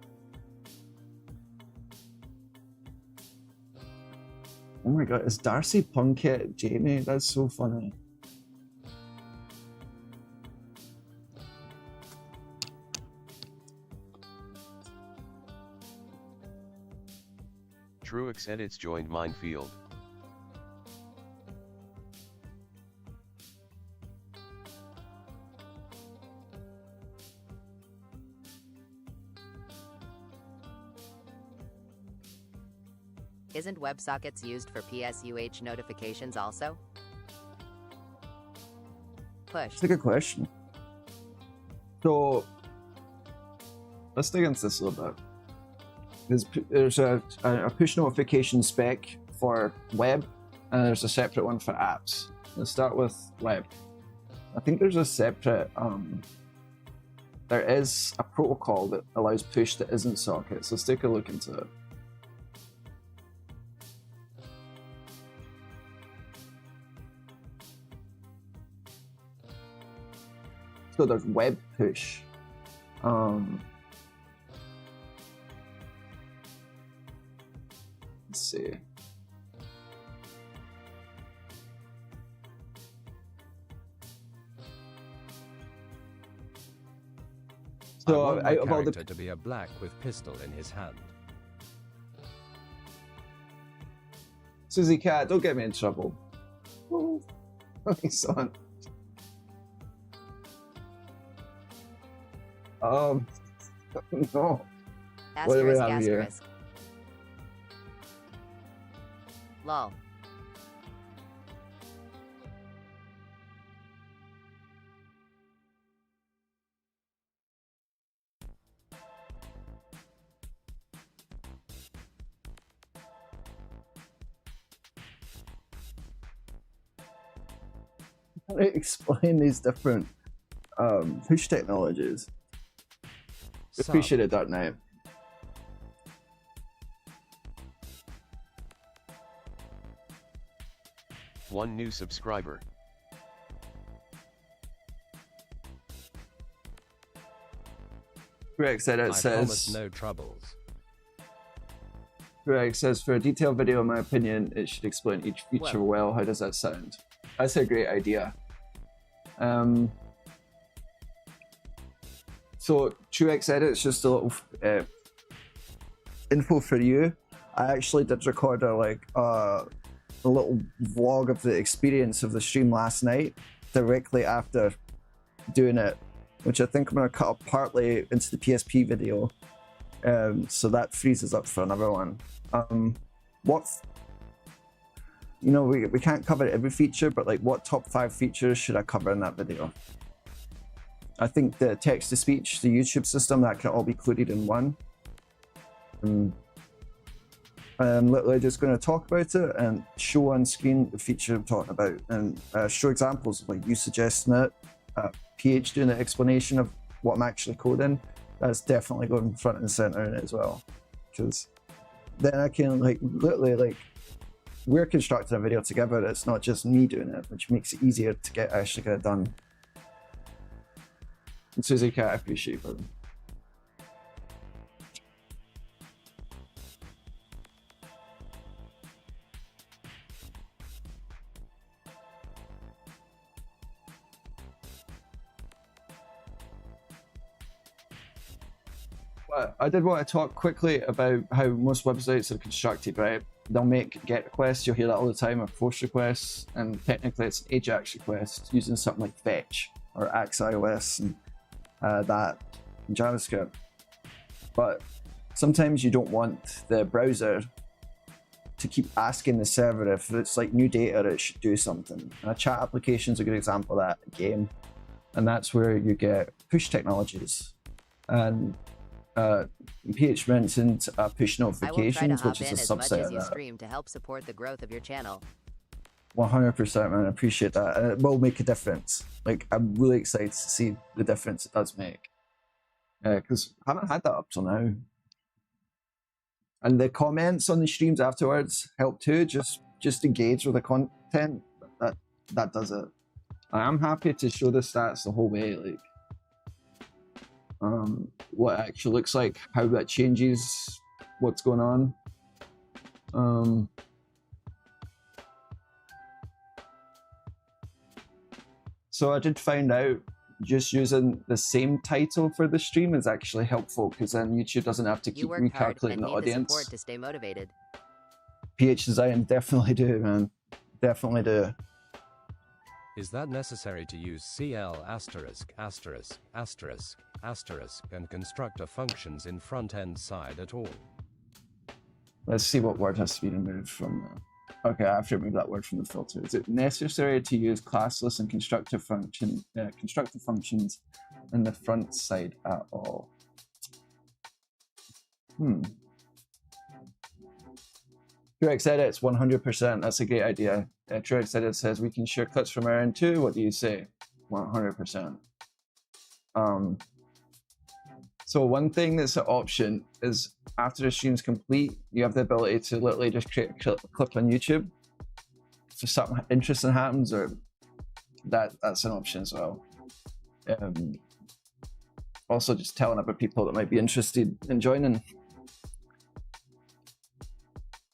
Speaker 8: Oh my god, is Darcy Punkit Jamie? That's so funny.
Speaker 2: Truex edits joined Minefield.
Speaker 6: Isn't WebSockets used for PSUH notifications also? Push.
Speaker 8: That's a good question. So let's dig into this a little bit. There's a push notification spec for web, and there's a separate one for apps. Let's start with web. I think there's a separate, there is a protocol that allows push that isn't sockets. Let's take a look into it. So there's web push. Let's see. So
Speaker 7: I want my
Speaker 8: out of all
Speaker 7: character
Speaker 8: the
Speaker 7: to be a black with pistol in his hand.
Speaker 8: Susie Cat, don't get me in trouble. Oh, my son. No. What do we
Speaker 6: Asterisk,
Speaker 8: have here?
Speaker 6: asterisk. Lol.
Speaker 8: How to explain these different push technologies? Appreciate it, .NET.
Speaker 2: One new subscriber.
Speaker 8: Greg said it
Speaker 7: I promise
Speaker 8: says.
Speaker 7: no troubles.
Speaker 8: Greg says, for a detailed video, in my opinion, it should explain each feature well. How does that sound? That's a great idea. So Truex edits, just a little info for you. I actually did record a little vlog of the experience of the stream last night, directly after doing it, which I think I'm gonna cut up partly into the PSP video. So that frees us up for another one. We can't cover every feature, but like what top 5 features should I cover in that video? I think the text-to-speech, the YouTube system, that can all be included in one. I'm literally just going to talk about it and show on screen the feature I'm talking about, and show examples of like you suggesting it, PH doing the explanation of what I'm actually coding. That's definitely going front and center in it as well, because then I can literally we're constructing a video together. It's not just me doing it, which makes it easier to actually get it done. And Susie Cat, I appreciate it. But I did want to talk quickly about how most websites are constructed, right? They'll make GET requests, you'll hear that all the time, or POST requests, and technically it's an AJAX request using something like fetch or axe.ios and that in JavaScript. But sometimes you don't want the browser to keep asking the server if it's like new data, it should do something. And a chat application is a good example of that, a game. And that's where you get push technologies. And PH mentioned push notifications, which is a subset of that.
Speaker 6: Stream to help support the growth of your channel.
Speaker 8: 100%, man. I appreciate that. And it will make a difference. Like, I'm really excited to see the difference it does make. Because I haven't had that up till now. And the comments on the streams afterwards help too. Just engage with the content. That does it. I'm happy to show the stats the whole way. Like, what it actually looks like, how that changes, what's going on. So I did find out just using the same title for the stream is actually helpful, because then YouTube doesn't have to keep recalculating the audience.
Speaker 6: The support to stay motivated.
Speaker 8: PH design definitely do, man. Definitely do.
Speaker 7: Is that necessary to use CL asterisk asterisk asterisk asterisk and constructor functions in front-end side at all?
Speaker 8: Let's see what word has to be removed from okay, I have to remove that word from the filter. Is it necessary to use classless and constructor functions in the front side at all? Truex Edits, 100%. That's a great idea. Truex Edit says we can share clips from our end too. What do you say? 100%. So one thing that's an option is after the stream's complete, you have the ability to literally just create a clip on YouTube. If something interesting happens, or that's an option as well. Also just telling other people that might be interested in joining.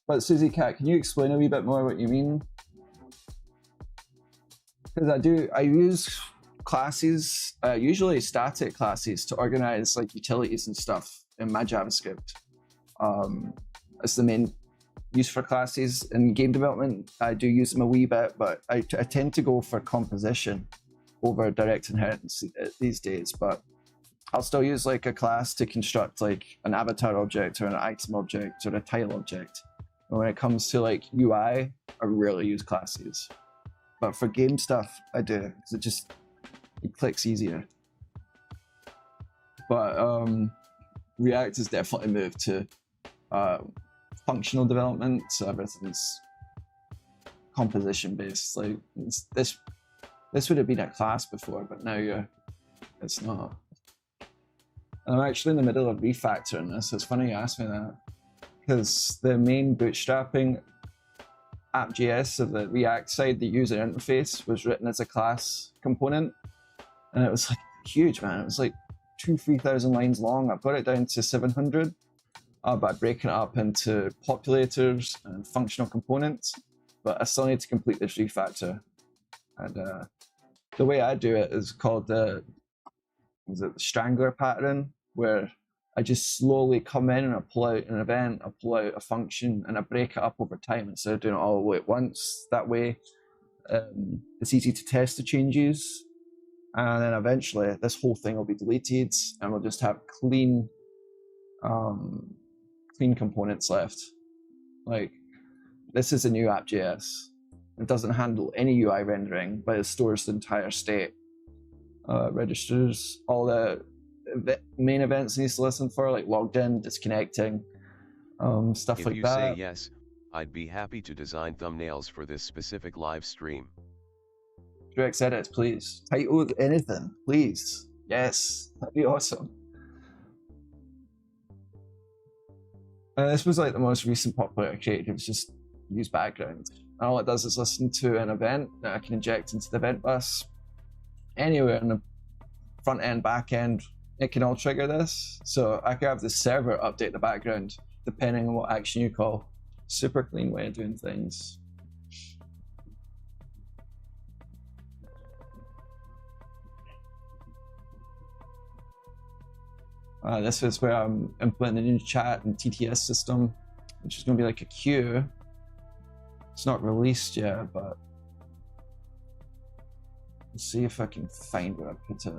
Speaker 8: But Susie Cat, can you explain a wee bit more what you mean? Because I use classes, usually static classes, to organize like utilities and stuff in my JavaScript. That's the main use for classes. In game development, I do use them a wee bit, but I tend to go for composition over direct inheritance these days. But I'll still use like a class to construct like an avatar object or an item object or a tile object. And when it comes to like UI, I rarely use classes. But for game stuff, I do, because it clicks easier. But React has definitely moved to functional development, so everything's composition based. Like this would have been a class before, but now it's not. And I'm actually in the middle of refactoring this. It's funny you asked me that, because the main bootstrapping app.js of the React side, the user interface, was written as a class component, and it was like huge, man. It was like 2,000-3,000 lines long. I've got it down to 700 by breaking it up into populators and functional components, but I still need to complete this refactor. And the way I do it is called the strangler pattern, where I just slowly come in and I pull out an event, I pull out a function, and I break it up over time instead of doing it all at once. That way, it's easy to test the changes, and then eventually this whole thing will be deleted, and we'll just have clean components left. Like, this is a new app.js. It doesn't handle any UI rendering, but it stores the entire state. Registers all the main events it needs to listen for, like logged in, disconnecting, stuff like that.
Speaker 2: If you say yes, I'd be happy to design thumbnails for this specific live stream.
Speaker 8: Direct edits, please. Title anything, please. Yes, that'd be awesome. This was like the most recent popular creative. It's just use background. And all it does is listen to an event that I can inject into the event bus anywhere
Speaker 1: front end, back end, it can all trigger this. So I can have the server update the background depending on what action you call. Super clean way of doing things. This is where I'm implementing the new chat and TTS system, which is going to be like a queue. It's not released yet, but let's see if I can find where I put it.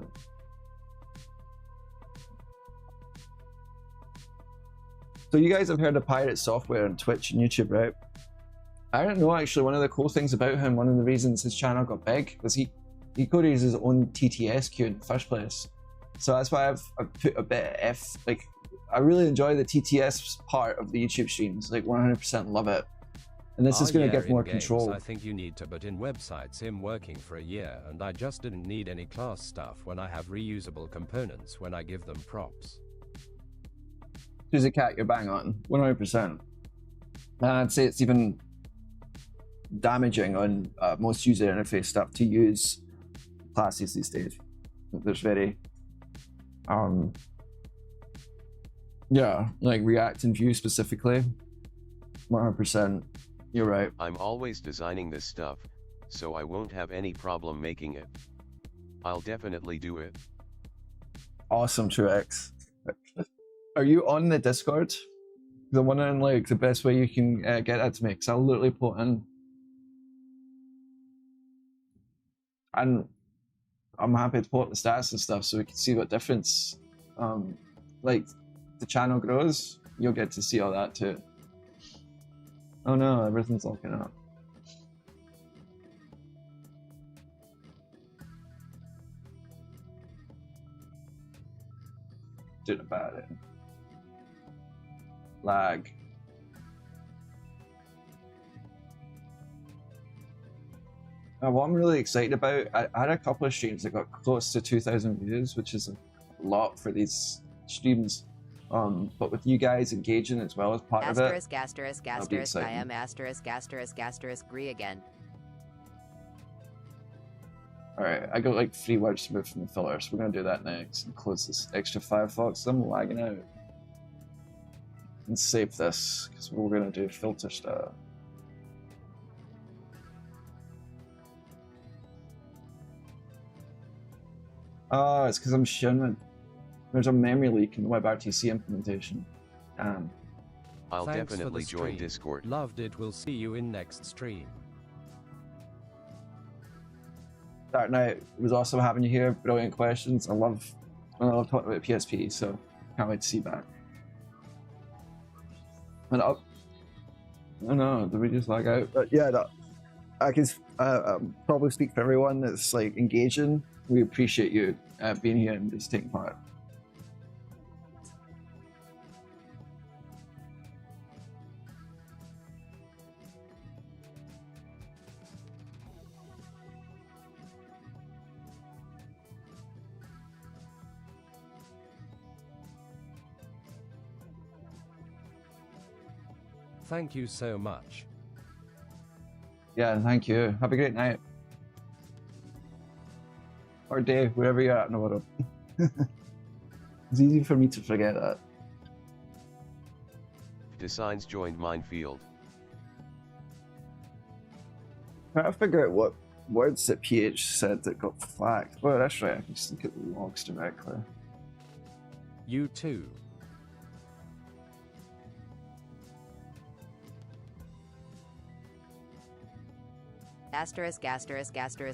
Speaker 1: So you guys have heard of Pirate Software on Twitch and YouTube, right? I don't know, actually. One of the cool things about him, one of the reasons his channel got big, was he coded his own TTS queue in the first place. So that's why I've put a bit of F. Like, I really enjoy the TTS part of the YouTube streams. Like, 100% love it. And this is going to give more control.
Speaker 7: I think you need to put in websites. I'm working for a year, and I just didn't need any class stuff when I have reusable components when I give them props.
Speaker 1: Doozy Cat, you're bang on. 100%. And I'd say it's even damaging on most user interface stuff to use classes these days. There's very yeah, like React and Vue specifically. 100%. You're right.
Speaker 2: I'm always designing this stuff, so I won't have any problem making it. I'll definitely do it.
Speaker 1: Awesome, Truex. Are you on the Discord? The one on like the best way you can get that to me, because I'll literally put in. And I'm happy to put the stats and stuff so we can see what difference, like the channel grows, you'll get to see all that too. Oh no, everything's locking up. Doing about it. Lag. What I'm really excited about, I had a couple of streams that got close to 2,000 views, which is a lot for these streams. But with you guys engaging as well as part of it,
Speaker 6: I am agree again.
Speaker 1: Alright, I got like 3 words to move from the filler, so we're gonna do that next and close this extra Firefox. I'm lagging out. And save this, because we're gonna do filter stuff. Oh, it's because I'm showing there's a memory leak in the WebRTC implementation.
Speaker 2: I'll
Speaker 7: Thanks
Speaker 2: definitely
Speaker 7: for the
Speaker 2: join
Speaker 7: stream.
Speaker 2: Discord.
Speaker 7: Loved it. We'll see you in next stream.
Speaker 1: Dark Knight, it was awesome having you here. Brilliant questions. I love talking about PSP, so can't wait to see back. And up. Oh no, did we just lag out? But yeah, I can probably speak for everyone that's like engaging. We appreciate you being here and just taking part.
Speaker 7: Thank you so much.
Speaker 1: Yeah, thank you. Have a great night. Or day, wherever you're at in the world. It's easy for me to forget that.
Speaker 2: Designs joined Minefield.
Speaker 1: Trying to figure out what words that PH said that got flagged. Well, that's right, I can just look at the logs directly.
Speaker 7: You too.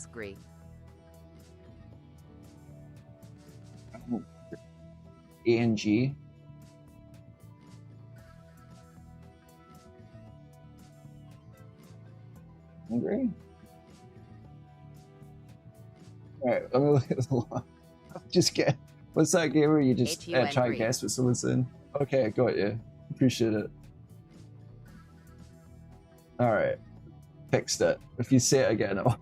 Speaker 6: Agree.
Speaker 1: ANG. Hungry? Alright, let me look at the log. Just get. What's that game where you just try and guess what someone's saying? Okay, got you. Appreciate it. Alright. Fixed it. If you say it again, I'll...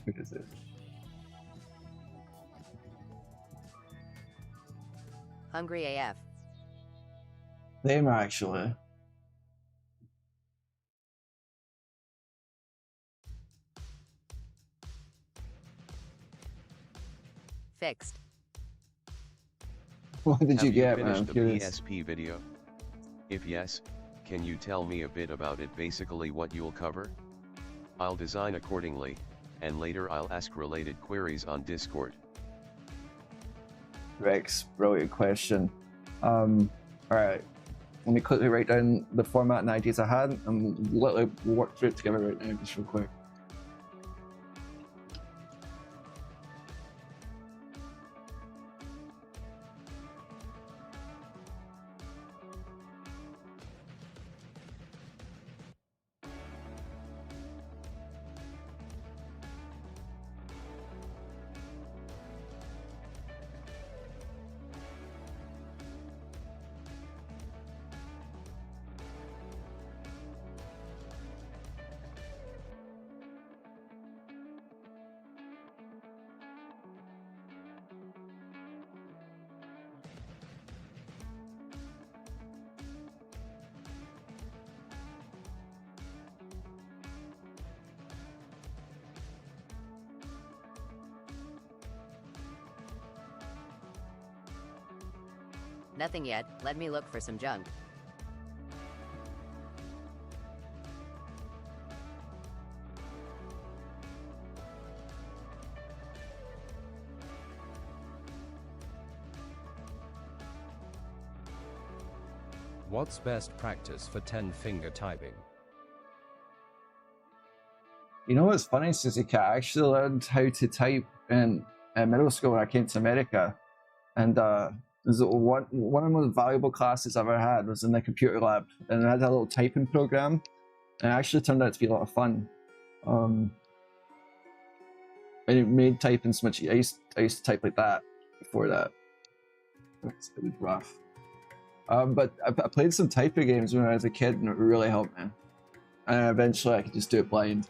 Speaker 1: What is it?
Speaker 6: Hungry AF.
Speaker 1: Them actually.
Speaker 6: Fixed.
Speaker 8: What did you
Speaker 2: Have
Speaker 8: get, man?
Speaker 2: finished
Speaker 8: I'm
Speaker 2: the
Speaker 8: curious.
Speaker 2: PSP video? If yes, can you tell me a bit about it, basically what you'll cover? I'll design accordingly, and later I'll ask related queries on Discord.
Speaker 8: Rex, brilliant question. Alright, let me quickly write down the format and ideas I had, and literally work through it together right now, just real quick.
Speaker 6: Nothing yet, let me look for some junk.
Speaker 7: What's best practice for 10-finger typing?
Speaker 8: You know what's funny, Susie Cat? I actually learned how to type in middle school when I came to America. And there's one of the most valuable classes I ever had was in the computer lab. And I had a little typing program. And it actually turned out to be a lot of fun. And it made typing so much. I used to type like that before that. It was rough. But I played some typing games when I was a kid, and it really helped me. And eventually I could just do it blind.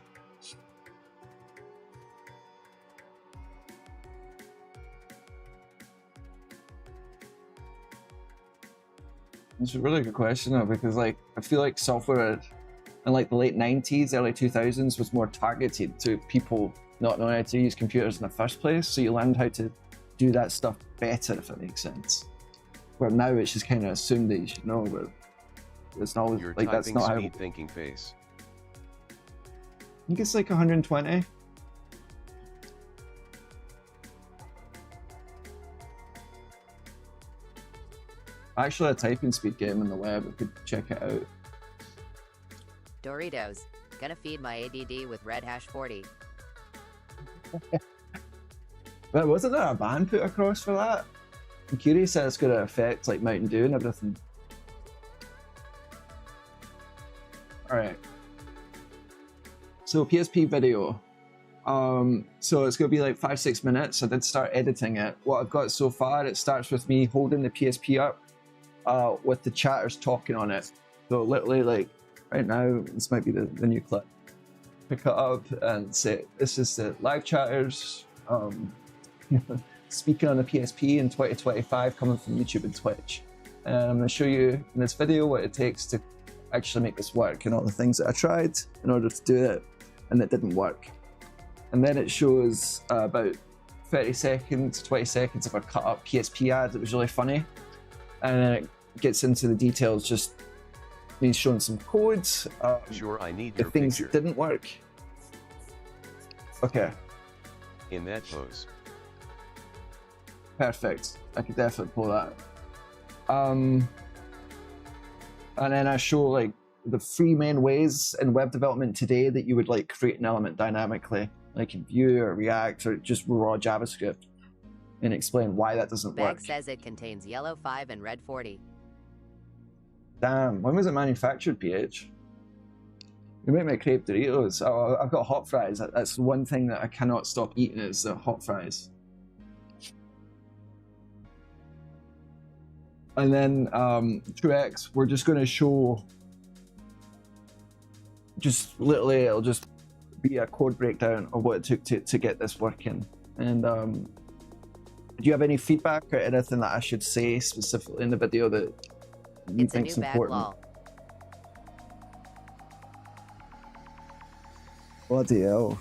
Speaker 8: It's a really good question though, because like I feel like software in like the late 90s, early 2000s was more targeted to people not knowing how to use computers in the first place. So you learned how to do that stuff better, if that makes sense. Where now it's just kind of assumed that you should know, but it's not always
Speaker 2: Your
Speaker 8: like that's
Speaker 2: typing
Speaker 8: not how.
Speaker 2: speed thinking face.
Speaker 8: I think it's like 120. Actually, a typing speed game on the web. I could check it out.
Speaker 6: Doritos. Gonna feed my ADD with red hash 40.
Speaker 8: But wasn't there a ban put across for that? I'm curious how it's going to affect like Mountain Dew and everything. Alright. So PSP video. So it's going to be like 5-6 minutes. I did start editing it. What I've got so far, it starts with me holding the PSP up with the chatters talking on it. So literally like right now, this might be the new clip. Pick it up and say, this is the live chatters speaking on the PSP in 2025 coming from YouTube and Twitch. And I'm going to show you in this video what it takes to actually make this work and all the things that I tried in order to do it and it didn't work. And then it shows about 30 seconds, 20 seconds of a cut up PSP ad that was really funny. And then it gets into the details, just me showing some codes.
Speaker 2: Sure, I need
Speaker 8: the
Speaker 2: your
Speaker 8: things
Speaker 2: picture.
Speaker 8: that didn't work. Okay,
Speaker 2: In that pose.
Speaker 8: perfect. I could definitely pull that. And then I show like the 3 main ways in web development today that you would like create an element dynamically, like in Vue or React or just raw JavaScript, and explain why that doesn't
Speaker 6: Bag
Speaker 8: work.
Speaker 6: says it contains yellow 5 and red 40.
Speaker 8: Damn, when was it manufactured, PH? You make me crepe Doritos. Oh, I've got hot fries. That's one thing that I cannot stop eating is the hot fries. And then TrueX, we're just going to show, just literally, it'll just be a code breakdown of what it took to get this working. And do you have any feedback or anything that I should say specifically in the video that you
Speaker 6: It's a
Speaker 8: think's
Speaker 6: new bag
Speaker 8: important?
Speaker 6: lol.
Speaker 8: Bloody hell.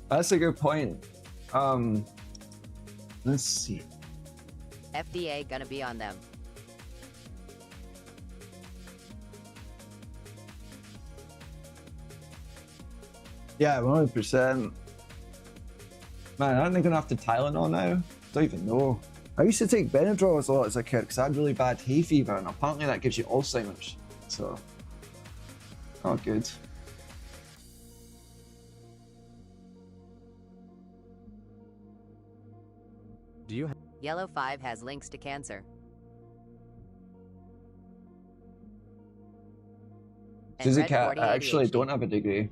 Speaker 8: That's a good point. Let's see.
Speaker 6: FDA gonna be on them.
Speaker 8: Yeah, 100%. Man, aren't they going after Tylenol now? Don't even know. I used to take Benadryl a lot as a kid because I had really bad hay fever, and apparently that gives you Alzheimer's. So, not good.
Speaker 7: Do you
Speaker 6: Yellow 5 has links to cancer. And
Speaker 8: Susie
Speaker 6: Red
Speaker 8: Cat,
Speaker 6: 40
Speaker 8: I actually
Speaker 6: ADHD.
Speaker 8: don't have a degree.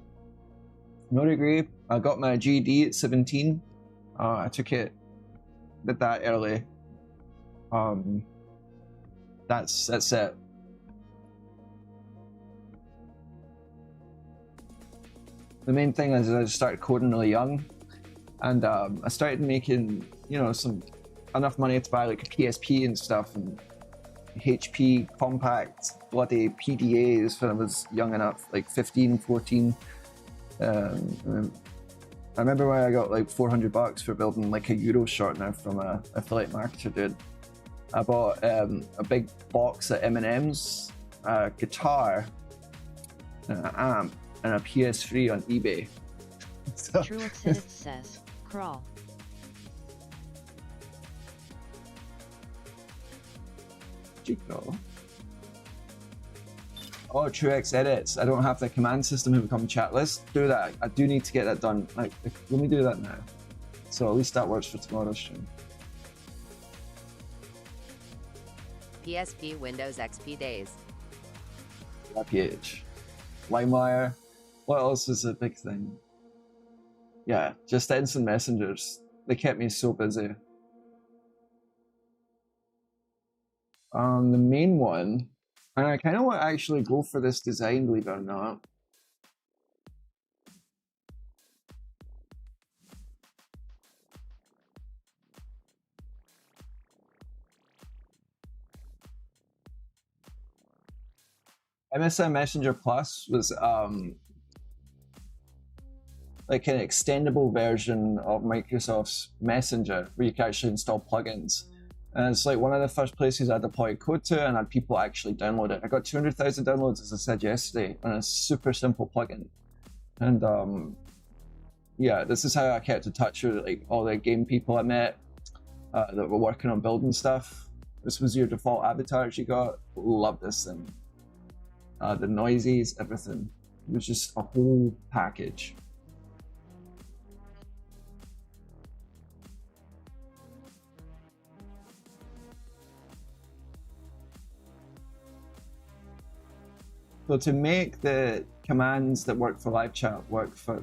Speaker 8: No degree. I got my GED at 17. I took it, did that early. That's it. The main thing is I started coding really young, and I started making, you know, enough money to buy like a PSP and stuff, and HP compact bloody PDAs when I was young enough, like 15, 14. I remember when I got like $400 for building like a Euro shortener from a affiliate marketer dude. I bought a big box of M&Ms, a guitar, an amp, and a PS3 on eBay. So,
Speaker 3: True Exhibit says, crawl.
Speaker 8: Oh, Truex edits. I don't have the command system to become chat list. Do that. I do need to get that done. Like, let me do that now. So at least that works for tomorrow's stream.
Speaker 6: PSP Windows XP days.
Speaker 8: PH. LimeWire. What else is a big thing? Yeah, just instant messengers. They kept me so busy. The main one, and I kind of want to actually go for this design, believe it or not. MSN Messenger Plus was like an extendable version of Microsoft's Messenger where you can actually install plugins. And it's like one of the first places I deployed code to and had people actually download it. I got 200,000 downloads, as I said yesterday, on a super simple plugin. And yeah, this is how I kept in touch with like all the game people I met that were working on building stuff. This was your default avatars you got. Love this thing. The noises, everything. It was just a whole package. So to make the commands that work for live chat work for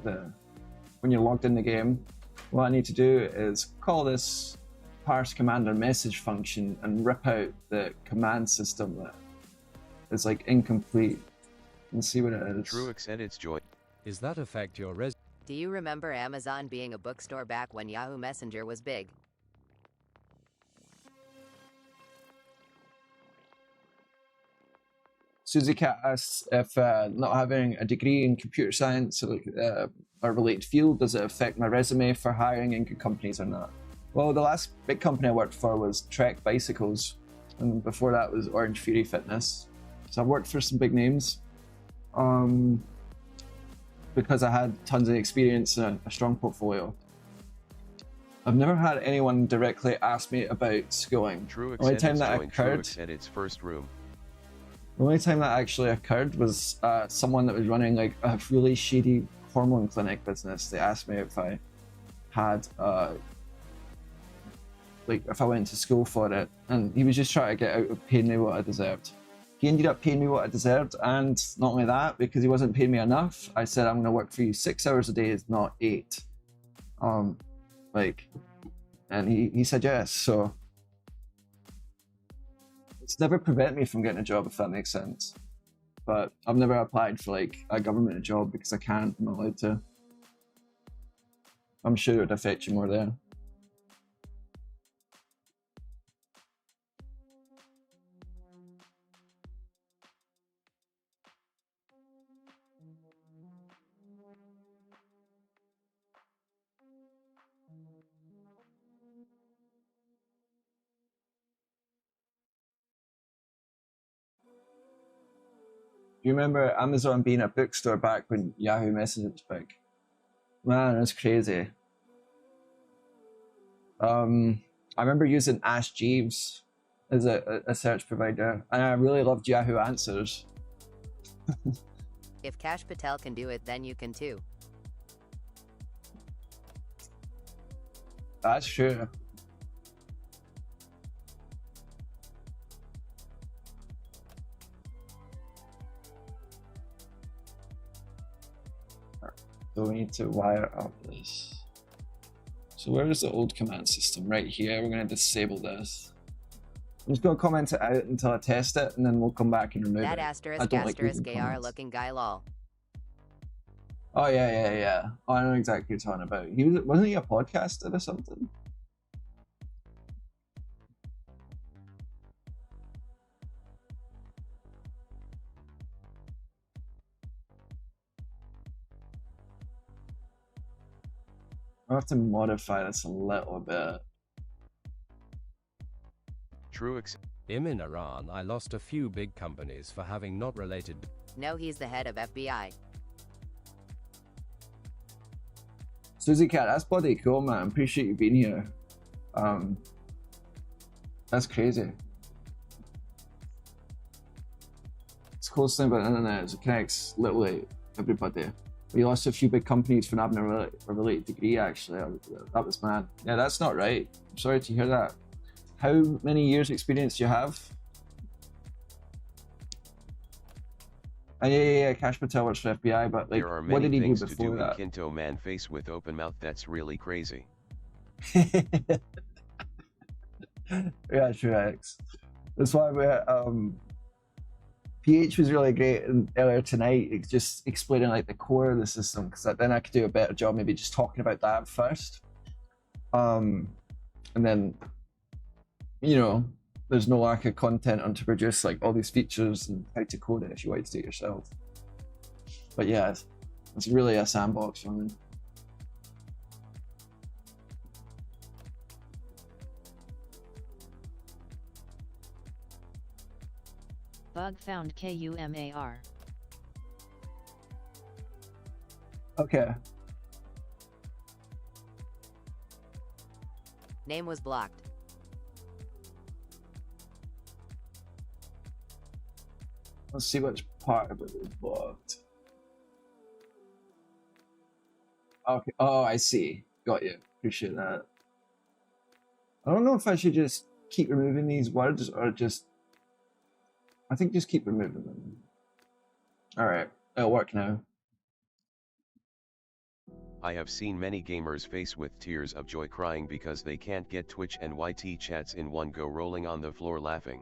Speaker 8: when you're logged in the game, what I need to do is call this parse command or message function and rip out the command system that is like incomplete and see what it is.
Speaker 2: Truex edits joy.
Speaker 7: Is that affect your res?
Speaker 6: Do you remember Amazon being a bookstore back when Yahoo Messenger was big?
Speaker 8: Susie Cat asks if not having a degree in computer science or a related field, does it affect my resume for hiring in good companies or not? Well, the last big company I worked for was Trek Bicycles, and before that was Orange Fury Fitness. So I've worked for some big names because I had tons of experience and a strong portfolio. I've never had anyone directly ask me about schooling.
Speaker 2: Truex
Speaker 8: The only time
Speaker 2: edits
Speaker 8: that
Speaker 2: join
Speaker 8: occurred,
Speaker 2: Truex edits first room.
Speaker 8: the only time that actually occurred was someone that was running like a really shady hormone clinic business. They asked me if I had like if I went to school for it, and he was just trying to get out of paying me what I deserved. He ended up paying me what I deserved, and not only that, because he wasn't paying me enough, I said I'm going to work for you 6 hours a day, not 8. And he said yes. So it's never prevent me from getting a job, if that makes sense. But I've never applied for like a government job because I can't. I'm not allowed to. I'm sure it would affect you more there.
Speaker 1: Do you remember Amazon being a bookstore back when Yahoo Messenger was big? Man, that's crazy. I remember using Ask Jeeves as a search provider, and I really loved Yahoo Answers.
Speaker 6: If Kash Patel can do it, then you can too.
Speaker 1: That's true. So we need to wire up this. So where is the old command system? Right here. We're going to disable this. I'm just going to comment it out until I test it, and then we'll come back and remove
Speaker 6: That
Speaker 1: it.
Speaker 6: asterisk AR looking guy lol.
Speaker 1: Oh yeah. Oh, I know exactly what you're talking about. Wasn't he a podcaster or something? I'll have to modify this a little bit.
Speaker 2: True.
Speaker 7: In Iran, I lost a few big companies for having not related.
Speaker 6: No, he's the head of FBI.
Speaker 1: Susie Cat, that's bloody cool, man. Appreciate you being here. That's crazy. It's cool thing about the internet is it connects literally everybody. We lost a few big companies for not having a related degree, actually. That was mad. Yeah, that's not right. I'm sorry to hear that. How many years experience do you have? Yeah, Kash Patel works for FBI, but like,
Speaker 2: there are
Speaker 1: what
Speaker 2: many
Speaker 1: did he do
Speaker 2: things to
Speaker 1: before
Speaker 2: do
Speaker 1: that?
Speaker 2: in Kynto man face with open mouth. That's really crazy.
Speaker 1: Yeah, true, X. That's why we PH was really great earlier tonight, just explaining like the core of the system, because then I could do a better job maybe just talking about that first. And then, you know, there's no lack of content on to produce like all these features and how to code it if you want to do it yourself. But yeah, it's really a sandbox for me.
Speaker 3: Bug found KUMAR.
Speaker 1: Okay.
Speaker 6: Name was blocked.
Speaker 1: Let's see which part of it was blocked. Okay. Oh, I see. Got you. Appreciate that. I don't know if I should just keep removing these words or just. I think just keep removing them. All right. It'll work now.
Speaker 2: I have seen many gamers face with tears of joy crying because they can't get Twitch and YT chats in one go, rolling on the floor laughing.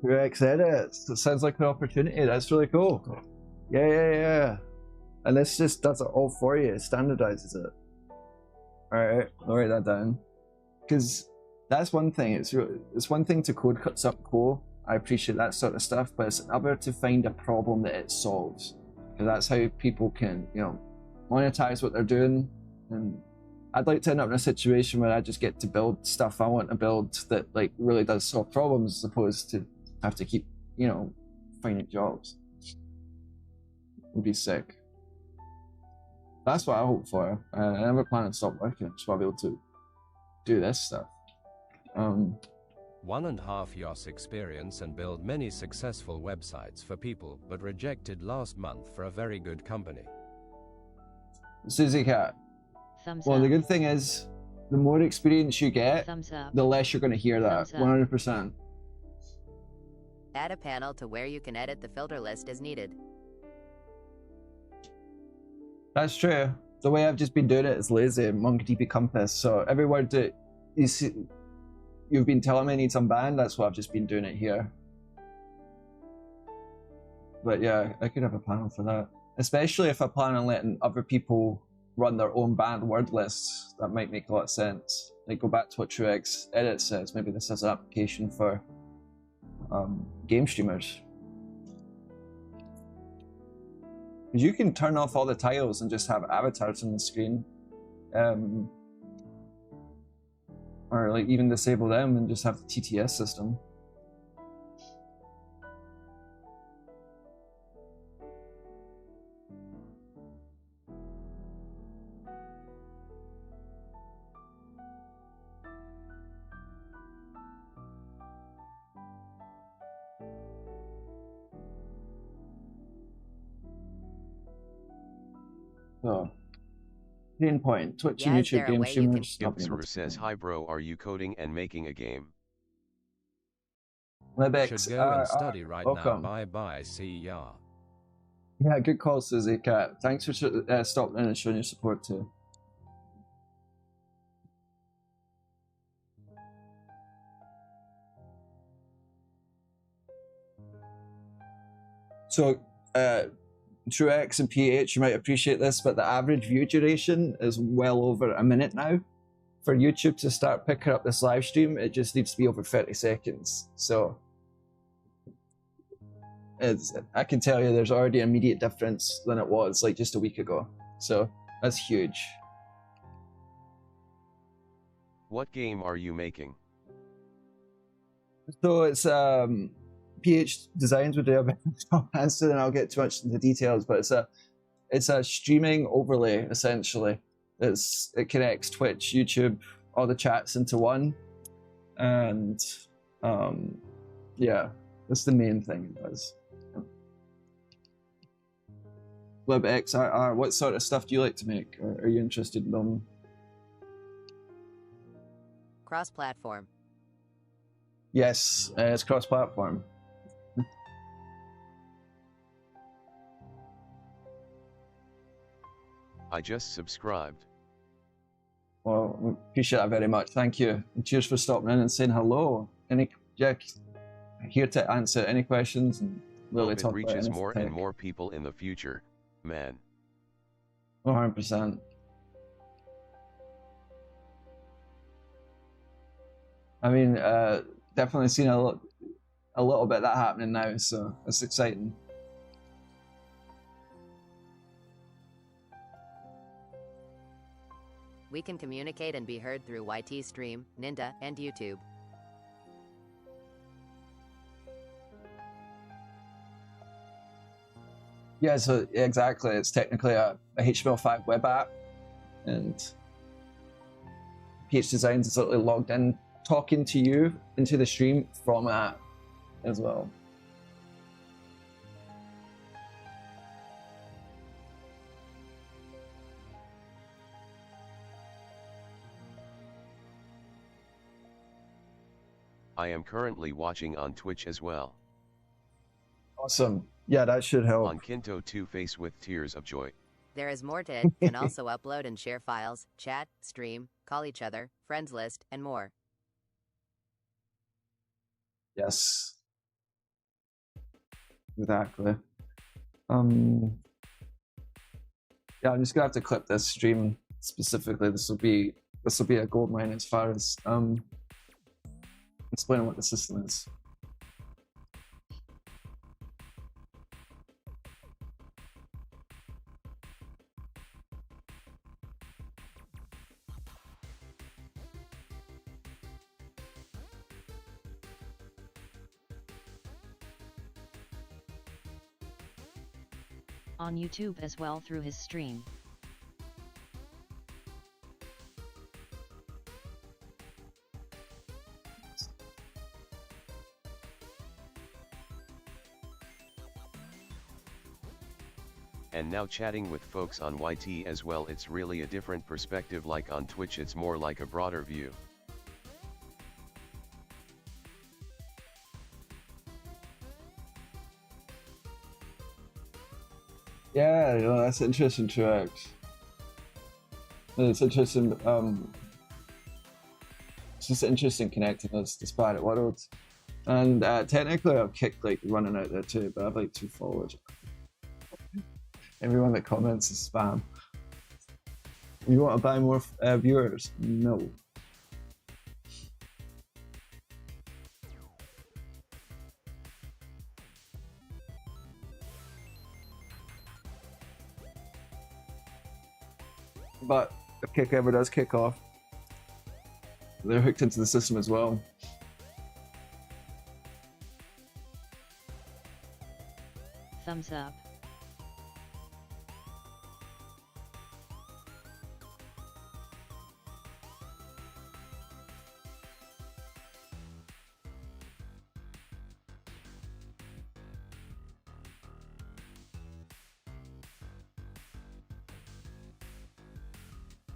Speaker 1: Rex edits. That sounds like an opportunity. That's really cool. Yeah. And this just does it all for you. It standardizes it. Alright, I'll write that down. Because that's one thing. It's one thing to code cuts up core. I appreciate that sort of stuff, but it's another to find a problem that it solves. Because that's how people can, you know, monetize what they're doing. And I'd like to end up in a situation where I just get to build stuff I want to build that like really does solve problems, as opposed to have to keep, you know, finding jobs. Would be sick. That's what I hope for. I never plan to stop working. Just want to be able to do this stuff.
Speaker 7: 1.5 years experience and build many successful websites for people, but rejected last month for a very good company.
Speaker 1: Susie Cat.
Speaker 3: Thumbs
Speaker 1: Well,
Speaker 3: up.
Speaker 1: the good thing is, the more experience you get,
Speaker 3: Thumbs up.
Speaker 1: the less you're going to hear that.
Speaker 3: Thumbs up.
Speaker 1: 100%.
Speaker 6: Add a panel to where you can edit the filter list as needed.
Speaker 1: That's true. The way I've just been doing it is lazy, MongoDB Compass. So every word that you see, you've been telling me needs unbanned, that's what I've just been doing it here. But yeah, I could have a panel for that. Especially if I plan on letting other people run their own banned word lists. That might make a lot of sense. Like, go back to what TrueX Edit says. Maybe this is an application for game streamers. You can turn off all the tiles and just have avatars on the screen. Or like even disable them and just have the TTS system.
Speaker 8: So, pain point, Twitch and
Speaker 6: Yeah, is
Speaker 8: YouTube
Speaker 6: there a
Speaker 8: game
Speaker 6: way you can-
Speaker 8: streamers. not being able
Speaker 2: Gilpsur
Speaker 8: to
Speaker 2: says,
Speaker 8: play.
Speaker 2: hi bro, are you coding and making a game?
Speaker 8: Webex,
Speaker 7: Should go and study right
Speaker 8: welcome.
Speaker 7: now. Bye bye. See ya.
Speaker 8: Yeah, good call, Susie Cat. Thanks for stopping in and showing your support too. So, TrueX and PH, you might appreciate this, but the average view duration is well over a minute now. For YouTube to start picking up this live stream, it just needs to be over 30 seconds. So, I can tell you there's already an immediate difference than it was like just a week ago. So, that's huge.
Speaker 2: What game are you making?
Speaker 8: So it's PH Designs would do a better job answer, and I'll get too much into details, but it's a streaming overlay essentially. It connects Twitch, YouTube, all the chats into one, and yeah, that's the main thing it does. WebXRR, what sort of stuff do you like to make? Or are you interested in them?
Speaker 6: Cross-platform.
Speaker 8: Yes, it's cross-platform.
Speaker 2: I just subscribed.
Speaker 8: Well, we appreciate that very much. Thank you. And cheers for stopping in and saying hello. Here to answer any questions and
Speaker 2: Hope
Speaker 8: really
Speaker 2: it
Speaker 8: talk about
Speaker 2: reaches
Speaker 8: anything
Speaker 2: more
Speaker 8: tech.
Speaker 2: and more people in the future, man.
Speaker 8: 100%. I mean, definitely seen a little bit of that happening now, so it's exciting.
Speaker 6: We can communicate and be heard through YT Stream, Ninja, and YouTube.
Speaker 8: Yeah, so exactly. It's technically a HTML5 web app, and PH Designs is literally logged in, talking to you into the stream from that as well.
Speaker 2: I am currently watching on Twitch as well.
Speaker 8: Awesome. Yeah, that should help.
Speaker 2: On Kynto 2 face with tears of joy.
Speaker 6: There is more to it. Can also upload and share files, chat, stream, call each other, friends list, and more.
Speaker 8: Yes. Exactly. Yeah, I'm just gonna have to clip this stream specifically. This will be a gold mine as far as explaining what the system is.
Speaker 3: On YouTube as well through his stream.
Speaker 2: And now chatting with folks on YT as well. It's really a different perspective. Like on Twitch it's more like a broader view.
Speaker 8: Yeah, that's interesting to it's interesting. It's just interesting connecting those disparate worlds. And technically, I've kicked like running out there too, but I've like 2 followers. Everyone that comments is spam. You want to buy more viewers? No. But if kick ever does kick off, they're hooked into the system as well.
Speaker 3: Thumbs up.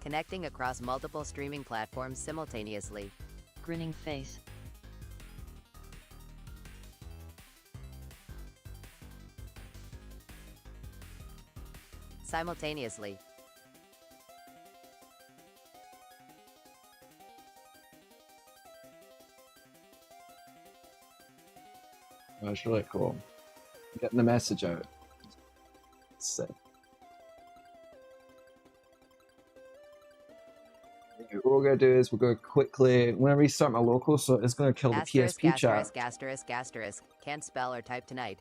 Speaker 6: Connecting across multiple streaming platforms simultaneously.
Speaker 3: Grinning face.
Speaker 6: Simultaneously.
Speaker 8: That's really cool. Getting the message out. Sick. What we're gonna do is we're gonna quickly. I'm gonna restart my local, so it's gonna kill the
Speaker 6: Asterisk,
Speaker 8: PSP chat.
Speaker 6: asterisk, asterisk, asterisk. Can't spell or type tonight.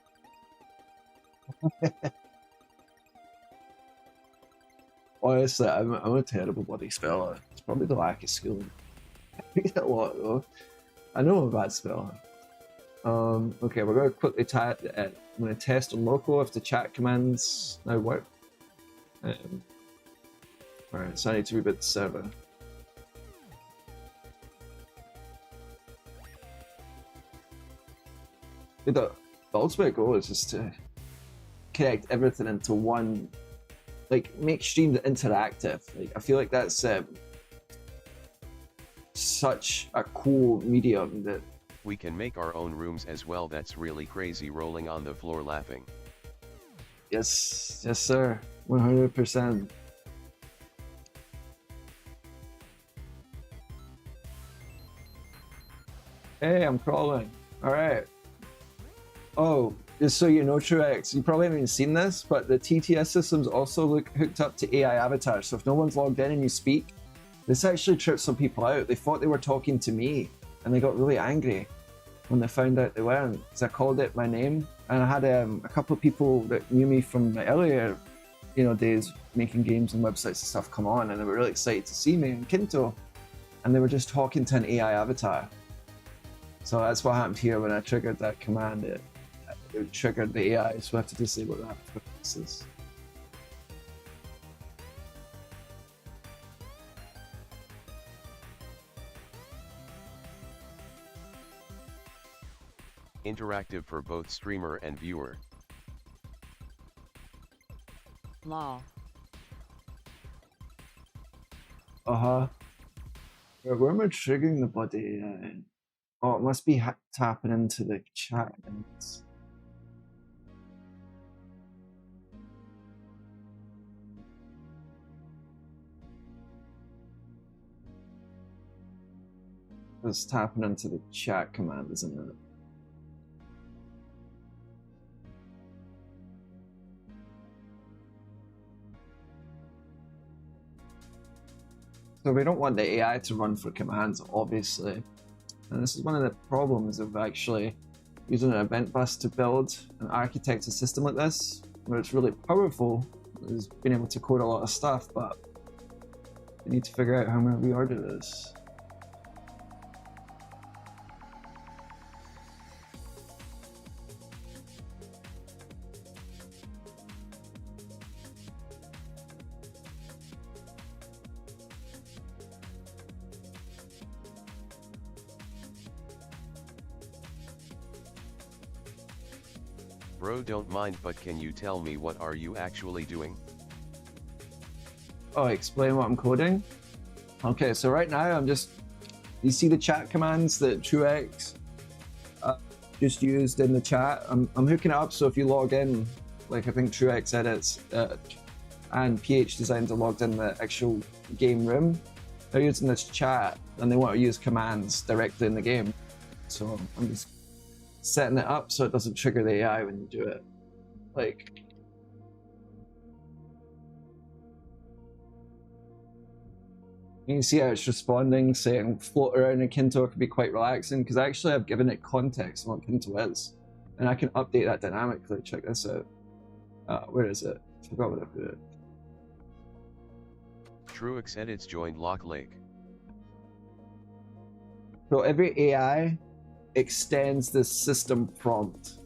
Speaker 8: Honestly, I'm a terrible bloody speller. It's probably the lack of schooling. I read a lot though. I know I'm a bad speller. Okay, we're going to quickly I'm going to test on local if the chat commands now work. Alright, so I need to reboot the server. The ultimate goal is just to connect everything into one, like make streams interactive. Like I feel like that's such a cool medium that
Speaker 2: We can make our own rooms as well. That's really crazy, rolling on the floor laughing.
Speaker 8: yes, yes sir, 100%. Hey, I'm crawling. All right. Oh, just so you know, Truex, you probably haven't even seen this, but the TTS system's also hooked up to AI avatars. So if no one's logged in and you speak, this actually tripped some people out. They thought they were talking to me, and they got really angry when they found out they weren't, because I called it my name. And I had a couple of people that knew me from my earlier, days making games and websites and stuff come on, and they were really excited to see me in Kynto, and they were just talking to an AI avatar. So that's what happened here when I triggered that command. It triggered the AI, so I have to disable that for purposes.
Speaker 2: Interactive for both streamer and viewer.
Speaker 3: Law.
Speaker 8: Uh-huh. Where am I triggering the bloody AI? Oh, it must be tapping into the chat. It's tapping into the chat command, isn't it? So we don't want the AI to run for commands, obviously. And this is one of the problems of actually using an event bus to build and architect a system like this, where it's really powerful, is being able to code a lot of stuff, but we need to figure out how I'm going to reorder this.
Speaker 2: Bro, don't mind, but can you tell me what are you actually doing?
Speaker 8: Oh, explain what I'm coding? Okay, so right now I'm just, you see the chat commands that Truex just used in the chat? I'm hooking it up, so if you log in, like I think Truex edits and PH Designs are logged in the actual game room, they're using this chat and they want to use commands directly in the game. So I'm just setting it up so it doesn't trigger the AI when you do it. Like, you can see how it's responding, saying float around in Kynto can be quite relaxing, because actually I've given it context on what Kynto is. And I can update that dynamically. Check this out. Where is it? I forgot what I put it.
Speaker 2: Truex edits joined Lock Lake.
Speaker 8: So every AI extends this system prompt.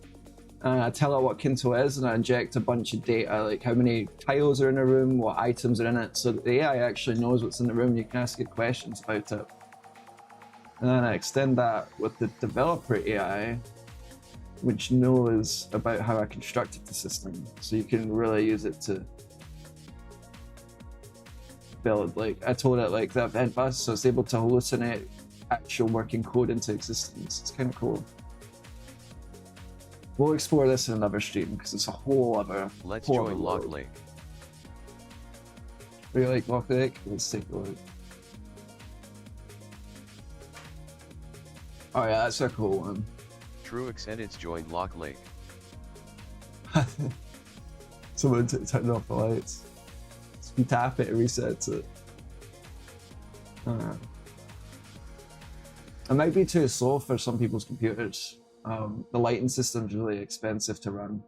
Speaker 8: I tell it what Kynto is, and I inject a bunch of data, like how many tiles are in a room, what items are in it, so that the AI actually knows what's in the room. You can ask it questions about it. And then I extend that with the developer AI, which knows about how I constructed the system. So you can really use it to
Speaker 1: build. Like I told it like the event bus, so it's able to hallucinate actual working code into existence. It's kind of cool. We'll explore this in another stream because it's a whole other.
Speaker 2: Let's
Speaker 1: whole
Speaker 2: join
Speaker 1: other
Speaker 2: Lock
Speaker 1: world.
Speaker 2: Lake.
Speaker 1: Do you like Lock Lake? Let's take a look. Oh yeah, that's a cool one.
Speaker 2: Truex edits joined Lock Lake.
Speaker 1: Someone turned off the lights. So you tap it, it resets it. It might be too slow for some people's computers. The lighting system's really expensive to run.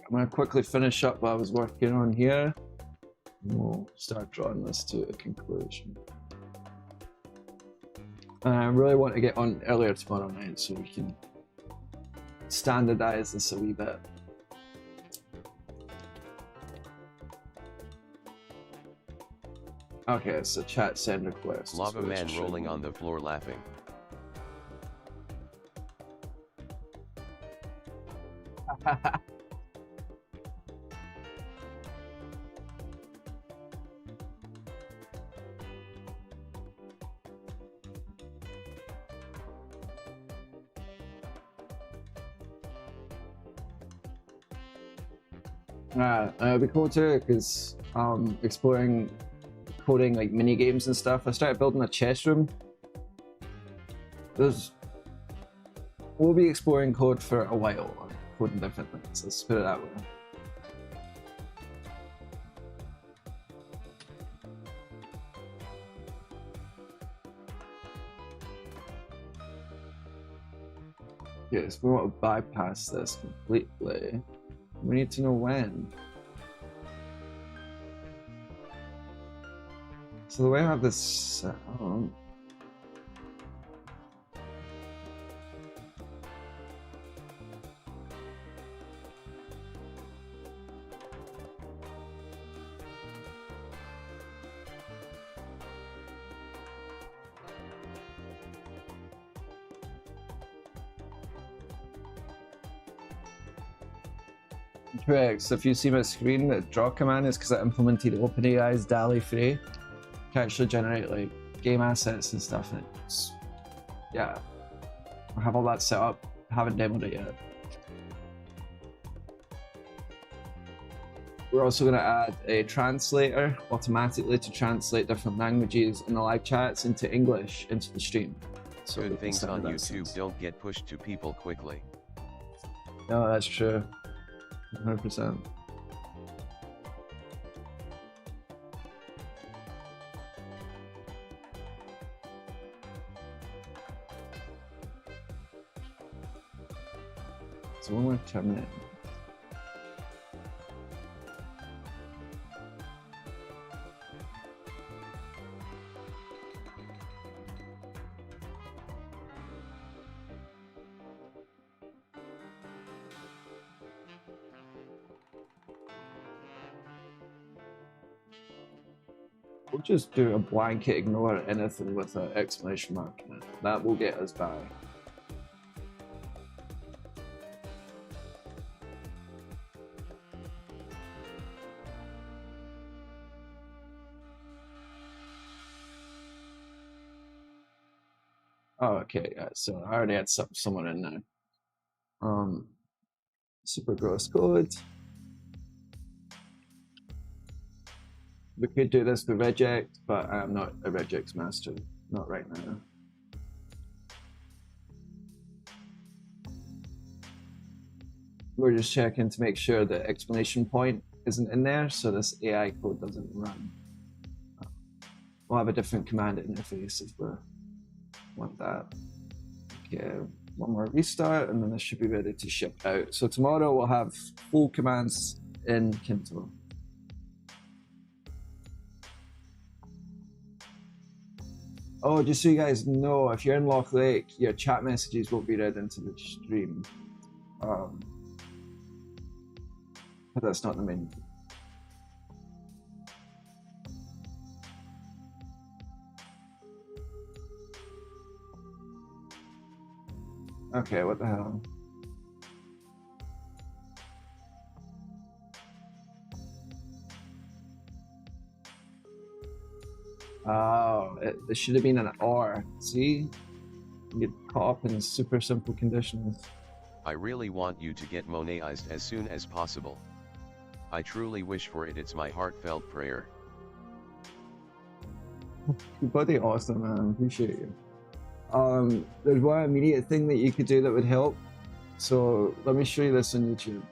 Speaker 1: I'm gonna quickly finish up what I was working on here. We'll start drawing this to a conclusion. I really want to get on earlier tomorrow night so we can standardize this a wee bit. Okay, so chat send request.
Speaker 2: Lava man rolling on the floor laughing.
Speaker 1: It'd be cool too, because exploring coding like mini games and stuff. I started building a chess room. We'll be exploring code for a while, coding different things. Let's put it that way. Yes, we want to bypass this completely. We need to know when. So the way I have this set up, correct. So if you see my screen, the draw command is because I implemented OpenAI's DALL-E 3. You can actually generate like game assets and stuff. And it's, yeah, I have all that set up. Haven't demoed it yet. We're also going to add a translator automatically to translate different languages in the live chats into English into the stream. So
Speaker 2: Good things on YouTube don't get pushed to people quickly.
Speaker 1: No, that's true. 100%. So when we're terminating. We'll just do a blanket ignore anything with an exclamation mark in it. That will get us by. Oh, okay, yeah, so I already had someone in there. Super gross code. We could do this with regex, but I'm not a regex master, not right now. We're just checking to make sure the explanation point isn't in there, so this AI code doesn't run. We'll have a different command interface if we want that. Okay, one more restart, and then this should be ready to ship out. So tomorrow we'll have full commands in Kynto. Oh, just so you guys know, if you're in Lock Lake, your chat messages won't be read into the stream. But that's not the main. Okay, what the hell? Oh, it should have been an or. See? You get caught up in super simple conditions.
Speaker 2: I really want you to get Monetized as soon as possible. I truly wish for it. It's my heartfelt prayer.
Speaker 1: You're bloody awesome, man. Appreciate you. There's one immediate thing that you could do that would help. So let me show you this on YouTube.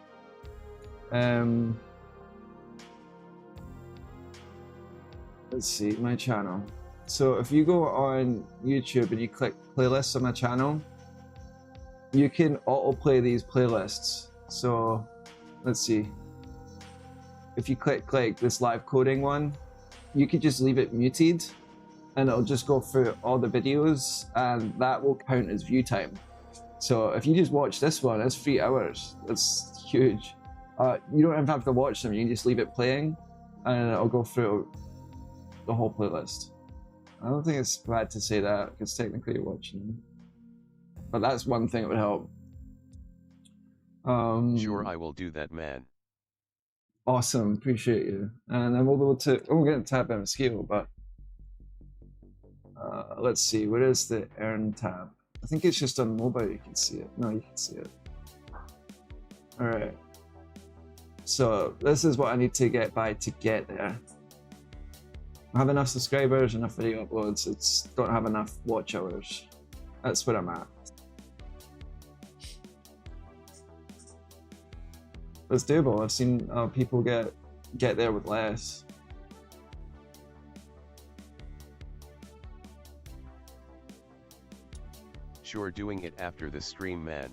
Speaker 1: Let's see, my channel. So if you go on YouTube and you click playlists on my channel, you can autoplay these playlists. So let's see. If you click like this live coding one, you could just leave it muted and it'll just go through all the videos and that will count as view time. So if you just watch this one, it's 3 hours. That's huge. You don't even have to watch them, you can just leave it playing and it'll go through the whole playlist. I don't think it's bad to say that because technically you're watching them. But that's one thing that would help.
Speaker 2: Sure, I will do that, man.
Speaker 1: Awesome, appreciate you. And then we'll be able to, we're going to tap in a skill, but let's see, where is the earn tab? I think it's just on mobile you can see it. No, you can see it. All right. So this is what I need to get by to get there. I have enough subscribers, enough video uploads, it's don't have enough watch hours. That's where I'm at. It's doable. I've seen people get there with less.
Speaker 2: Sure, doing it after the stream, man.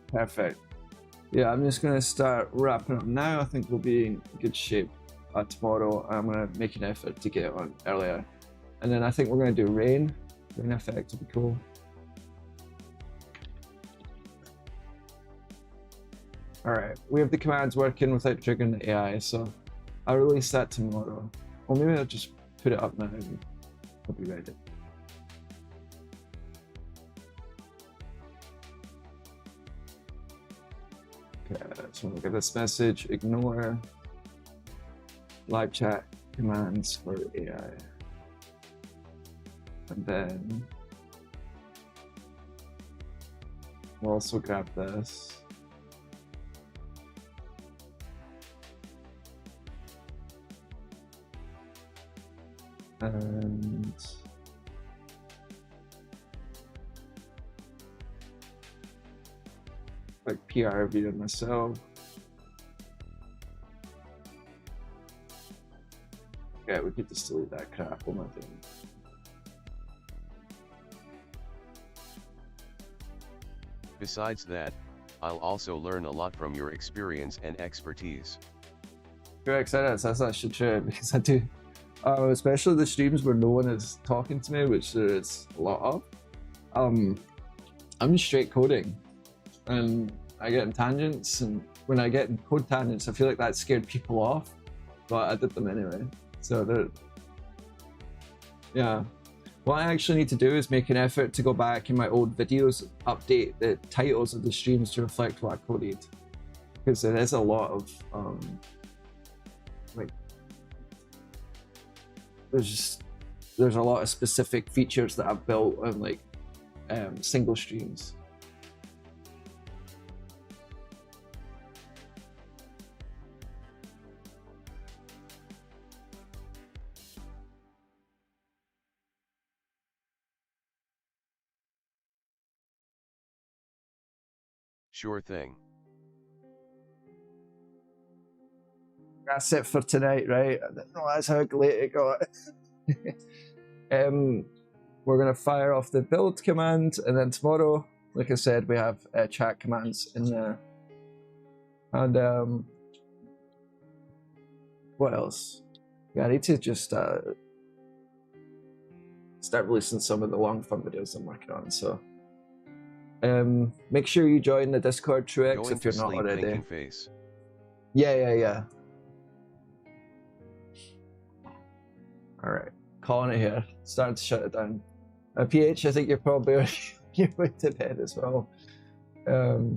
Speaker 1: Perfect. Yeah, I'm just gonna start wrapping up now. I think we'll be in good shape tomorrow. I'm gonna make an effort to get on earlier, and then I think we're gonna do rain effect would be cool. All right, we have the commands working without triggering the AI, so I'll release that tomorrow. Or maybe I'll just put it up now and I'll be ready. Okay, so look at this message, ignore live chat commands for AI. And then we'll also grab this. And like PR video myself. Okay, we could just delete that crap. What am I doing?
Speaker 2: Besides that, I'll also learn a lot from your experience and expertise.
Speaker 1: Very excited. That's actually true because I do. Especially the streams where no one is talking to me, which there is a lot of. I'm just straight coding, and I get in tangents, and when I get in code tangents, I feel like that scared people off, but I did them anyway. So they're, yeah. What I actually need to do is make an effort to go back in my old videos, update the titles of the streams to reflect what I coded, because there is a lot of like. There's a lot of specific features that I've built on like single streams.
Speaker 2: Sure thing.
Speaker 1: That's it for tonight, right? No, that's how late it got. We're gonna fire off the build command, and then tomorrow, like I said, we have chat commands in there. And what else? Yeah, I need to just start releasing some of the long form videos I'm working on. So make sure you join the Discord, Truex,
Speaker 2: Going
Speaker 1: if you're
Speaker 2: to
Speaker 1: not
Speaker 2: sleep
Speaker 1: already.
Speaker 2: thinking face.
Speaker 1: Yeah. All right, calling it here. Starting to shut it down. PH, I think you're probably
Speaker 8: your way to bed as well. We're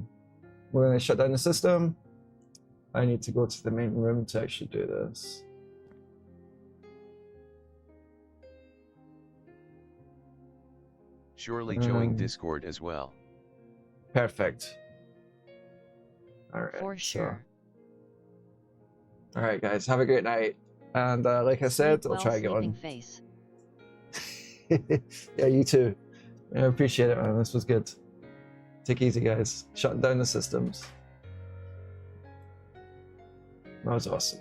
Speaker 8: going to shut down the system. I need to go to the main room to actually do this.
Speaker 2: Surely join Discord as well.
Speaker 8: Perfect. All right.
Speaker 3: For sure.
Speaker 8: All right, guys. Have a great night. And like I said,
Speaker 3: Sleep
Speaker 8: I'll try to get
Speaker 3: sleeping
Speaker 8: on.
Speaker 3: Face.
Speaker 8: Yeah, you too. I appreciate it, man. This was good. Take it easy, guys. Shutting down the systems. That was awesome.